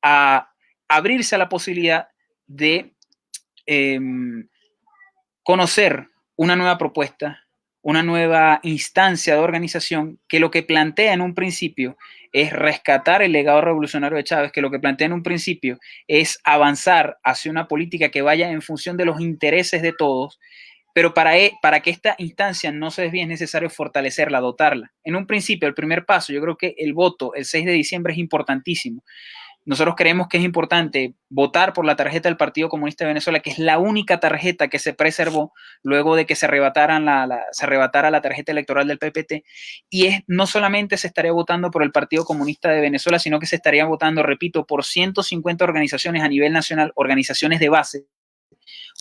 a abrirse a la posibilidad de conocer una nueva propuesta, una nueva instancia de organización que lo que plantea en un principio es rescatar el legado revolucionario de Chávez, que lo que plantea en un principio es avanzar hacia una política que vaya en función de los intereses de todos, pero para que esta instancia no se desvíe es necesario fortalecerla, dotarla. En un principio, el primer paso, yo creo que el voto el 6 de diciembre es importantísimo. Nosotros creemos que es importante votar por la tarjeta del Partido Comunista de Venezuela, que es la única tarjeta que se preservó luego de que se arrebatara la tarjeta electoral del PPT. Y no solamente se estaría votando por el Partido Comunista de Venezuela, sino que se estaría votando, repito, por 150 organizaciones a nivel nacional, organizaciones de base,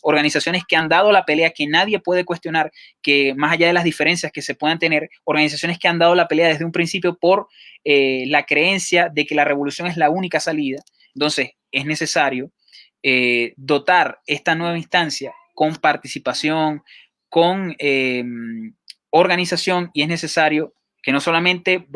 organizaciones que han dado la pelea, que nadie puede cuestionar, que más allá de las diferencias que se puedan tener, organizaciones que han dado la pelea desde un principio por la creencia de que la revolución es la única salida. Entonces, es necesario dotar esta nueva instancia con participación, con organización, y es necesario que no solamente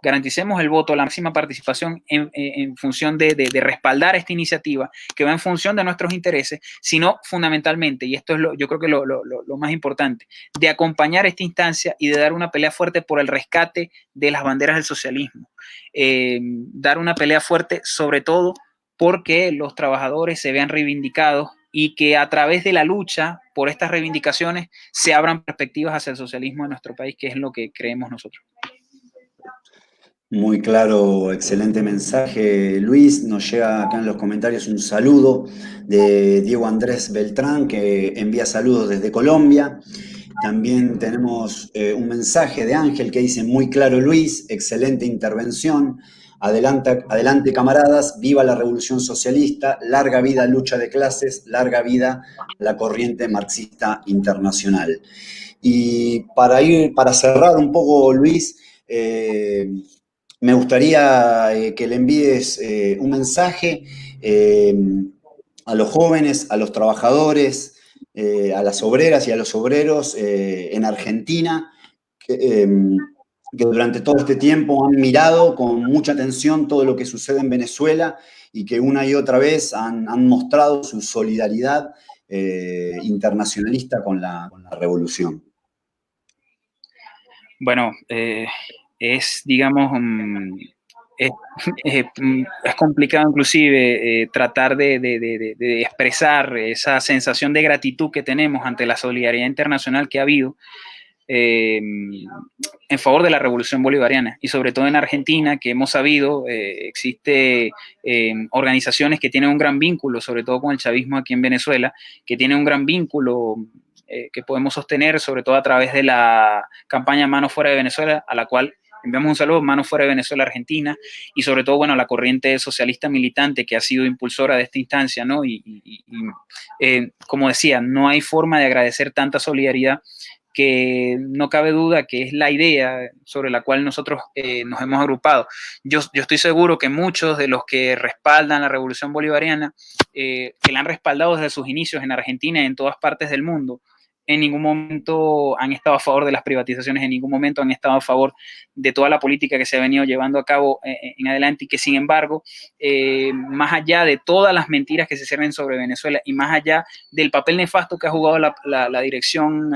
garanticemos el voto, la máxima participación en función de respaldar esta iniciativa que va en función de nuestros intereses, sino fundamentalmente, y esto es yo creo que lo más importante, de acompañar esta instancia y de dar una pelea fuerte por el rescate de las banderas del socialismo. Dar una pelea fuerte sobre todo porque los trabajadores se vean reivindicados y que a través de la lucha por estas reivindicaciones se abran perspectivas hacia el socialismo en nuestro país, que es lo que creemos nosotros. Muy claro, excelente mensaje, Luis. Nos llega acá en los comentarios un saludo de Diego Andrés Beltrán, que envía saludos desde Colombia. También tenemos un mensaje de Ángel que dice: muy claro, Luis, excelente intervención. Adelante, adelante, camaradas, viva la revolución socialista, larga vida lucha de clases, larga vida la corriente marxista internacional. Y para cerrar un poco, Luis, me gustaría que le envíes un mensaje a los jóvenes, a los trabajadores, a las obreras y a los obreros en Argentina, que durante todo este tiempo han mirado con mucha atención todo lo que sucede en Venezuela y que una y otra vez han mostrado su solidaridad internacionalista con la revolución. Bueno, digamos, es complicado inclusive tratar de expresar esa sensación de gratitud que tenemos ante la solidaridad internacional que ha habido en favor de la revolución bolivariana, y sobre todo en Argentina, que hemos sabido existe organizaciones que tienen un gran vínculo, sobre todo con el chavismo aquí en Venezuela, que tienen un gran vínculo que podemos sostener, sobre todo a través de la campaña Mano Fuera de Venezuela, a la cual enviamos un saludo, Mano Fuera de Venezuela Argentina, y sobre todo, bueno, la corriente socialista militante que ha sido impulsora de esta instancia, ¿no? Como decía, no hay forma de agradecer tanta solidaridad que no cabe duda que es la idea sobre la cual nosotros nos hemos agrupado. Yo estoy seguro que muchos de los que respaldan la revolución bolivariana, que la han respaldado desde sus inicios en Argentina y en todas partes del mundo, en ningún momento han estado a favor de las privatizaciones, en ningún momento han estado a favor de toda la política que se ha venido llevando a cabo en adelante, y que sin embargo, más allá de todas las mentiras que se ciernen sobre Venezuela y más allá del papel nefasto que ha jugado la dirección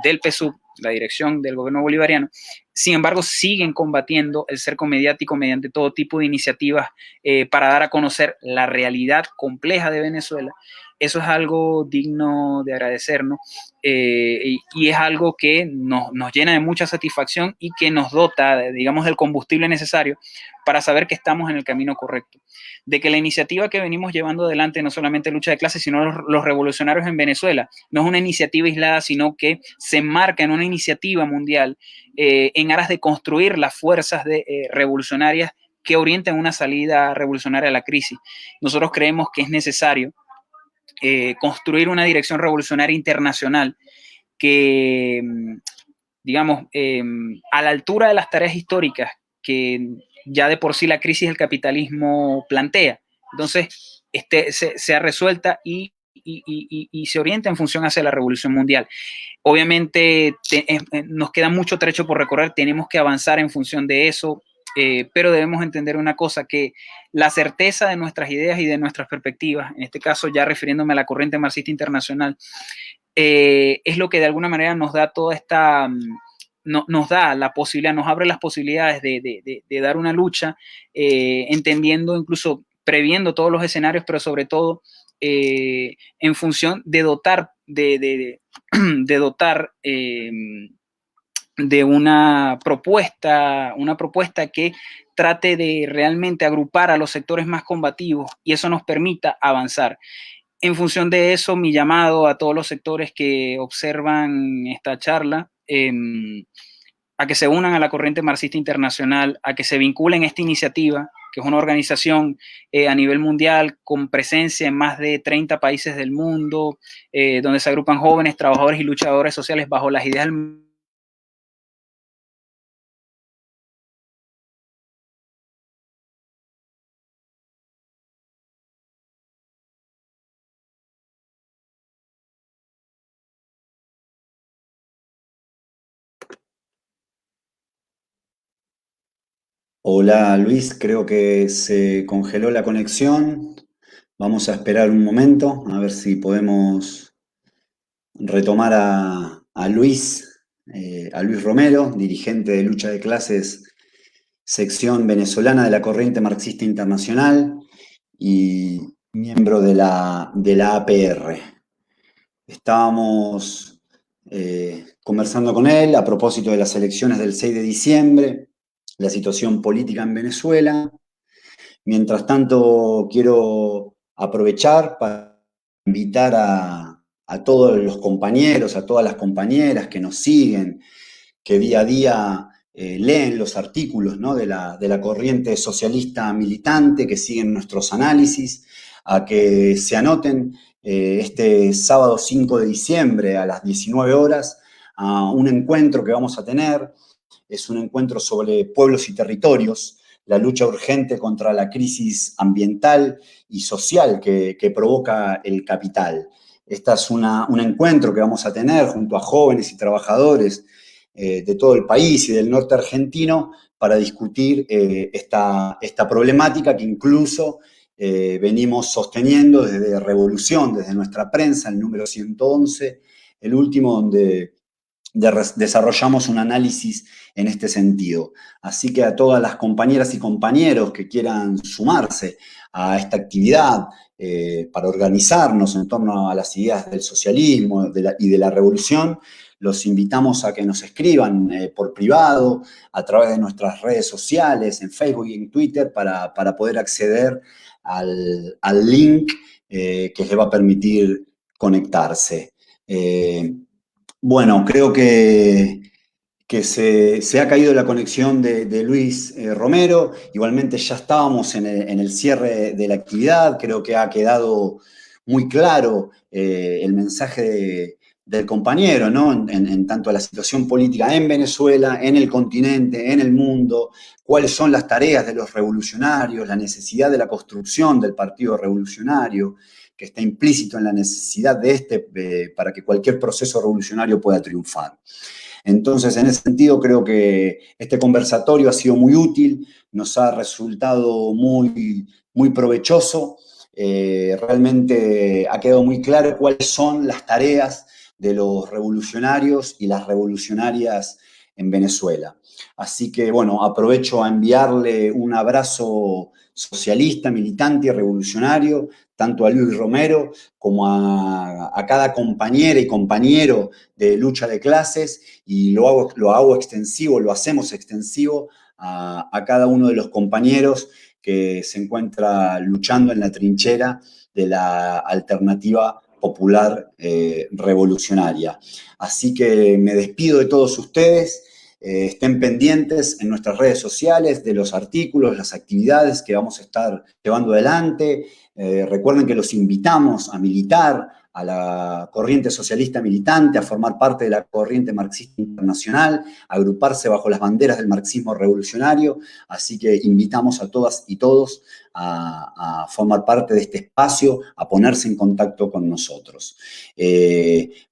del PSUV, la dirección del gobierno bolivariano, sin embargo siguen combatiendo el cerco mediático mediante todo tipo de iniciativas para dar a conocer la realidad compleja de Venezuela. Eso es algo digno de agradecer, ¿no? Y es algo que nos llena de mucha satisfacción y que nos dota, digamos, del combustible necesario para saber que estamos en el camino correcto. De que la iniciativa que venimos llevando adelante no solamente lucha de clases, sino los revolucionarios en Venezuela, no es una iniciativa aislada, sino que se enmarca en una iniciativa mundial en aras de construir las fuerzas revolucionarias que orienten una salida revolucionaria a la crisis. Nosotros creemos que es necesario construir una dirección revolucionaria internacional que, digamos, a la altura de las tareas históricas que ya de por sí la crisis del capitalismo plantea. Entonces, sea resuelta y se orienta en función hacia la revolución mundial. Obviamente nos queda mucho trecho por recorrer, tenemos que avanzar en función de eso, pero debemos entender una cosa, que la certeza de nuestras ideas y de nuestras perspectivas, en este caso ya refiriéndome a la corriente marxista internacional, es lo que de alguna manera nos da toda esta, nos da la posibilidad, nos abre las posibilidades de dar una lucha, entendiendo, incluso previendo todos los escenarios, pero sobre todo en función de dotar, de dotar de una propuesta que trate de realmente agrupar a los sectores más combativos y eso nos permita avanzar. En función de eso, mi llamado a todos los sectores que observan esta charla, a que se unan a la corriente marxista internacional, a que se vinculen a esta iniciativa, que es una organización a nivel mundial con presencia en más de 30 países del mundo, donde se agrupan jóvenes, trabajadores y luchadores sociales bajo las ideas del Hola Luis, creo que se congeló la conexión. Vamos a esperar un momento a ver si podemos retomar a Luis Romero, dirigente de lucha de clases, sección venezolana de la Corriente Marxista Internacional y miembro de la APR. Estábamos conversando con él a propósito de las elecciones del 6 de diciembre, la situación política en Venezuela. Mientras tanto, quiero aprovechar para invitar a todos los compañeros, a todas las compañeras que nos siguen, que día a día leen los artículos, ¿no?, de la corriente socialista militante, que siguen nuestros análisis, a que se anoten este sábado 5 de diciembre a las 19 horas a un encuentro que vamos a tener. Es un encuentro sobre pueblos y territorios, la lucha urgente contra la crisis ambiental y social que provoca el capital. Este es un encuentro que vamos a tener junto a jóvenes y trabajadores de todo el país y del norte argentino para discutir esta problemática que incluso venimos sosteniendo desde Revolución, desde nuestra prensa, el número 111, el último donde desarrollamos un análisis en este sentido. Así que a todas las compañeras y compañeros que quieran sumarse a esta actividad para organizarnos en torno a las ideas del socialismo y de la revolución, los invitamos a que nos escriban por privado, a través de nuestras redes sociales, en Facebook y en Twitter, para poder acceder al link que les va a permitir conectarse. Bueno, creo que se ha caído la conexión de Luis Romero. Igualmente ya estábamos en el cierre de la actividad. Creo que ha quedado muy claro el mensaje del compañero, ¿no? En tanto a la situación política en Venezuela, en el continente, en el mundo, cuáles son las tareas de los revolucionarios, la necesidad de la construcción del partido revolucionario, que está implícito en la necesidad de para que cualquier proceso revolucionario pueda triunfar. Entonces, en ese sentido, creo que este conversatorio ha sido muy útil, nos ha resultado muy provechoso. Realmente ha quedado muy claro cuáles son las tareas de los revolucionarios y las revolucionarias en Venezuela. Así que, bueno, aprovecho a enviarle un abrazo socialista, militante y revolucionario, tanto a Luis Romero como a cada compañera y compañero de lucha de clases, y lo hago extensivo, lo hacemos extensivo a cada uno de los compañeros que se encuentra luchando en la trinchera de la alternativa popular revolucionaria. Así que me despido de todos ustedes. Estén pendientes en nuestras redes sociales de los artículos, las actividades que vamos a estar llevando adelante. Recuerden que los invitamos a militar a la corriente socialista militante, a formar parte de la corriente marxista internacional, a agruparse bajo las banderas del marxismo revolucionario. Así que invitamos a todas y todos a formar parte de este espacio, a ponerse en contacto con nosotros.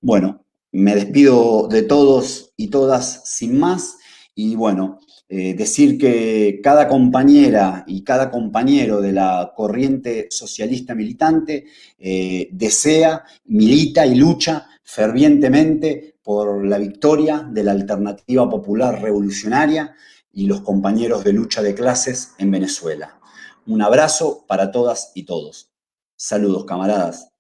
Bueno, me despido de todos y todas sin más, y bueno, decir que cada compañera y cada compañero de la corriente socialista militante desea, milita y lucha fervientemente por la victoria de la alternativa popular revolucionaria y los compañeros de lucha de clases en Venezuela. Un abrazo para todas y todos. Saludos, camaradas.